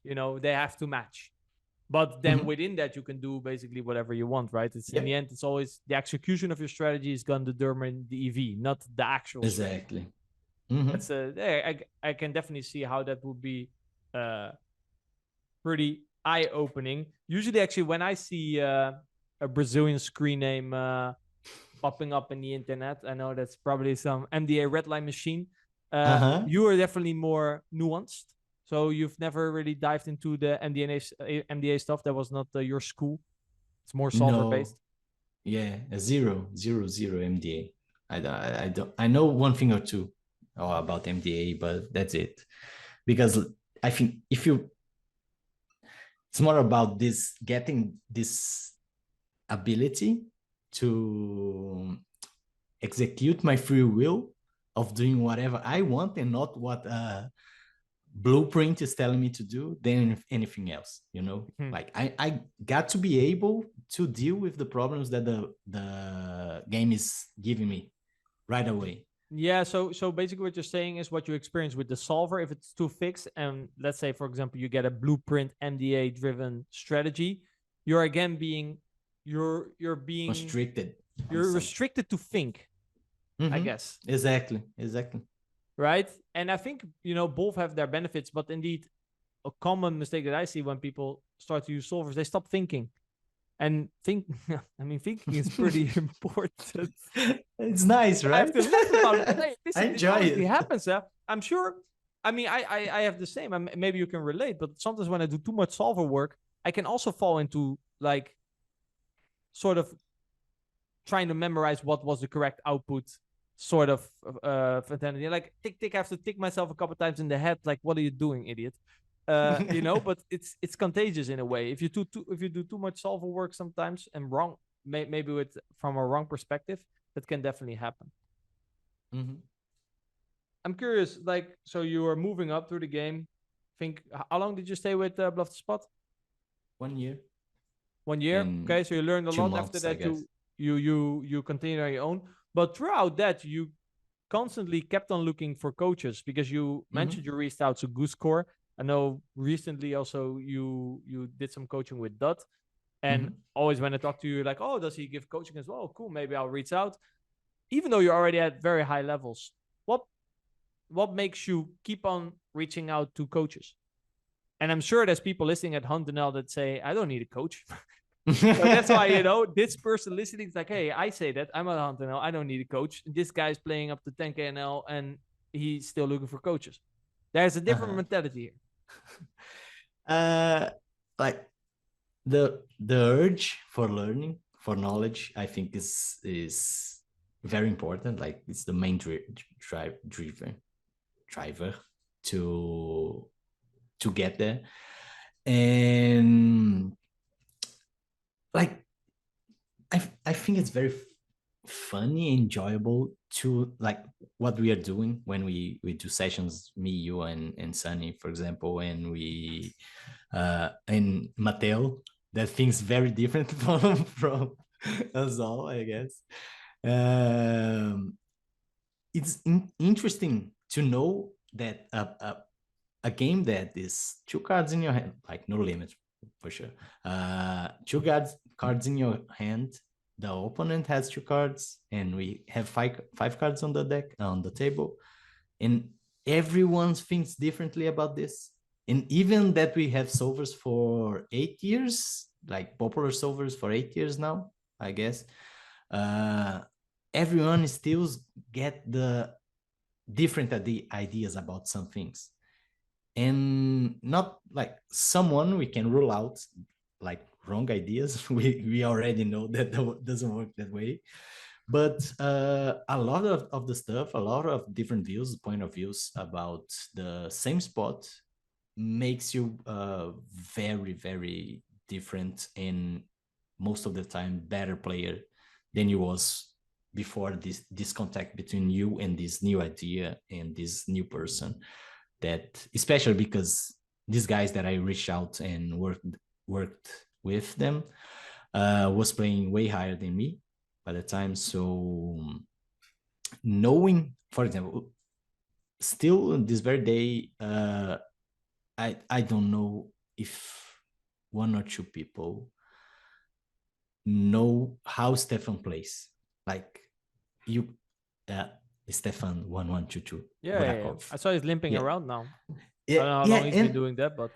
you know, they have to match. But then within that, you can do basically whatever you want, right? It's in the end, it's always the execution of your strategy is going to determine the EV, not the actual exactly. That's I can definitely see how that would be pretty eye-opening. Usually, actually, when I see a Brazilian screen name popping up in the internet, I know that's probably some MDA red line machine. You are definitely more nuanced. So you've never really dived into the MDA stuff. That was not your school. It's more solver-based. Yeah, a 0 MDA. I know one thing or two about MDA, but that's it. Because I think it's more about this, getting this ability to execute my free will of doing whatever I want and not what blueprint is telling me to do than anything else, you know. Like I got to be able to deal with the problems that the game is giving me right away. Yeah, so basically what you're saying is what you experience with the solver. If it's too fixed, and let's say, for example, you get a blueprint MDA driven strategy, you're again being you're being restricted. You're restricted to think, I guess. Exactly. Right? And I think, you know, both have their benefits, but indeed a common mistake that I see when people start to use solvers, they stop thinking. And thinking is pretty important. It's nice, right? I have to laugh about it. Hey, listen, I enjoy it. It happens. I'm sure. I mean, I have the same. Maybe you can relate, but sometimes when I do too much solver work, I can also fall into like sort of trying to memorize what was the correct output sort of fatality. Like tick, I have to tick myself a couple times in the head. Like, what are you doing, idiot? You know, but it's contagious in a way. If you do too much solver work sometimes and wrong, maybe from a wrong perspective, that can definitely happen. I'm curious, like, so you are moving up through the game. think, how long did you stay with BluffTheSpot? 1 year. 1 year. And Okay, so you learned a 2 lot. months, After that, I guess. you continued on your own. But throughout that, you constantly kept on looking for coaches because you mentioned you reached out to Go0se.core. I know recently also you did some coaching with Dudd. And always when I talk to you, like, oh, does he give coaching as well? Cool, maybe I'll reach out. Even though you're already at very high levels, what makes you keep on reaching out to coaches? And I'm sure there's people listening at Hunt NL that say, I don't need a coach. So that's why, this person listening is like, hey, I say that. I'm at Hunt NL. I don't need a coach. This guy's playing up to 10K NL and he's still looking for coaches. There's a different mentality here. Like the urge for learning, for knowledge, I think is very important. Like it's the main driver to get there. And like I think it's very funny, enjoyable to like what we are doing when we do sessions, me, you, and Sunny, for example, and we and Matheus. That thing's very different from us all, I guess. It's interesting to know that a game that is 2 cards in your hand, like no limit for sure. 2 cards in your hand. The opponent has 2 cards, and we have five cards on the deck, on the table, and everyone thinks differently about this. And even that we have solvers for 8 years, like popular solvers for 8 years now, I guess, everyone still get the different ideas about some things. And not like someone we can rule out like wrong ideas. We already know that doesn't work that way. But a lot of the stuff, a lot of different views, point of views about the same spot makes you very, very different, and most of the time better player than you was before this contact between you and this new idea and this new person. That especially because these guys that I reached out and worked with them was playing way higher than me by the time. So knowing, for example, still on this very day, I don't know if 1 or 2 people know how Stefan plays. Like you, Stefan 1122. Yeah. I saw he's limping around now. I don't know how long he's been doing that, but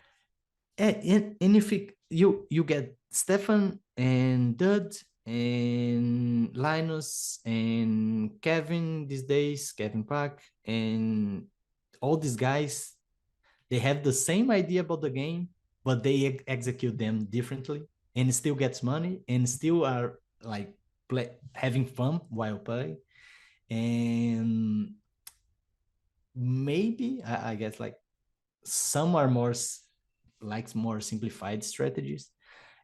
and if you get Stefan and Dudd and Linus and Kevin these days, Kevin Park, and all these guys, they have the same idea about the game, but they execute them differently, and still gets money, and still are like having fun while playing. And maybe I guess like some are more simplified strategies,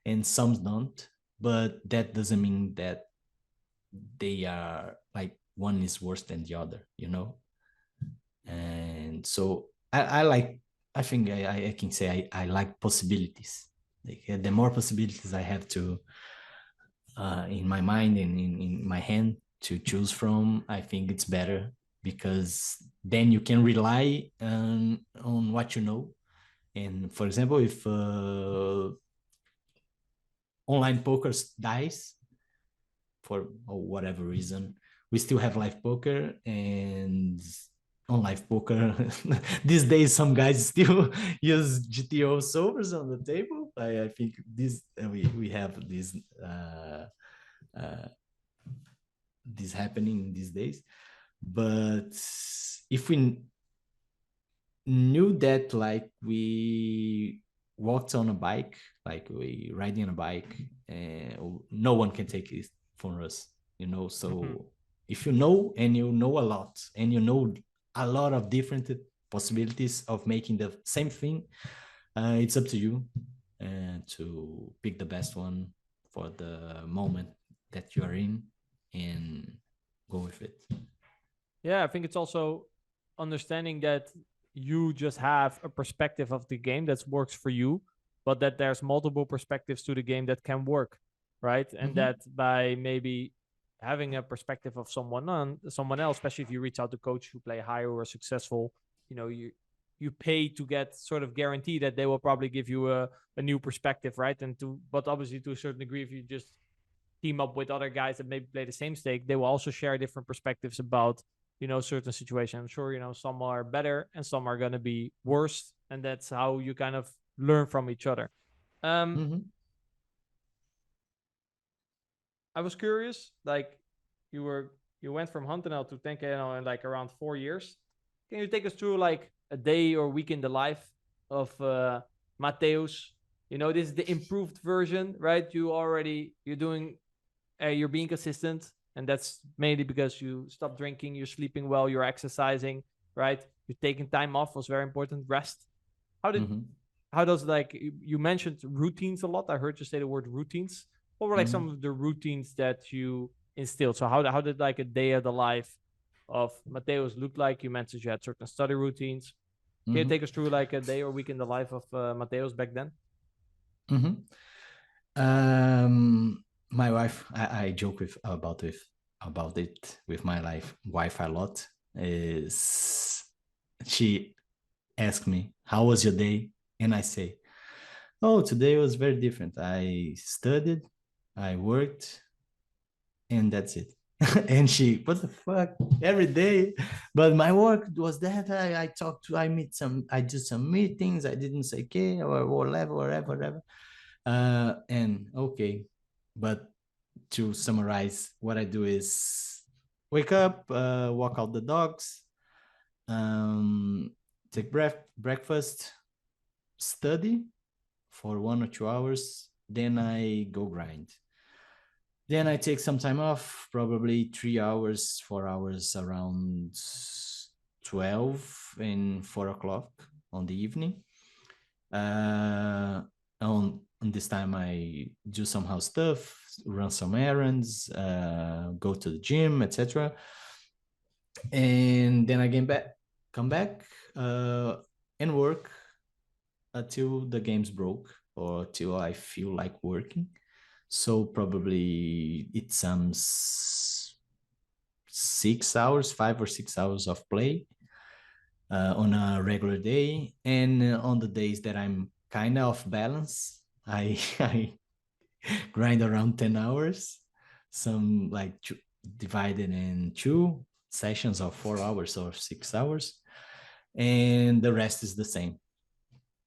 and some don't. But that doesn't mean that they are like one is worse than the other, And so I think I can say I like possibilities. Like the more possibilities I have to in my mind and in my hand to choose from, I think it's better, because then you can rely on what you know. And for example, if online poker dies for whatever reason, we still have live poker. And on live poker these days, some guys still use GTO solvers on the table. I think this we have this happening these days. But if we knew that, like we walked on a bike, like we riding on a bike, and no one can take it from us, so if you know, and you know a lot, and you know a lot of different possibilities of making the same thing, it's up to you to pick the best one for the moment that you are in and go with it. Yeah, I think it's also understanding that you just have a perspective of the game that works for you, but that there's multiple perspectives to the game that can work, right? And that by maybe having a perspective of someone else, especially if you reach out to coach who play higher or successful, you pay to get sort of guarantee that they will probably give you a new perspective, right? But obviously to a certain degree, if you just team up with other guys that maybe play the same stake, they will also share different perspectives about certain situations. I'm sure some are better and some are going to be worse, and that's how you kind of learn from each other. I was curious, like you went from Huntenel to 10K in like around 4 years. Can you take us through like a day or week in the life of Matheus? This is the improved version, right? You're being consistent, and that's mainly because you stopped drinking, you're sleeping well, you're exercising, right? You're taking time off, was very important. Rest. How does, like, you mentioned routines a lot. I heard you say the word routines. What were like some of the routines that you instilled? So how did like a day of the life of Matheus look like? You mentioned you had certain study routines. Can you take us through like a day or week in the life of Matheus back then? My wife, I joke about it with my wife a lot. Is she asked me, "How was your day?" And I say, "Oh, today was very different. I studied, I worked, and that's it." And she, "What the fuck? Every day?" But my work was that I did some meetings, I didn't say okay or whatever. And okay, but to summarize, what I do is wake up, walk out the dogs, take breakfast, study for 1 or 2 hours, then I go grind. Then I take some time off, probably 3 hours, 4 hours, around 12 and 4 o'clock on the evening. On this time, I do some house stuff, run some errands, go to the gym, etc. And then I come back and work until the game's broke or till I feel like working. So probably it's 6 hours, 5 or 6 hours of play on a regular day. And on the days that I'm kind of off balance, I grind around 10 hours, some like divided in 2 sessions of 4 hours or 6 hours. And the rest is the same.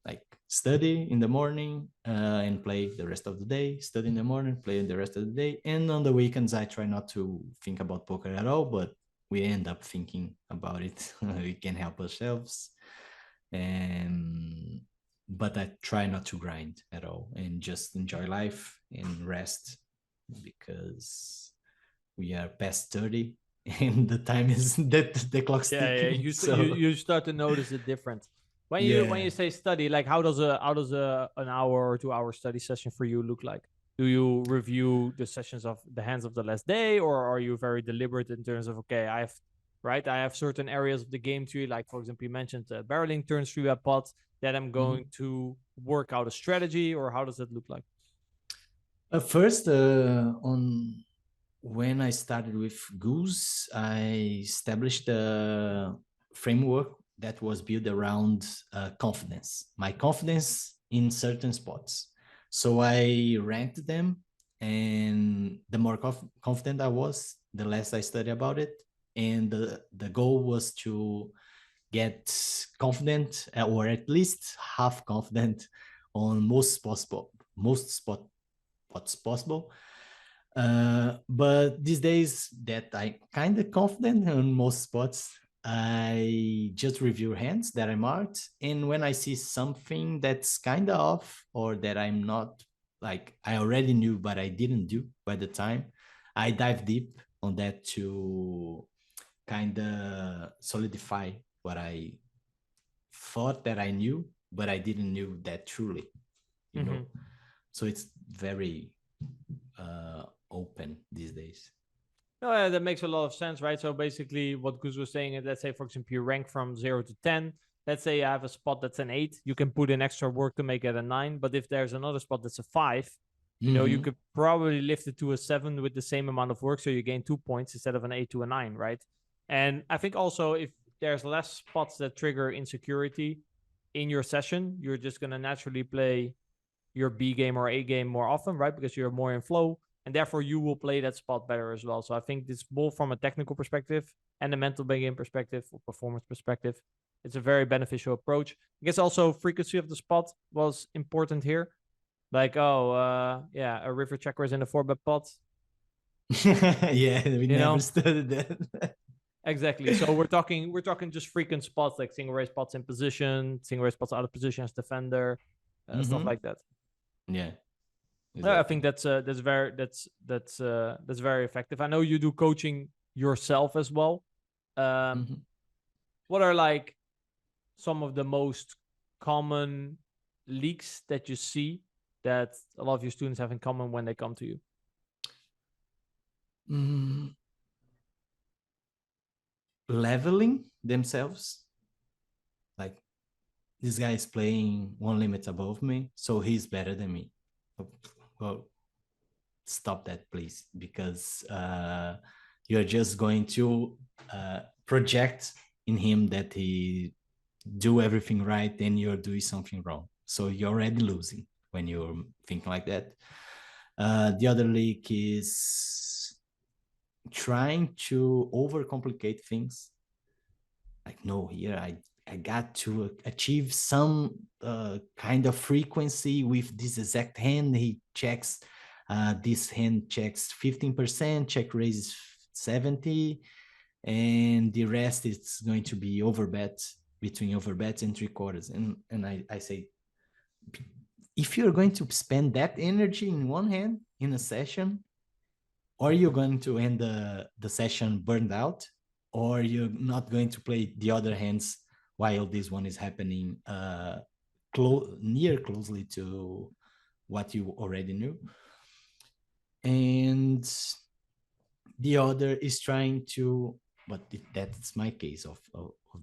Like study in the morning and play the rest of the day, study in the morning, play the rest of the day. And on the weekends, I try not to think about poker at all, but we end up thinking about it. We can help ourselves. But I try not to grind at all and just enjoy life and rest, because we are past 30 and the time is that the clock's ticking. You start to notice the difference. When you say study, like how does an hour or 2 hour study session for you look like? Do you review the sessions of the hands of the last day, or are you very deliberate in terms of, okay, I have certain areas of the game tree, like for example you mentioned barreling turns 3-bet pots, that I'm going to work out a strategy, or how does that look like? First, when I started with Go0se, I established a framework that was built around confidence, my confidence in certain spots. So I ranked them, and the more confident I was, the less I studied about it. And the goal was to get confident, or at least half confident on most spots possible. But these days that I kind of confident on most spots, I just review hands that I marked. And when I see something that's kind of off, or that I'm not, like I already knew, but I didn't do by the time, I dive deep on that to kind of solidify what I thought that I knew, but I didn't know that truly, you know? So it's very open these days. No, yeah, that makes a lot of sense, right? So basically what Go0se was saying is, let's say, for example, you rank from 0 to 10. let's say I have a spot that's an 8, you can put in extra work to make it a 9. But if there's another spot that's a 5, you know, you could probably lift it to a 7 with the same amount of work, so you gain 2 points instead of an 8 to a 9, right? And I think also if there's less spots that trigger insecurity in your session, you're just going to naturally play your B game or A game more often, right? Because you're more in flow, and therefore you will play that spot better as well. So I think this both from a technical perspective and a mental game perspective or performance perspective, it's a very beneficial approach. I guess also frequency of the spot was important here. Like, yeah, a river checker is in a 4-bet pot. Yeah, we never studied that. Exactly. So we're talking just frequent spots, like single raise spots in position, single raise spots out of position as defender, stuff like that. Yeah. Exactly. I think that's very effective. I know you do coaching yourself as well. What are like some of the most common leaks that you see that a lot of your students have in common when they come to you? Leveling themselves. Like, this guy is playing one limit above me, so he's better than me. Well, stop that, please, because you're just going to project in him that he do everything right, then you're doing something wrong. So you're already losing when you're thinking like that. The other leak is trying to overcomplicate things. Like, no, here I got to achieve some kind of frequency with this exact hand. He checks, this hand checks 15%, check raises 70, and the rest is going to be overbet, between overbets and 3/4. And I say, if you're going to spend that energy in one hand in a session, or you're going to end the session burned out, or you're not going to play the other hands while this one is happening closely to what you already knew. And the other is trying to, but that's my case of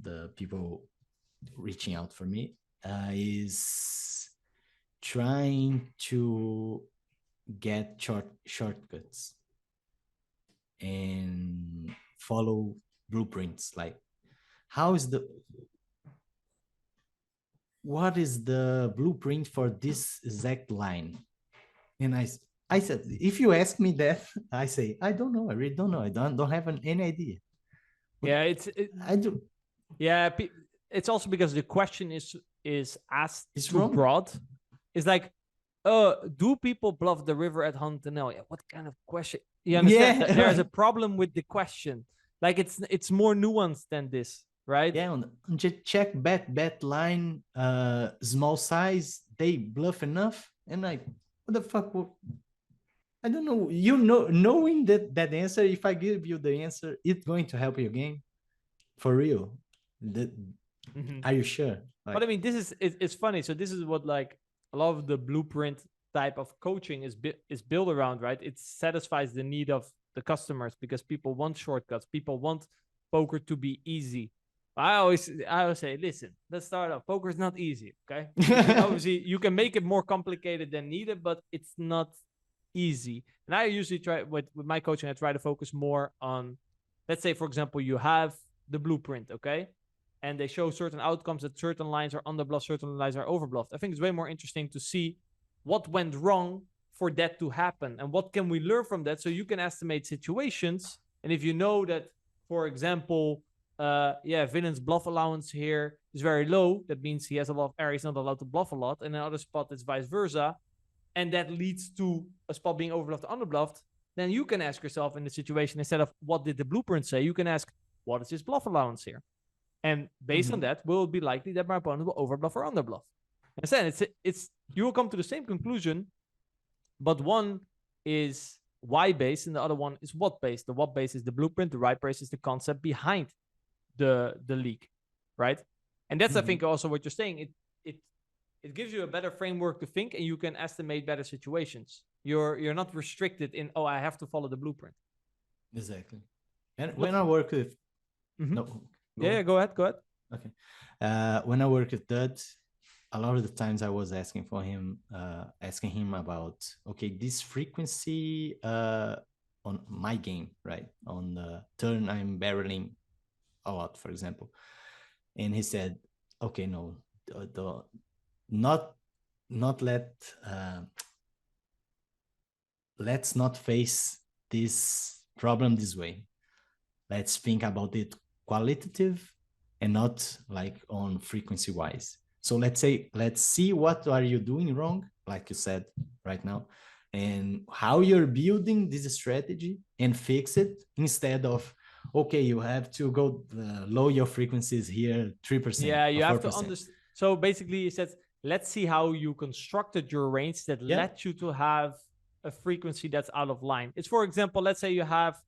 the people reaching out for me, is trying to get shortcuts and follow blueprints. Like, what is the blueprint for this exact line? And I said, if you ask me that, I say, I don't know. I really don't know. I don't have any idea. But yeah, I do. Yeah, it's also because the question is asked too wrong. broad. It's like, do people bluff the river at Huntanel? Yeah, what kind of question? You understand? Yeah, there's a problem with the question. Like, it's more nuanced than this, right? Yeah, just check bet line, small size, they bluff enough, and what the fuck? I don't know. Knowing that answer, if I give you the answer, it's going to help your game, for real. Are you sure? Like, but I mean, it's funny. So this is what, like, a lot of the blueprint type of coaching is built around, right? It satisfies the need of the customers because people want shortcuts. People want poker to be easy. I always say, listen, let's start off. Poker is not easy, okay? Obviously, you can make it more complicated than needed, but it's not easy. And I usually try, with my coaching, I try to focus more on, let's say, for example, you have the blueprint, okay? And they show certain outcomes that certain lines are underbluffed, certain lines are overbluffed. I think it's way more interesting to see what went wrong for that to happen and what can we learn from that, so you can estimate situations. And if you know that, for example, Villain's bluff allowance here is very low, that means he has a lot of air, he's not allowed to bluff a lot, and another spot it's vice versa, and that leads to a spot being overbluffed or underbluffed, then you can ask yourself in the situation, instead of what did the blueprint say, you can ask, what is his bluff allowance here? And based on that, will it be likely that my opponent will overbluff or underbluff? And then it's you will come to the same conclusion, but one is why-based and the other one is what-based. The what-based is the blueprint, the right-based is the concept behind the leak, right? And that's I think also what you're saying. It gives you a better framework to think, and you can estimate better situations. You're not restricted in, I have to follow the blueprint. Exactly. And when I work with go ahead. Okay. When I work with Dudd, a lot of the times I was asking him about, okay, this frequency on my game, right? On the turn I'm barreling a lot, for example. And he said, okay, no, let's not face this problem this way. Let's think about it qualitative and not like on frequency wise. So let's see what are you doing wrong, like you said right now, and how you're building this strategy and fix it, instead of, okay, you have to go low your frequencies here 3%. Yeah, you have to 4%. understand. So basically, he says, let's see how you constructed your range that led you to have a frequency that's out of line. It's, for example, let's say you have,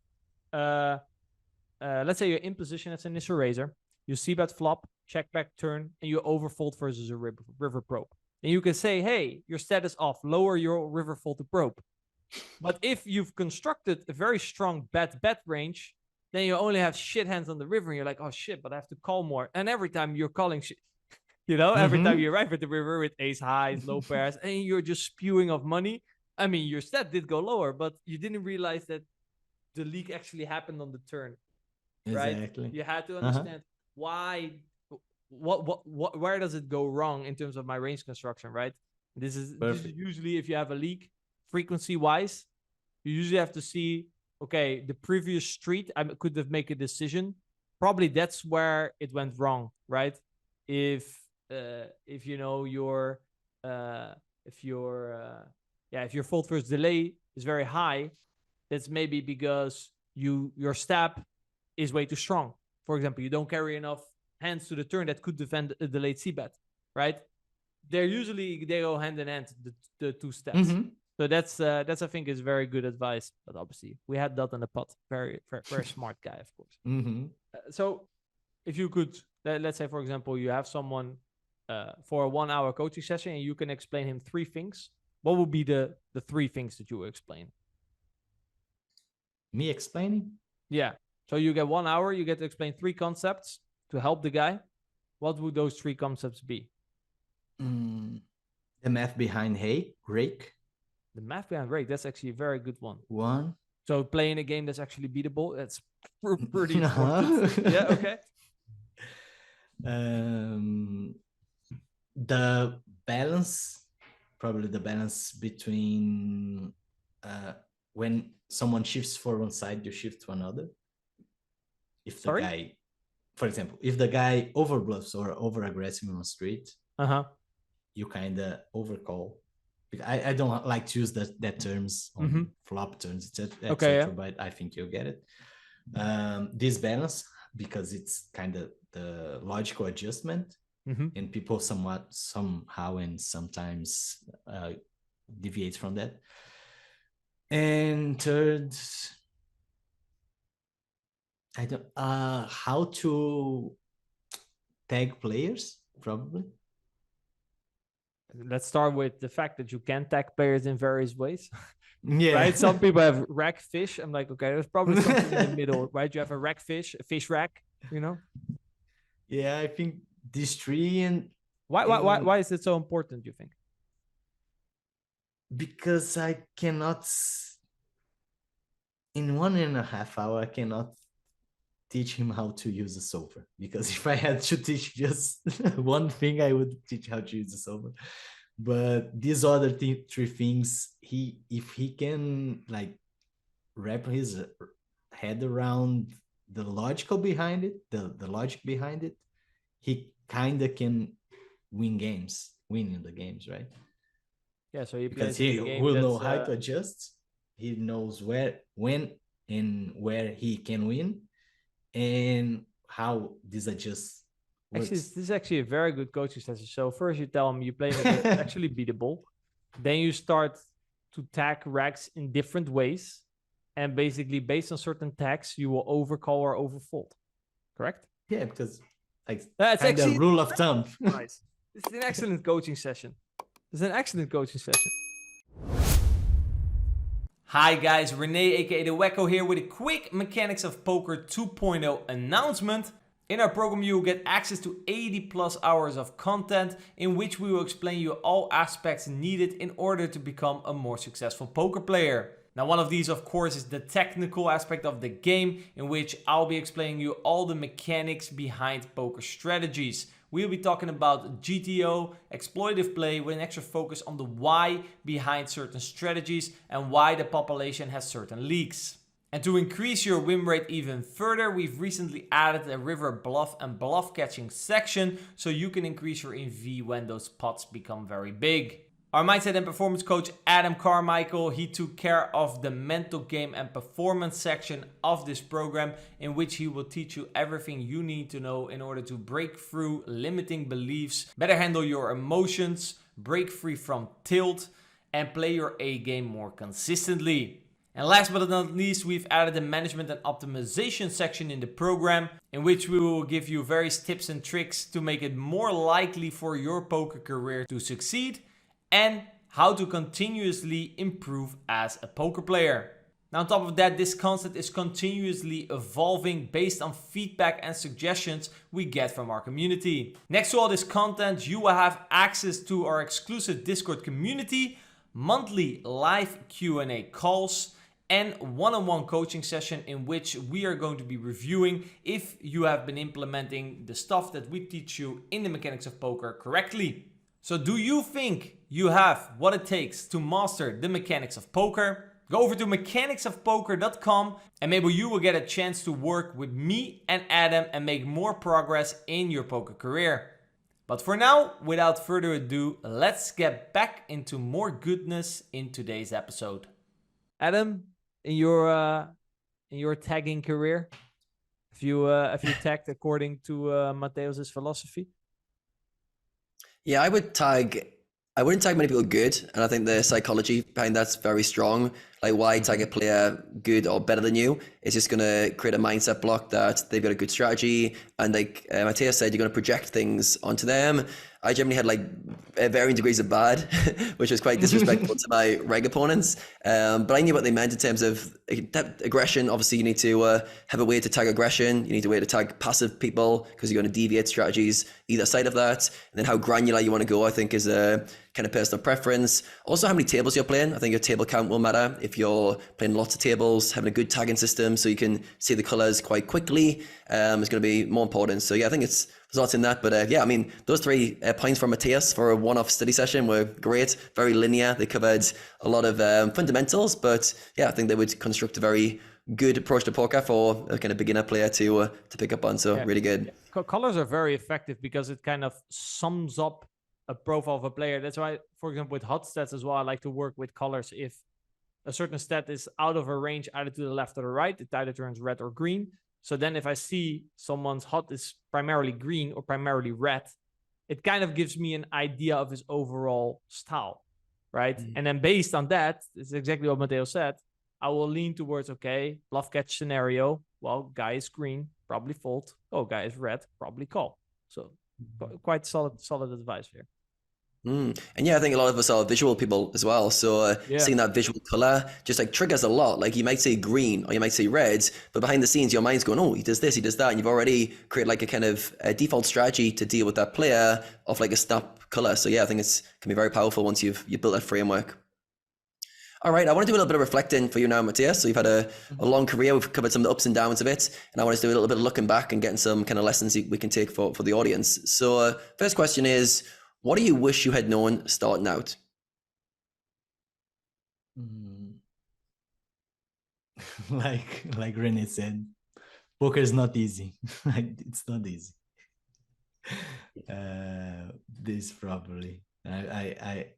let's say you're in position as an initial raiser, you see bet flop, check back turn, and you overfold versus a river probe. And you can say, hey, your status off, lower your river fold to probe. But if you've constructed a very strong bet range, then you only have shit hands on the river, and you're like, oh shit, but I have to call more. And every time you're calling shit, you know, every time you arrive at the river with ace highs, low pairs, and you're just spewing off money. I mean, your stat did go lower, but you didn't realize that the leak actually happened on the turn. Right? Exactly. You had to understand why, where does it go wrong in terms of my range construction, right? This is usually, if you have a leak, frequency wise, you usually have to see, okay, the previous street, I could have made a decision. Probably that's where it went wrong, right? If you know your if your fold first delay is very high, that's maybe because your stab is way too strong. For example, you don't carry enough hands to the turn that could defend a delayed c-bet, right? They go hand in hand, the two steps. So that's I think is very good advice. But obviously, we had that in the pot. Very, very, very smart guy, of course. So if you could, let's say, for example, you have someone for a 1 hour coaching session, and you can explain him 3 things. What would be the 3 things that you will explain? Me explaining? Yeah. So you get 1 hour, you get to explain 3 concepts to help the guy. What would those 3 concepts be? The math behind rake. The math behind rake, that's actually a very good one. One. So playing a game that's actually beatable, that's pretty important. Yeah, okay. The balance, probably the balance between when someone shifts for one side, you shift to another. If the guy, for example, if the guy over bluffs or over aggressive on street, you kind of overcall. I don't like to use that terms on flop turns, etc. But I think you'll get it. This balance, because it's kind of the logical adjustment, and people somehow and sometimes deviate from that. And third, I don't how to tag players, probably. Let's start with the fact that you can tag players in various ways. Yeah. Right? Some people have rack fish. I'm like, okay, there's probably something in the middle, right? You have a rack fish, a fish rack, you know? Yeah, I think these 3 and why is it so important, you think? Because I cannot, in 1.5 hours, I cannot teach him how to use a solver, because if I had to teach just one thing, I would teach how to use a solver. But these other 3 things, if he can like wrap his head around the logical behind it, the logic behind it, he kind of can win in the games, right? Yeah, so because he will know how to adjust. He knows when and where he can win, and how this adjusts works. Actually, this is actually a very good coaching session. So first you tell him you play it actually beatable. Then you start to tag regs in different ways. And basically, based on certain tags, you will overcall or overfold. Correct? Yeah, because like that's kind of rule of thumb. Nice. This is an excellent coaching session. Hi guys, Rene aka the Wacko here with a quick Mechanics of Poker 2.0 announcement. In our program, you will get access to 80 plus hours of content in which we will explain you all aspects needed in order to become a more successful poker player. Now, one of these, of course, is the technical aspect of the game, in which I'll be explaining you all the mechanics behind poker strategies. We'll be talking about GTO, exploitative play, with an extra focus on the why behind certain strategies and why the population has certain leaks. And to increase your win rate even further, we've recently added a river bluff and bluff catching section so you can increase your EV when those pots become very big. Our mindset and performance coach Adam Carmichael, he took care of the mental game and performance section of this program, in which he will teach you everything you need to know in order to break through limiting beliefs, better handle your emotions, break free from tilt, and play your A game more consistently. And last but not least, we've added the management and optimization section in the program, in which we will give you various tips and tricks to make it more likely for your poker career to succeed, and how to continuously improve as a poker player. Now, on top of that, this concept is continuously evolving based on feedback and suggestions we get from our community. Next to all this content, you will have access to our exclusive Discord community, monthly live Q&A calls, and one-on-one coaching session in which we are going to be reviewing if you have been implementing the stuff that we teach you in the mechanics of poker correctly. So do you think you have what it takes to master the mechanics of poker? Go over to mechanicsofpoker.com and maybe you will get a chance to work with me and Adam and make more progress in your poker career. But for now, without further ado, let's get back into more goodness in today's episode. Adam, in your tagging career, have you tagged according to Matheus's philosophy? Yeah, I wouldn't tag many people good, and I think the psychology behind that's very strong. Like, why tag a player good or better than you? It's just going to create a mindset block that they've got a good strategy, and like Matheus said, you're going to project things onto them. I generally had like varying degrees of bad, which was quite disrespectful to my reg opponents. But I knew what they meant in terms of aggression. Obviously, you need to have a way to tag aggression. You need a way to tag passive people because you're going to deviate strategies either side of that. And then how granular you want to go, I think, is a kind of personal preference. Also, how many tables you're playing. I think your table count will matter. If you're playing lots of tables, having a good tagging system so you can see the colors quite quickly is going to be more important. So yeah, I think there's lots in that. But yeah, I mean, those 3 points from Matheus for a one-off study session were great, very linear. They covered a lot of fundamentals, but yeah, I think they would construct a very good approach to poker for a kind of beginner player to pick up on. So yeah, really good. Yeah. Colors are very effective because it kind of sums up a profile of a player. That's why, for example, with hot stats as well, I like to work with colors. If a certain stat is out of a range, either to the left or the right, it either turns red or green. So then if I see someone's hot is primarily green or primarily red, it kind of gives me an idea of his overall style, right? Mm-hmm. And then based on that, it's exactly what Matheus said, I will lean towards, okay, bluff catch scenario. Well, guy is green, probably fold. Oh, guy is red, probably call. So quite solid advice here. And yeah, I think a lot of us are visual people as well. So seeing that visual color just like triggers a lot. Like, you might say green or you might say red, but behind the scenes, your mind's going, oh, he does this, he does that. And you've already created like a kind of a default strategy to deal with that player of like a snap color. So yeah, I think it can be very powerful once you've built that framework. All right, I want to do a little bit of reflecting for you now, Matheus. So you've had a long career. We've covered some of the ups and downs of it. And I want to do a little bit of looking back and getting some kind of lessons we can take for the audience. So first question is, what do you wish you had known starting out? Like Renes said, poker is not easy. It's not easy. This probably, I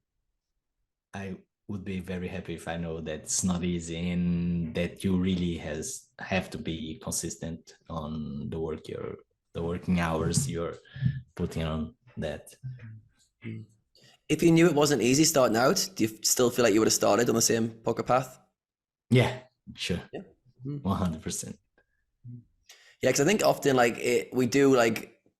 would be very happy if I know that it's not easy and that you really have to be consistent on the working hours you're putting on that. If you knew it wasn't easy starting out, do you still feel like you would have started on the same poker path? Yeah, sure. Yeah. 100%. Yeah, because I think often we do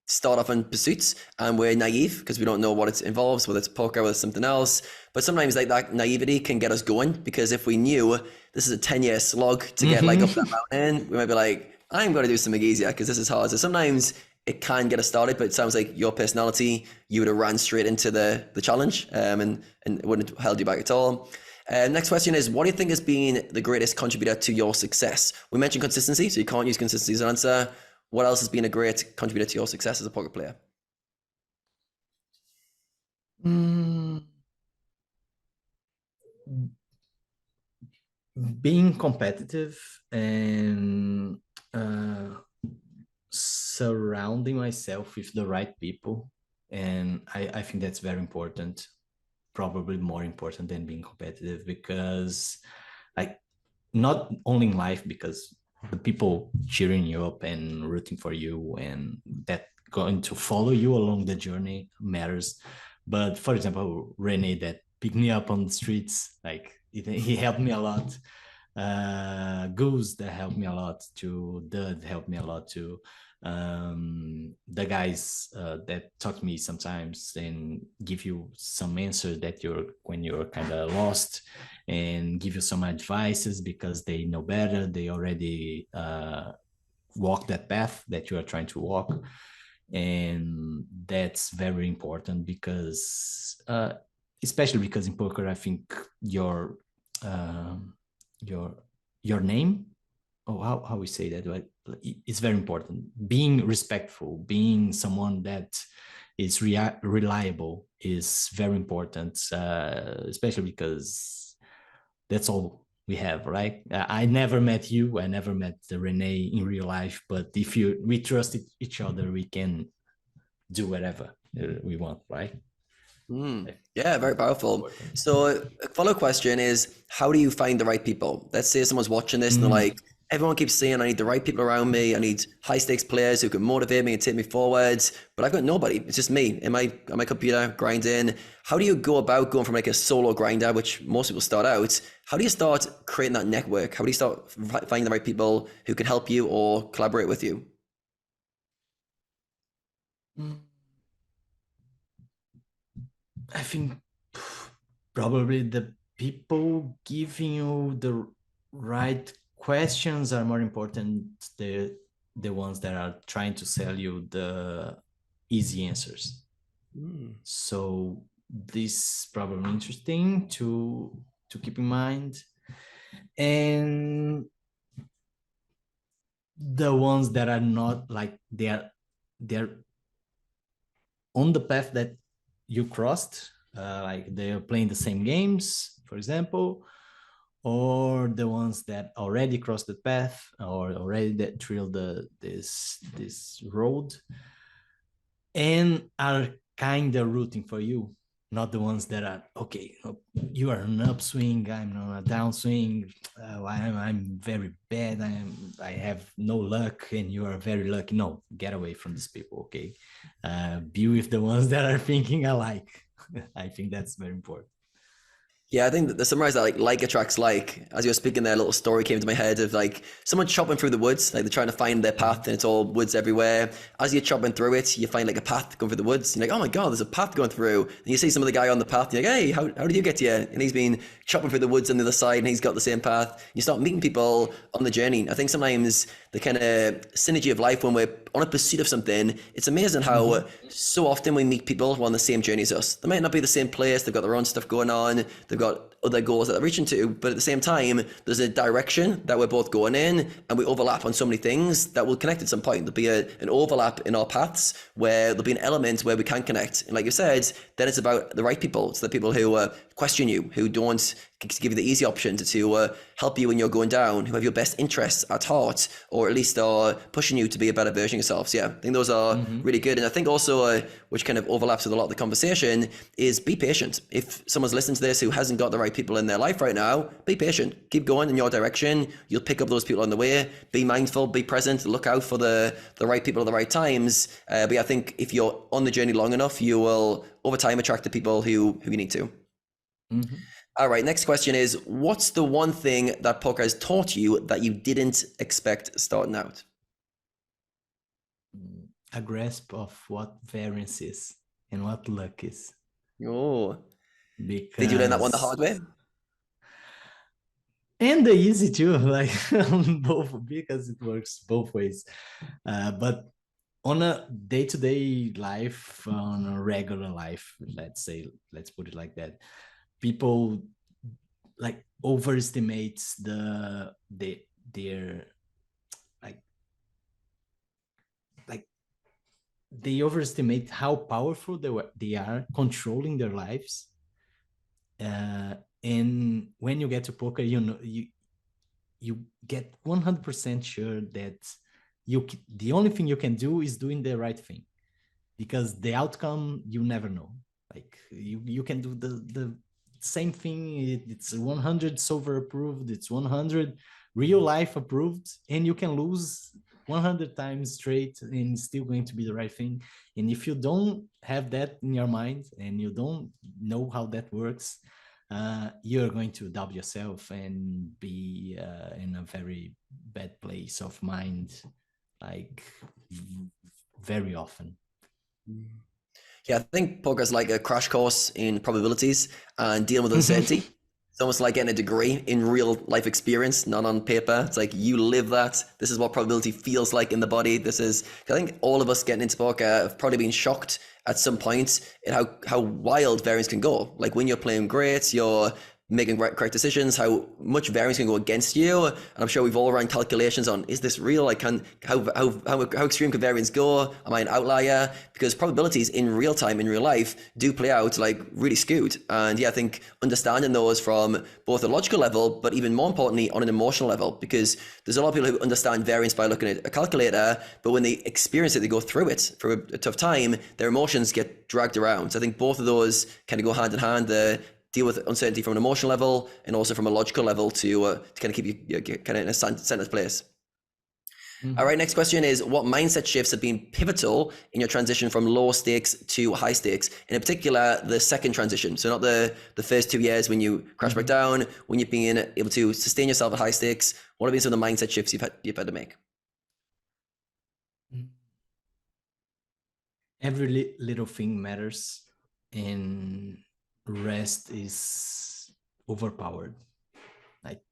start off on pursuits and we're naive because we don't know what it involves, whether it's poker, whether it's something else. But sometimes that naivety can get us going, because if we knew this is a 10-year slog to get up that mountain, we might be like, I'm going to do something easier because this is hard. So sometimes it can get us started, but it sounds like your personality, you would have ran straight into the challenge and it wouldn't have held you back at all. Next question is, what do you think has been the greatest contributor to your success? We mentioned consistency, so you can't use consistency as an answer. What else has been a great contributor to your success as a poker player? Being competitive and surrounding myself with the right people. And I think that's very important, probably more important than being competitive, because like not only in life, because the people cheering you up and rooting for you and that going to follow you along the journey matters. But for example, Rene that picked me up on the streets, like he helped me a lot. Go0se that helped me a lot too. Dudd helped me a lot too. The guys that talk to me sometimes and give you some answers that when you're kind of lost, and give you some advices because they know better. They already walk that path that you are trying to walk, and that's very important because, especially because in poker, I think your name, how we say that, right? It's very important. Being respectful, being someone that is reliable is very important, especially because that's all we have, right? I never met you, I never met Rene in real life, but if we trust each other, we can do whatever we want, right? Yeah, very powerful. So a follow question is, how do you find the right people? Let's say someone's watching this and they're like, everyone keeps saying I need the right people around me. I need high stakes players who can motivate me and take me forwards, but I've got nobody. It's just me in my computer grinding. How do you go about going from like a solo grinder, which most people start out? How do you start creating that network? How do you start finding the right people who can help you or collaborate with you? I think probably the people giving you the right questions are more important than the ones that are trying to sell you the easy answers. So this is probably interesting to keep in mind. And the ones that are not like they're on the path that you crossed, like they're playing the same games, for example, or the ones that already crossed the path or already that trailed this road and are kind of rooting for you, not the ones that are, okay, you are an upswing, I'm on a downswing, I'm very bad, I have no luck and you are very lucky. No, get away from these people, okay? Be with the ones that are thinking alike. I think that's very important. Yeah, I think that the summarize that like attracts like. As you were speaking there, a little story came to my head of like someone chopping through the woods, like they're trying to find their path and it's all woods everywhere. As you're chopping through it, you find like a path going through the woods. You're like, oh my God, there's a path going through. And you see some of the guy on the path, and you're like, hey, how did you get here? And he's been chopping through the woods on the other side and he's got the same path. You start meeting people on the journey. I think sometimes the kind of synergy of life when we're on a pursuit of something, it's amazing how so often we meet people who are on the same journey as us. They might not be the same place, they've got their own stuff going on, they've got other goals that they're reaching to, but at the same time, there's a direction that we're both going in and we overlap on so many things that will connect at some point. There'll be an overlap in our paths where there'll be an element where we can connect. And like you said, then it's about the right people. It's the people who question you, who don't give you the easy options to help you when you're going down, who have your best interests at heart, or at least are pushing you to be a better version of yourself. So yeah, I think those are really good. And I think also, which kind of overlaps with a lot of the conversation, is be patient. If someone's listening to this who hasn't got the right people in their life right now, be patient. Keep going in your direction. You'll pick up those people on the way. Be mindful, be present, look out for the right people at the right times. But yeah, I think if you're on the journey long enough, you will over time attract the people who you need to. All right, next question is, what's the one thing that poker has taught you that you didn't expect starting out? A grasp of what variance is and what luck is. Oh, Because did you learn that one the hard way? and the easy too, like on both, because it works both ways. But on a day-to-day life, on a regular life, let's put it like that, people like overestimates their like they overestimate how powerful they are controlling their lives. And when you get to poker, you get 100% sure that the only thing you can do is doing the right thing, because the outcome you never know. Like you can do the same thing. It's 100 solver approved, it's 100 real life approved, and you can lose 100 times straight and it's still going to be the right thing. And if you don't have that in your mind and you don't know how that works, you're going to doubt yourself and be in a very bad place of mind, like very often. Yeah, I think poker is like a crash course in probabilities and dealing with uncertainty. It's almost like getting a degree in real life experience, not on paper. It's like you live that. This is what probability feels like in the body. I think all of us getting into poker have probably been shocked at some point at how wild variance can go. Like when you're playing great, you're making correct decisions, how much variance can go against you. And I'm sure we've all run calculations on, is this real? Like, how extreme can variance go? Am I an outlier? Because probabilities in real time, in real life, do play out like really skewed. And yeah, I think understanding those from both a logical level, but even more importantly, on an emotional level, because there's a lot of people who understand variance by looking at a calculator, but when they experience it, they go through it for a tough time, their emotions get dragged around. So I think both of those kind of go hand in hand, deal with uncertainty from an emotional level and also from a logical level to kind of keep you kind of in a centered place. Mm-hmm. All right, next question is, what mindset shifts have been pivotal in your transition from low stakes to high stakes? In particular, the second transition. So not the first 2 years when you crash back down, when you've been able to sustain yourself at high stakes. What have been some of the mindset shifts you've had to make? Every little thing matters, and rest is overpowered. Like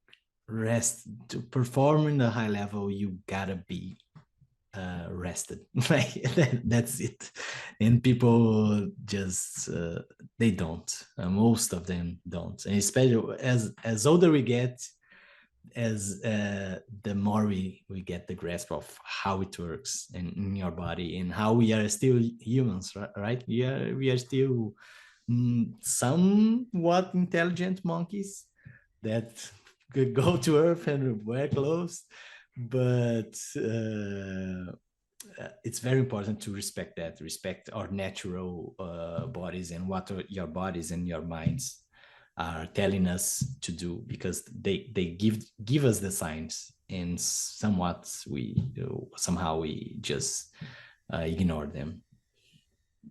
rest, to perform in a high level, you gotta be rested. Like that's it. And people just they don't. Most of them don't. And especially as older we get, as the more we get the grasp of how it works in your body and how we are still humans, right? We are still somewhat intelligent monkeys that could go to Earth and wear clothes, but it's very important to respect our natural bodies and what your bodies and your minds are telling us to do, because they give us the signs, and somehow we just ignore them.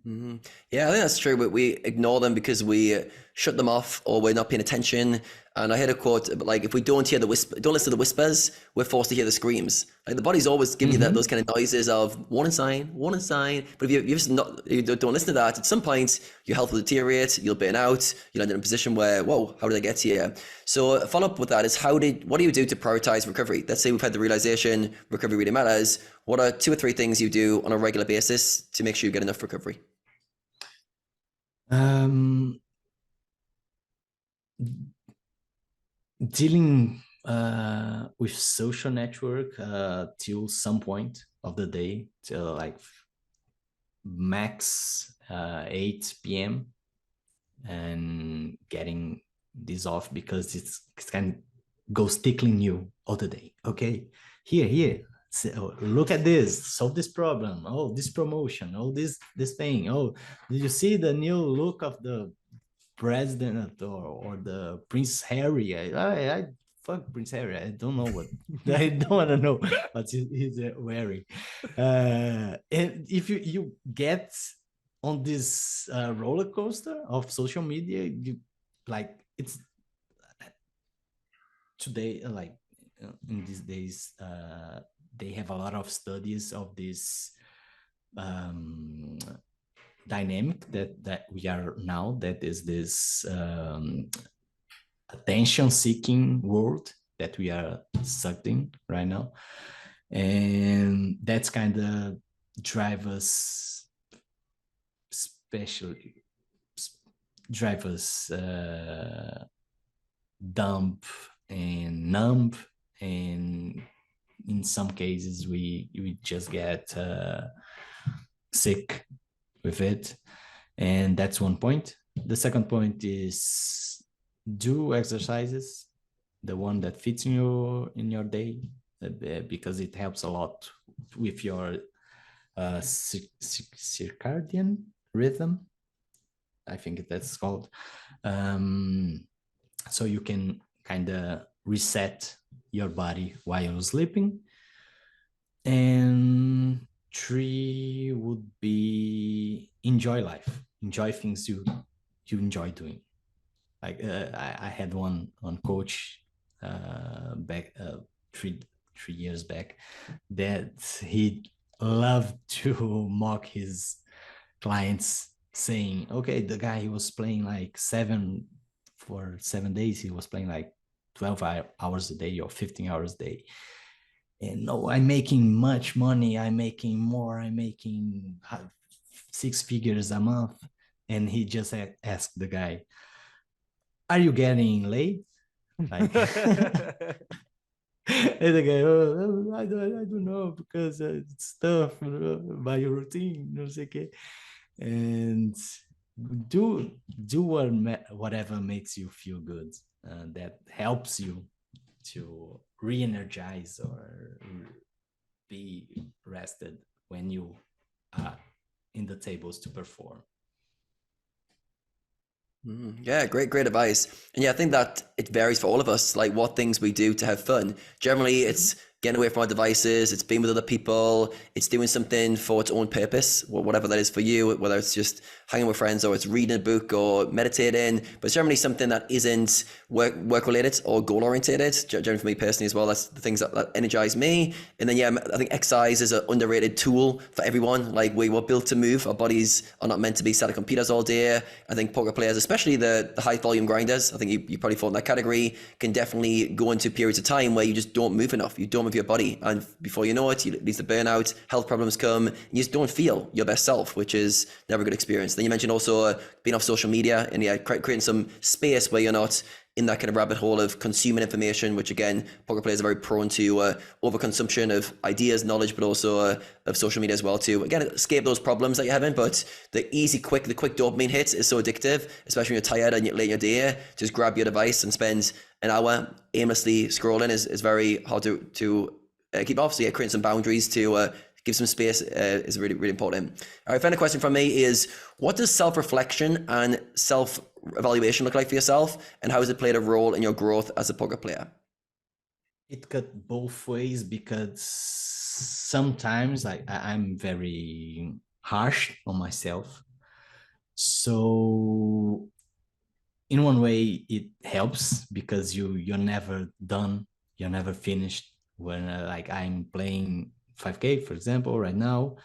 Mm-hmm. Yeah, I think that's true, but we ignore them because we shut them off or we're not paying attention. And I heard a quote, like, if we don't hear don't listen to the whispers, we're forced to hear the screams. Like the body's always giving you those kind of noises of warning sign. But if you don't listen to that, at some point your health will deteriorate, you'll burn out, you'll end up in a position where, whoa, how did I get here? So a follow up with that is, what do you do to prioritize recovery? Let's say we've had the realization recovery really matters. What are 2 or 3 things you do on a regular basis to make sure you get enough recovery? Dealing with social network till some point of the day, till like max 8 p.m. and getting this off, because it's kind of goes tickling you all the day. Okay, here. So look at this, solve this problem. Oh, this promotion. Oh, this thing. Oh, did you see the new look of the president or the Prince Harry? I fuck Prince Harry. I don't know what I don't want to know what he's wearing. And if you get on this roller coaster of social media, you like it's today, like in these days, they have a lot of studies of this dynamic that we are now, that is this attention seeking world, that we are sucked in right now. And that's kind of drive us, especially drive us dump and numb, and in some cases we just get sick with it. And that's one point. The second point is do exercises, the one that fits in your day, because it helps a lot with your circadian rhythm, I think that's called. So you can kind of reset your body while you're sleeping. And 3 would be enjoy life, enjoy things you enjoy doing. Like I had one coach back 3 years back that he loved to mock his clients, saying, okay, the guy, he was playing like 7 days, he was playing like 12 hours a day or 15 hours a day. And no, I'm making much money, I'm making more, I'm making 6 figures a month. And he just asked the guy, are you getting laid? Like, and the guy, oh, I don't know, because it's tough by your routine, no sei que. And do whatever makes you feel good, that helps you to re-energize or be rested when you are in the tables to perform. Yeah, great advice. And yeah, I think that it varies for all of us, like what things we do to have fun. Generally, it's getting away from our devices, it's being with other people, it's doing something for its own purpose, whatever that is for you, whether it's just hanging with friends or it's reading a book or meditating, but it's generally something that isn't work related or goal orientated. Generally for me personally as well, that's the things that energize me. And then yeah, I think exercise is an underrated tool for everyone. Like we were built to move, our bodies are not meant to be sat at computers all day. I think poker players, especially the high volume grinders, I think you probably fall in that category, can definitely go into periods of time where you just don't move enough, you don't move your body, and before you know it, it leads to burnout, health problems come, and you just don't feel your best self, which is never a good experience. Then you mentioned also being off social media and yeah, creating some space where you're not in that kind of rabbit hole of consuming information, which again, poker players are very prone to overconsumption of ideas, knowledge, but also of social media as well to, again, escape those problems that you're having. But the quick dopamine hit is so addictive, especially when you're tired and you're late in your day. Just grab your device and spend an hour aimlessly scrolling is very hard to keep off. So yeah, creating some boundaries to give some space is really, really important. All right, final question from me is, what does self-reflection and self-evaluation look like for yourself, and how has it played a role in your growth as a poker player? It cut both ways, because sometimes I'm very harsh on myself. So in one way it helps, because you're never done, you're never finished. When like I'm playing 5K, for example, right now,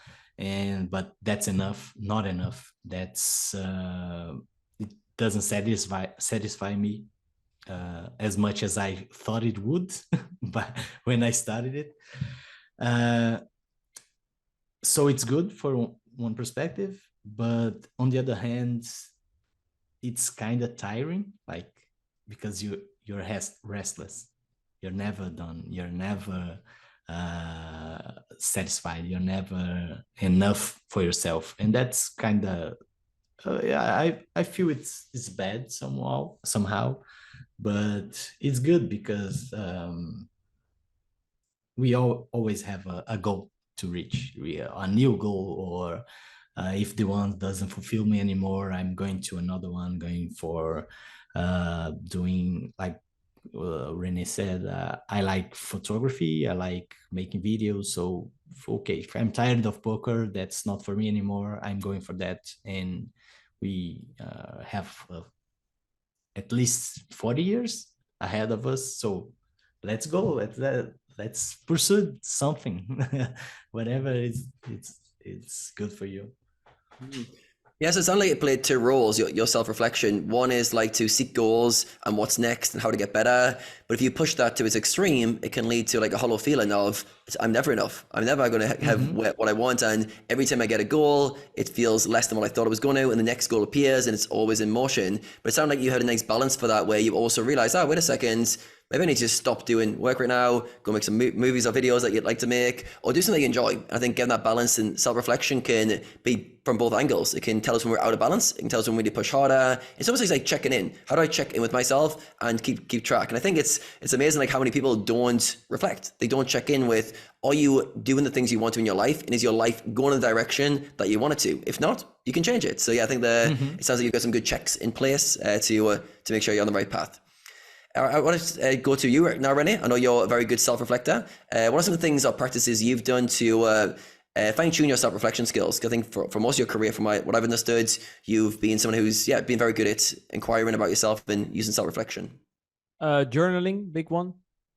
but that's not enough. That's it doesn't satisfy me as much as I thought it would but when I started it. So it's good for one perspective, but on the other hand, it's kind of tiring, like, because you're restless, you're never done, you're never satisfied, you're never enough for yourself. And that's kind of yeah, I feel it's bad somehow, but it's good, because we always have a goal to reach, a new goal, or if the one doesn't fulfill me anymore, I'm going to another one, going for doing, like Rene said, I like photography, I like making videos. So okay, if I'm tired of poker, that's not for me anymore, I'm going for that. And we have at least 40 years ahead of us, so let's go, let's pursue something whatever it's good for you. Yes, it sounds like it played two roles, your self-reflection. One is like to seek goals and what's next and how to get better. But if you push that to its extreme, it can lead to like a hollow feeling of, I'm never enough. I'm never going to have what I want. And every time I get a goal, it feels less than what I thought it was going to. And the next goal appears and it's always in motion. But it sounded like you had a nice balance for that, where you also realized, oh, wait a second, maybe I need to just stop doing work right now, go make some movies or videos that you'd like to make, or do something you enjoy. I think getting that balance and self-reflection can be from both angles. It can tell us when we're out of balance. It can tell us when we need to push harder. It's almost like checking in. How do I check in with myself and keep track? And I think it's amazing like how many people don't reflect. They don't check in with, are you doing the things you want to in your life? And is your life going in the direction that you want it to? If not, you can change it. So yeah, I think it sounds like you've got some good checks in place to make sure you're on the right path. I want to go to you now, Rene. I know you're a very good self-reflector. What are some of the things or practices you've done to fine-tune your self-reflection skills? I think for most of your career, from what I've understood, you've been someone who's been very good at inquiring about yourself and using self-reflection. Journaling, big one.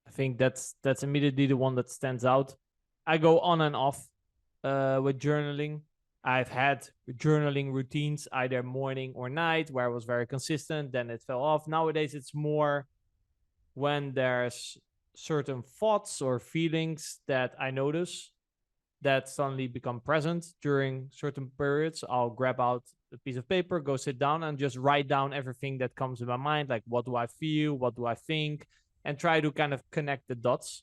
I think that's immediately the one that stands out. I go on and off with journaling. I've had journaling routines, either morning or night, where I was very consistent. Then it fell off. Nowadays, it's more when there's certain thoughts or feelings that I notice that suddenly become present during certain periods. I'll grab out a piece of paper, go sit down and just write down everything that comes in my mind. Like, what do I feel? What do I think? And try to kind of connect the dots.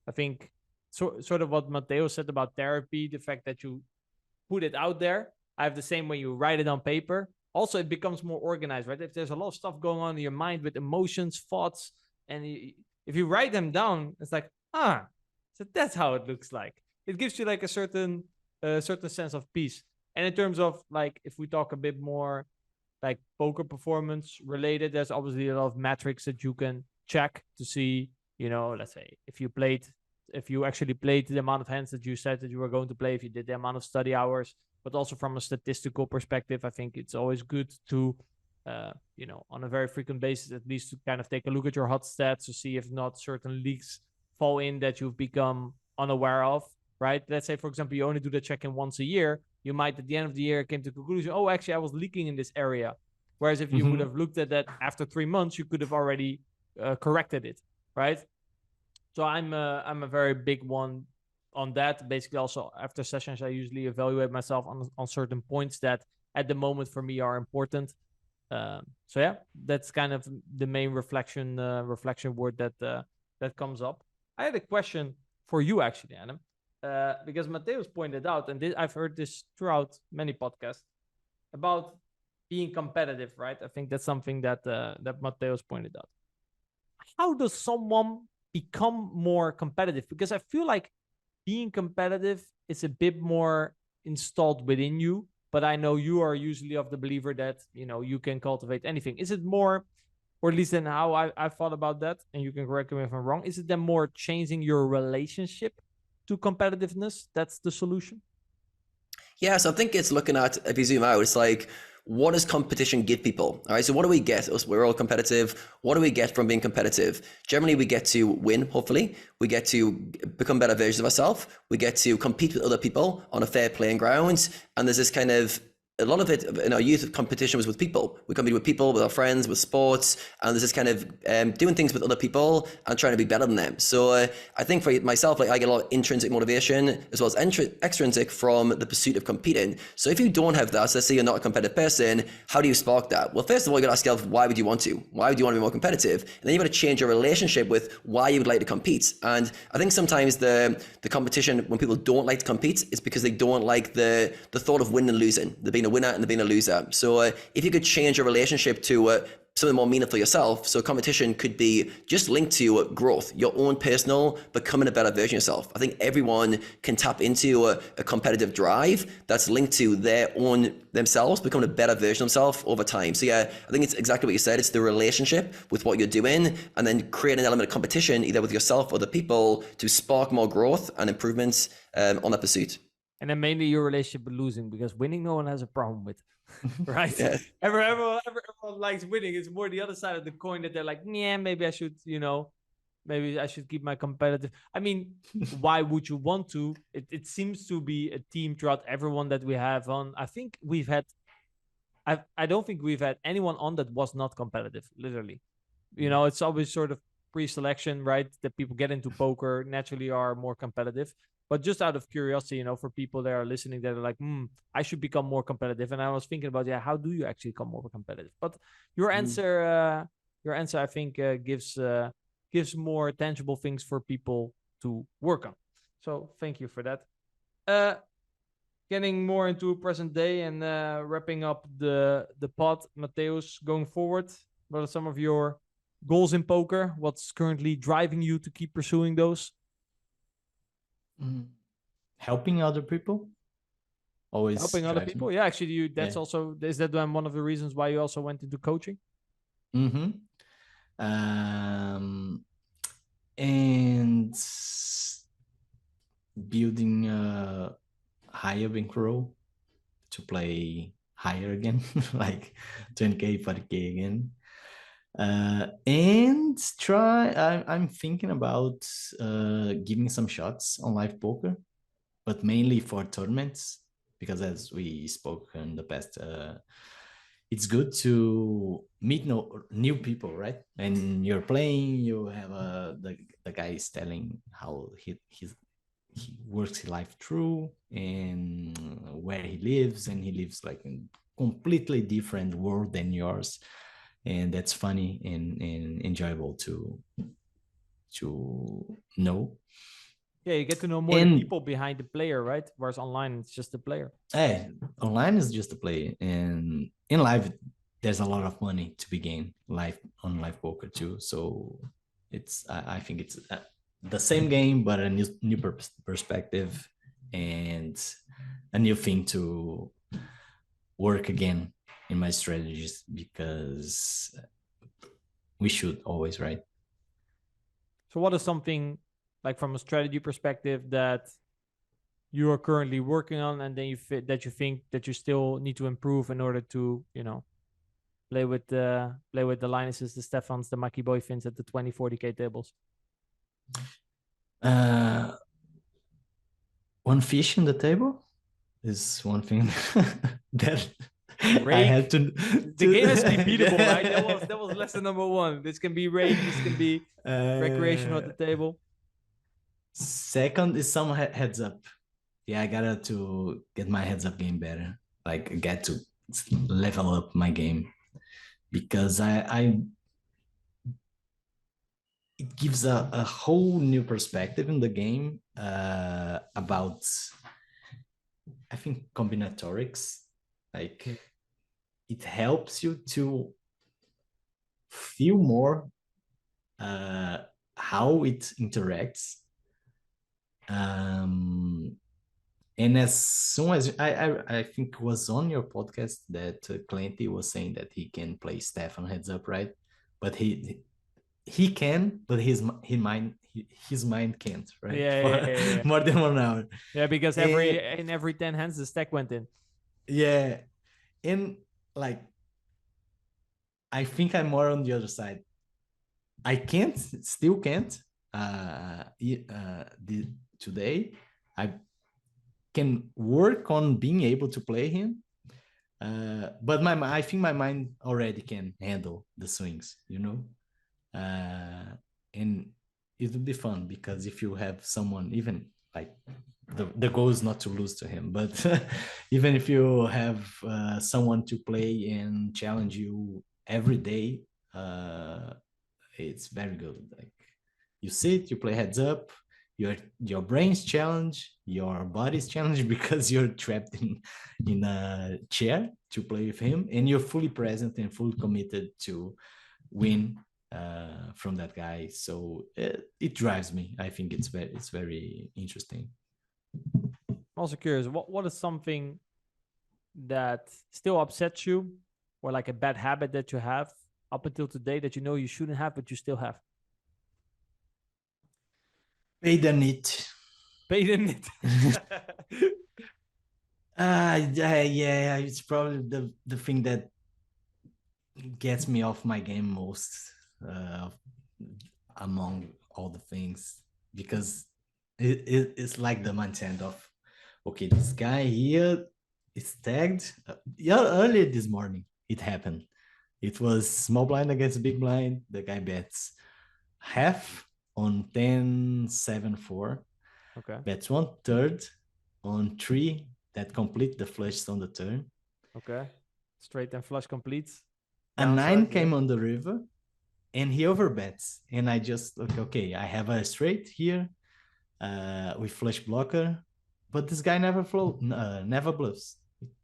I think sort of what Matheus said about therapy, the fact that you put it out there. I have the same when you write it on paper. Also, it becomes more organized, right? If there's a lot of stuff going on in your mind with emotions, thoughts, and if you write them down, it's like, so that's how it looks like. It gives you like a certain sense of peace. And in terms of like, if we talk a bit more like poker performance related, there's obviously a lot of metrics that you can check to see, let's say if you actually played the amount of hands that you said that you were going to play, if you did the amount of study hours, but also from a statistical perspective, I think it's always good to, on a very frequent basis, at least to kind of take a look at your hot stats to see if not certain leaks fall in that you've become unaware of, right? Let's say, for example, you only do the check-in once a year. You might, at the end of the year, came to the conclusion, oh, actually, I was leaking in this area. Whereas if you would have looked at that after 3 months, you could have already corrected it, right? So I'm a very big one on that. Basically, also after sessions, I usually evaluate myself on certain points that at the moment for me are important. So yeah, that's kind of the main reflection word that comes up. I had a question for you actually, Adam, because Matheus pointed out, and I've heard this throughout many podcasts about being competitive, right? I think that's something that Matheus pointed out. How does someone become more competitive? Because I feel like being competitive is a bit more installed within you, but I know you are usually of the believer that, you can cultivate anything. Is it more, or at least in how I thought about that, and you can correct me if I'm wrong, is it then more changing your relationship to competitiveness? That's the solution? Yeah, so I think it's looking at, if you zoom out, it's like, what does competition give people? All right, so what do we get? We're all competitive. What do we get from being competitive? Generally, we get to win, hopefully. We get to become better versions of ourselves. We get to compete with other people on a fair playing ground. And there's this kind of, a lot of it in our youth, competition was with people. We compete with people, with our friends, with sports, and there's this kind of doing things with other people and trying to be better than them. So I think for myself, like I get a lot of intrinsic motivation as well as extrinsic from the pursuit of competing. So if you don't have that, so let's say you're not a competitive person, how do you spark that? Well, first of all, you got to ask yourself, why would you want to? Why would you want to be more competitive? And then you got to change your relationship with why you would like to compete. And I think sometimes the competition, when people don't like to compete, it's because they don't like the thought of winning and losing. They're being a winner and being a loser. So if you could change your relationship to something more meaningful for yourself, so competition could be just linked to growth, your own personal, becoming a better version of yourself. I think everyone can tap into a competitive drive that's linked to themselves, becoming a better version of themselves over time. So yeah, I think it's exactly what you said. It's the relationship with what you're doing, and then create an element of competition, either with yourself or the people, to spark more growth and improvements on that pursuit. And then mainly your relationship with losing, because winning no one has a problem with, right? Yeah. Everyone likes winning. It's more the other side of the coin that they're like, yeah, maybe I should, maybe I should keep my competitive. I mean, why would you want to? It seems to be a theme throughout everyone that we have on. I think we've had I don't think we've had anyone on that was not competitive, literally. You know, it's always sort of pre-selection, right? That people get into poker naturally are more competitive. But just out of curiosity, you know, for people that are listening that are like, I should become more competitive. And I was thinking about, how do you actually become more competitive? But your answer, I think, gives more tangible things for people to work on. So thank you for that. Getting more into present day and wrapping up the pod, Matheus, going forward, what are some of your goals in poker? What's currently driving you to keep pursuing those? Helping other people. Always helping other people. Yeah, actually, that's also, is that one of the reasons why you also went into coaching? And building a higher bankroll to play higher again, like 20k, 40k again. And I'm thinking about giving some shots on live poker, but mainly for tournaments, because as we spoke in the past, it's good to meet new people, right? And you're playing, you have the guy is telling how he works his life through and where he lives, and he lives like in completely different world than yours, and that's funny and enjoyable to know. Yeah, you get to know more the people behind the player, right? Whereas online, it's just the player. Hey, online is just a player, and in live, there's a lot of money to be gained on live poker too. So it's I think it's the same game, but a new perspective and a new thing to work again in my strategies, because we should always, right? So what is something like from a strategy perspective that you are currently working on, and then you think that you still need to improve in order to, you know, play with the Linuses, the Stefans, the Maki Boyfins at the 20, 40k tables? One fish in the table is one thing that Rake. I had to. The game has to be beatable, right? That was lesson number one. This can be rake. This can be recreational at the table. Second is some heads up. Yeah, I gotta to get my heads up game better. Like get to level up my game, because I it gives a whole new perspective in the game about, I think, combinatorics. Like it helps you to feel more how it interacts. And as soon as I think it was on your podcast that Clanty was saying that he can play Stefan heads up, right? But he can, but his mind can't, right? Yeah. More than 1 hour. Yeah, because in every 10 hands the stack went in. Yeah, and like I think I'm more on the other side. I still can't. Today I can work on being able to play him, but I think my mind already can handle the swings, you know. And it would be fun, because if you have someone, even like the goal is not to lose to him, but even if you have someone to play and challenge you every day, it's very good. Like you sit, you play heads up, your brain's challenged, your body's challenged because you're trapped in a chair to play with him, and you're fully present and fully committed to win from that guy. So it drives me. I think it's very interesting. I'm also curious, what is something that still upsets you, or like a bad habit that you have up until today that you know you shouldn't have, but you still have? Pay the net. Pay the net. Yeah, it's probably the thing that gets me off my game most among all the things, because it's like the mindset of, okay, this guy here It's tagged. Yeah, earlier this morning it happened. It was small blind against big blind. The guy bets half on 10-7-4. Okay. Bets 1/3 on 3 that complete the flushes on the turn. Okay. Straight and flush completes. A Downside, 9 came on the river and he overbets. And I just okay, I have a straight here with flush blocker, but this guy never bluffs.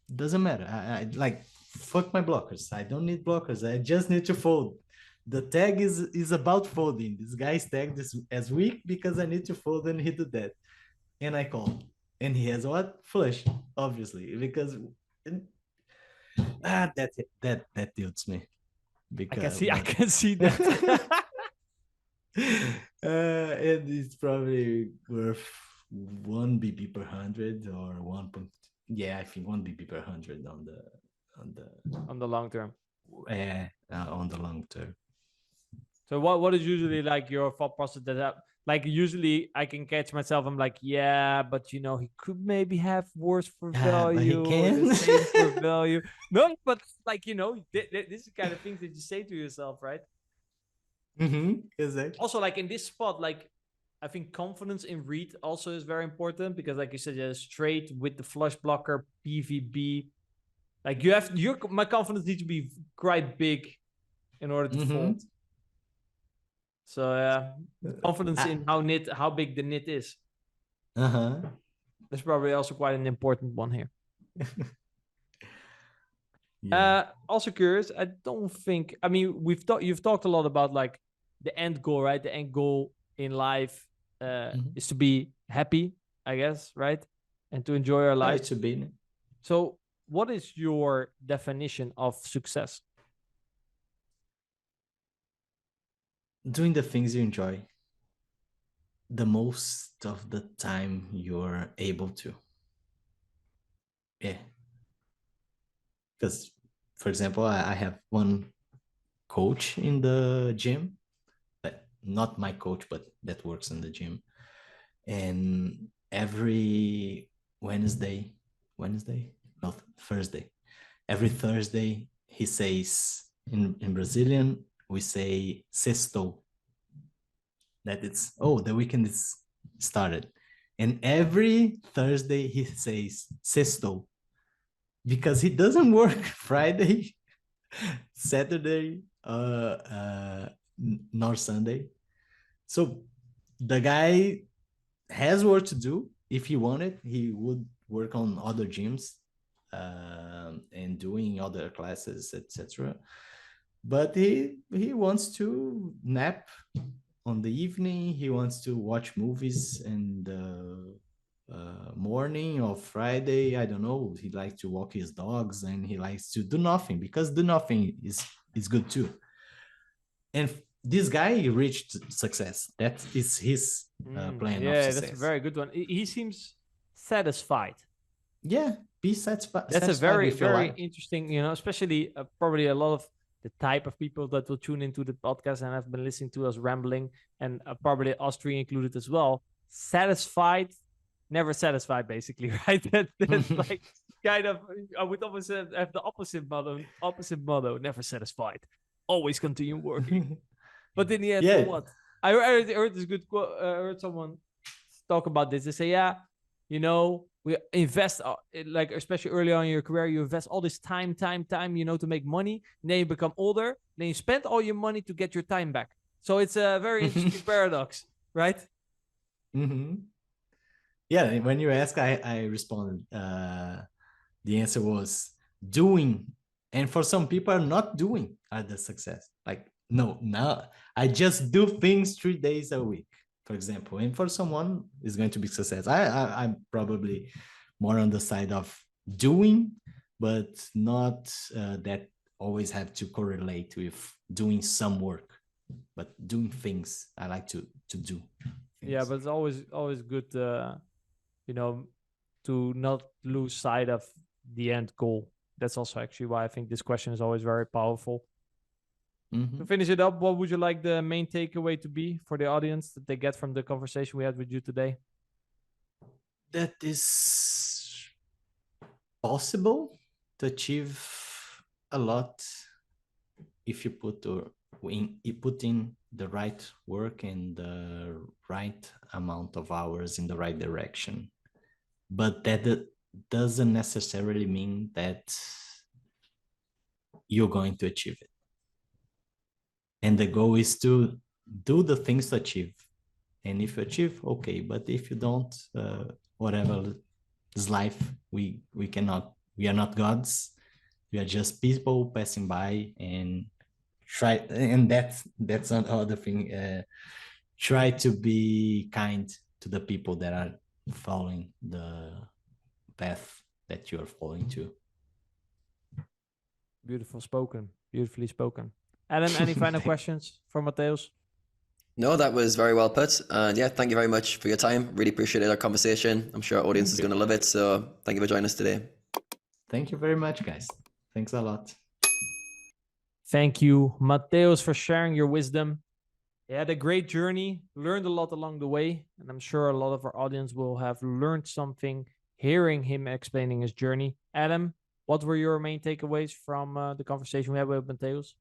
It doesn't matter. I like fuck my blockers. I don't need blockers. I just need to fold. The tag is about folding. This guy's tagged as weak because I need to fold and he did that. And I call. And he has what? Flush, obviously, because that tilts me. Because I can see that. And it's probably worth 1 BP per 100 or 1. Yeah, I think 1 BP per 100 on On the long term. On the long term. So what is usually like your thought process that like usually I can catch myself. I'm like, yeah, but you know, he could maybe have worse for value. But he can. Or the same for value. No, but like, you know, this is the kind of things that you say to yourself, right? Exactly. Also, like in this spot, like I think confidence in read also is very important because, like you said, yeah, straight with the flush blocker, PVB. Like my confidence needs to be quite big in order to fold. So confidence in how big the knit is. That's probably also quite an important one here. Also curious. I don't think. I mean, you've talked a lot about like the end goal, right? The end goal in life is to be happy, I guess, right? And to enjoy our life. To be. So, what is your definition of success? Doing the things you enjoy the most of the time you're able to. Yeah. Because, for example, I have one coach in the gym, but not my coach, but that works in the gym. And every Thursday, every Thursday, he says, in Brazilian, we say sextou. That it's, the weekend is started. And every Thursday he says sextou because he doesn't work Friday, Saturday, nor Sunday. So the guy has work to do. If he wanted, he would work on other gyms and doing other classes, etc. But he wants to nap on the evening. He wants to watch movies in the morning of Friday. I don't know. He likes to walk his dogs and he likes to do nothing because do nothing is good too. And this guy reached success. That is his plan of success. That's a very good one. He seems satisfied. Yeah, be satisfied. That's a very, very interesting, you know, especially probably a lot of the type of people that will tune into the podcast and have been listening to us rambling, and probably us three included as well. Satisfied, never satisfied, basically, right? That's like kind of, I would almost have the opposite motto, never satisfied, always continue working. But in the end, for what? I heard this good quote. I heard someone talk about this. They say, yeah, you know, we invest, like, especially early on in your career, you invest all this time, you know, to make money. And then you become older. Then you spend all your money to get your time back. So it's a very interesting paradox, right? Yeah, when you ask, I responded. The answer was doing. And for some people, not doing are the success. Like, no, I just do things 3 days a week, for example. And for someone, it's going to be success. I'm probably more on the side of doing, but not that always have to correlate with doing some work, but doing things I like to do. Things. Yeah, but it's always good, you know, to not lose sight of the end goal. That's also actually why I think this question is always very powerful. To finish it up, what would you like the main takeaway to be for the audience that they get from the conversation we had with you today? That is possible to achieve a lot if you put in the right work and the right amount of hours in the right direction. But that doesn't necessarily mean that you're going to achieve it. And the goal is to do the things to achieve. And if you achieve, okay. But if you don't, whatever is life, we are not gods. We are just people passing by, and that's another thing. Try to be kind to the people that are following the path that you are following to. Beautifully spoken. Adam, any final questions for Matheus? No, that was very well put. And yeah, thank you very much for your time. Really appreciated our conversation. I'm sure our audience is going to love it. So thank you for joining us today. Thank you very much, guys. Thanks a lot. Thank you, Matheus, for sharing your wisdom. You had a great journey, learned a lot along the way, and I'm sure a lot of our audience will have learned something hearing him explaining his journey. Adam, what were your main takeaways from the conversation we had with Matheus?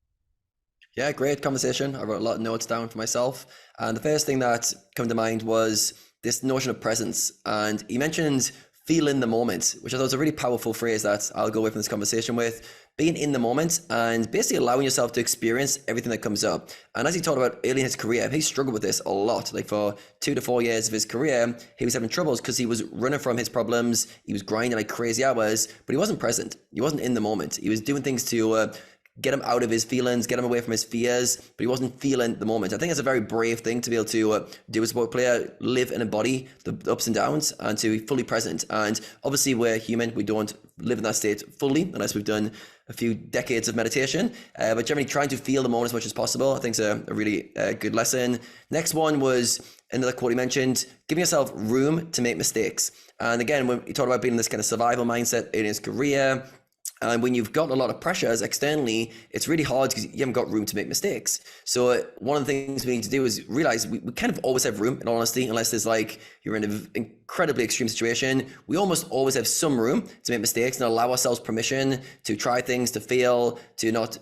Yeah, great conversation. I wrote a lot of notes down for myself. And the first thing that came to mind was this notion of presence. And he mentioned feel in the moment, which I thought was a really powerful phrase that I'll go away from this conversation with. Being in the moment and basically allowing yourself to experience everything that comes up. And as he talked about early in his career, he struggled with this a lot. Like for 2 to 4 years of his career, he was having troubles because he was running from his problems. He was grinding like crazy hours, but he wasn't present. He wasn't in the moment. He was doing things to get him out of his feelings, get him away from his fears, but he wasn't feeling the moment. I think it's a very brave thing to be able to do as a sport player, live and embody the ups and downs, and to be fully present. And obviously we're human, we don't live in that state fully unless we've done a few decades of meditation, but generally trying to feel the moment as much as possible, I think is a really good lesson. Next one was another quote he mentioned, giving yourself room to make mistakes. And again, when he talked about being in this kind of survival mindset in his career, and when you've got a lot of pressures externally, it's really hard because you haven't got room to make mistakes. So one of the things we need to do is realize we kind of always have room, in all honesty, unless there's like you're in an incredibly extreme situation. We almost always have some room to make mistakes and allow ourselves permission to try things, to fail, to not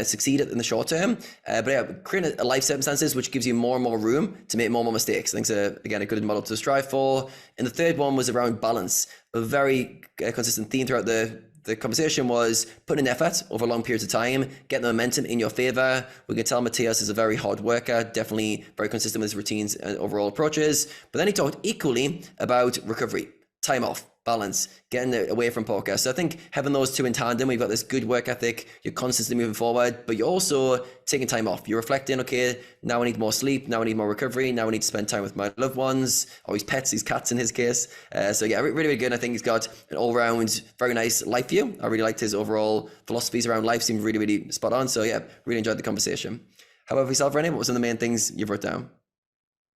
succeed in the short term. But yeah, creating a life circumstances which gives you more and more room to make more and more mistakes. I think it's, again, a good model to strive for. And the third one was around balance. A very consistent theme throughout the conversation was putting in effort over long periods of time, getting the momentum in your favor. We can tell Matheus is a very hard worker, definitely very consistent with his routines and overall approaches. But then he talked equally about recovery, time off, balance, getting away from poker. So I think having those two in tandem, we've got this good work ethic, you're constantly moving forward, but you're also taking time off. You're reflecting, okay, now I need more sleep, now I need more recovery, now I need to spend time with my loved ones, or his pets, his cats in his case. So yeah, really, really good. I think he's got an all-round, very nice life view. I really liked his overall philosophies around life, seemed really, really spot on. So yeah, really enjoyed the conversation. How about yourself, Rene? What were some of the main things you wrote down?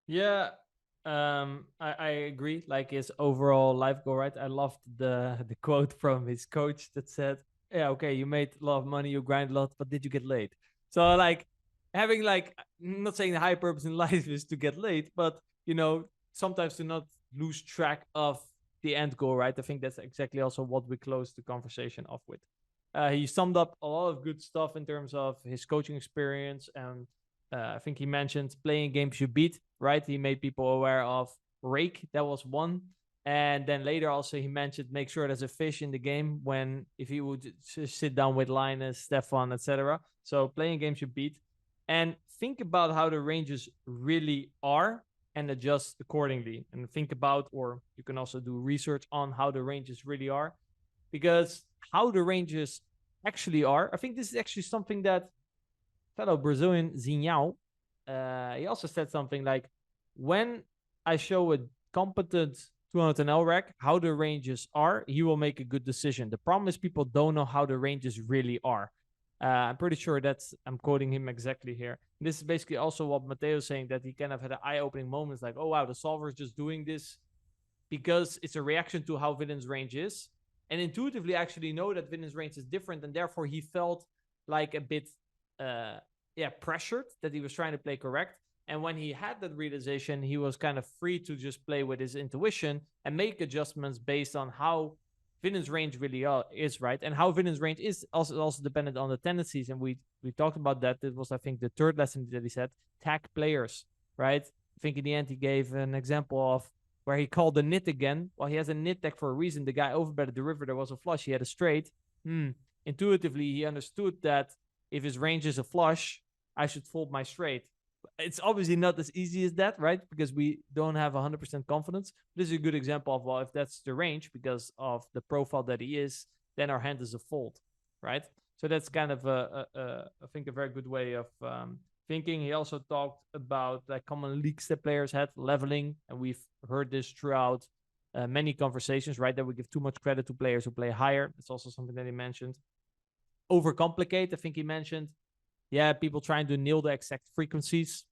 Yeah, I agree. Like his overall life goal, right? I loved the quote from his coach that said, "Yeah, okay, you made a lot of money, you grind a lot, but did you get laid?" So like having like, not saying the high purpose in life is to get laid, but sometimes to not lose track of the end goal, right? I think that's exactly also what we closed the conversation off with. He summed up a lot of good stuff in terms of his coaching experience, and I think he mentioned playing games you beat, right? He made people aware of rake. That was one. And then later also he mentioned make sure there's a fish in the game if he would sit down with Linus, Stefan, etc. So playing games you beat. And think about how the ranges really are and adjust accordingly. And think about, or you can also do research on how the ranges really are. Because how the ranges actually are, I think this is actually something that fellow Brazilian Zinhao, he also said something like, when I show a competent 200NL rec how the ranges are, he will make a good decision. The problem is people don't know how the ranges really are. I'm pretty sure I'm quoting him exactly here. This is basically also what Matheus is saying, that he kind of had an eye-opening moments like, oh, wow, the solver is just doing this because it's a reaction to how Villain's range is. And intuitively actually know that Villain's range is different, and therefore he felt like a bit pressured that he was trying to play correct. And when he had that realization, he was kind of free to just play with his intuition and make adjustments based on how Vinen's range really is, right? And how Vinen's range is also dependent on the tendencies. And we talked about that. It was, I think, the third lesson that he said, tag players, right? I think in the end, he gave an example of where he called the nit again. Well, he has a nit tag for a reason. The guy overbetted the river. There was a flush. He had a straight. Intuitively, he understood that if his range is a flush, I should fold my straight. It's obviously not as easy as that, right? Because we don't have 100% confidence. This is a good example of, well, if that's the range because of the profile that he is, then our hand is a fold, right? So that's kind of, I think, a very good way of thinking. He also talked about like common leaks that players had, leveling, and we've heard this throughout many conversations, right? That we give too much credit to players who play higher. It's also something that he mentioned. Overcomplicate, I think he mentioned. Yeah, people trying to nail the exact frequencies.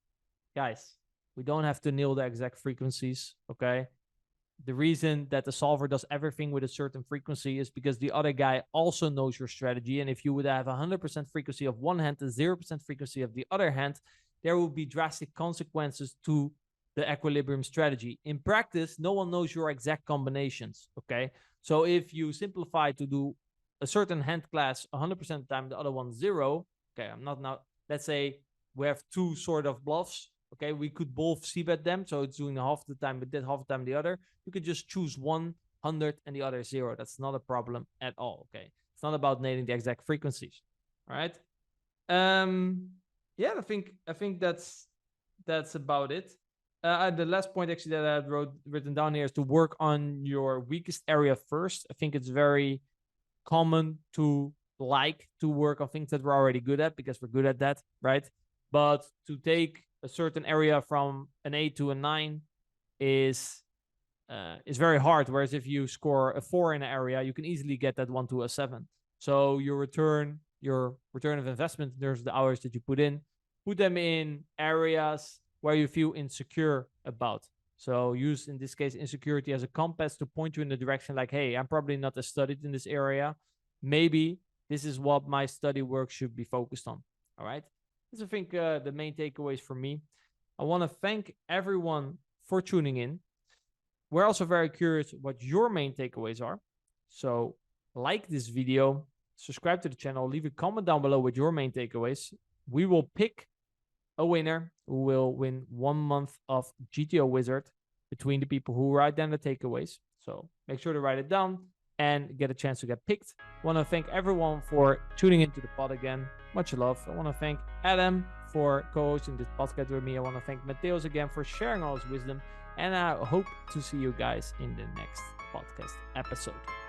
Guys, we don't have to nail the exact frequencies, okay? The reason that the solver does everything with a certain frequency is because the other guy also knows your strategy. And if you would have 100% frequency of one hand and 0% frequency of the other hand, there will be drastic consequences to the equilibrium strategy. In practice, no one knows your exact combinations, okay? So if you simplify to do a certain hand class 100% of the time, the other one 0, okay, I'm not now, let's say we have two sort of bluffs, okay? We could both c-bet them, so it's doing half the time, but then half the time the other. You could just choose 100 and the other 0. That's not a problem at all, okay? It's not about nailing the exact frequencies, all right? Yeah, I think that's about it. The last point actually that I had written down here is to work on your weakest area first. I think it's very common to like to work on things that we're already good at because we're good at that, right? But to take a certain area from an 8 to a 9 is very hard. Whereas if you score a 4 in an area, you can easily get that 1 to a 7. So your return of investment, there's the hours that you put them in areas where you feel insecure about. So use, in this case, insecurity as a compass to point you in the direction like, hey, I'm probably not as studied in this area. Maybe this is what my study work should be focused on. All right. This is, I think, the main takeaways for me. I want to thank everyone for tuning in. We're also very curious what your main takeaways are. So like this video, subscribe to the channel, leave a comment down below with your main takeaways. We will pick a winner who will win 1 month of GTO Wizard between the people who write down the takeaways. So make sure to write it down and get a chance to get picked. I want to thank everyone for tuning into the pod again. Much love. I want to thank Adam for co-hosting this podcast with me. I want to thank Matheus again for sharing all his wisdom. And I hope to see you guys in the next podcast episode.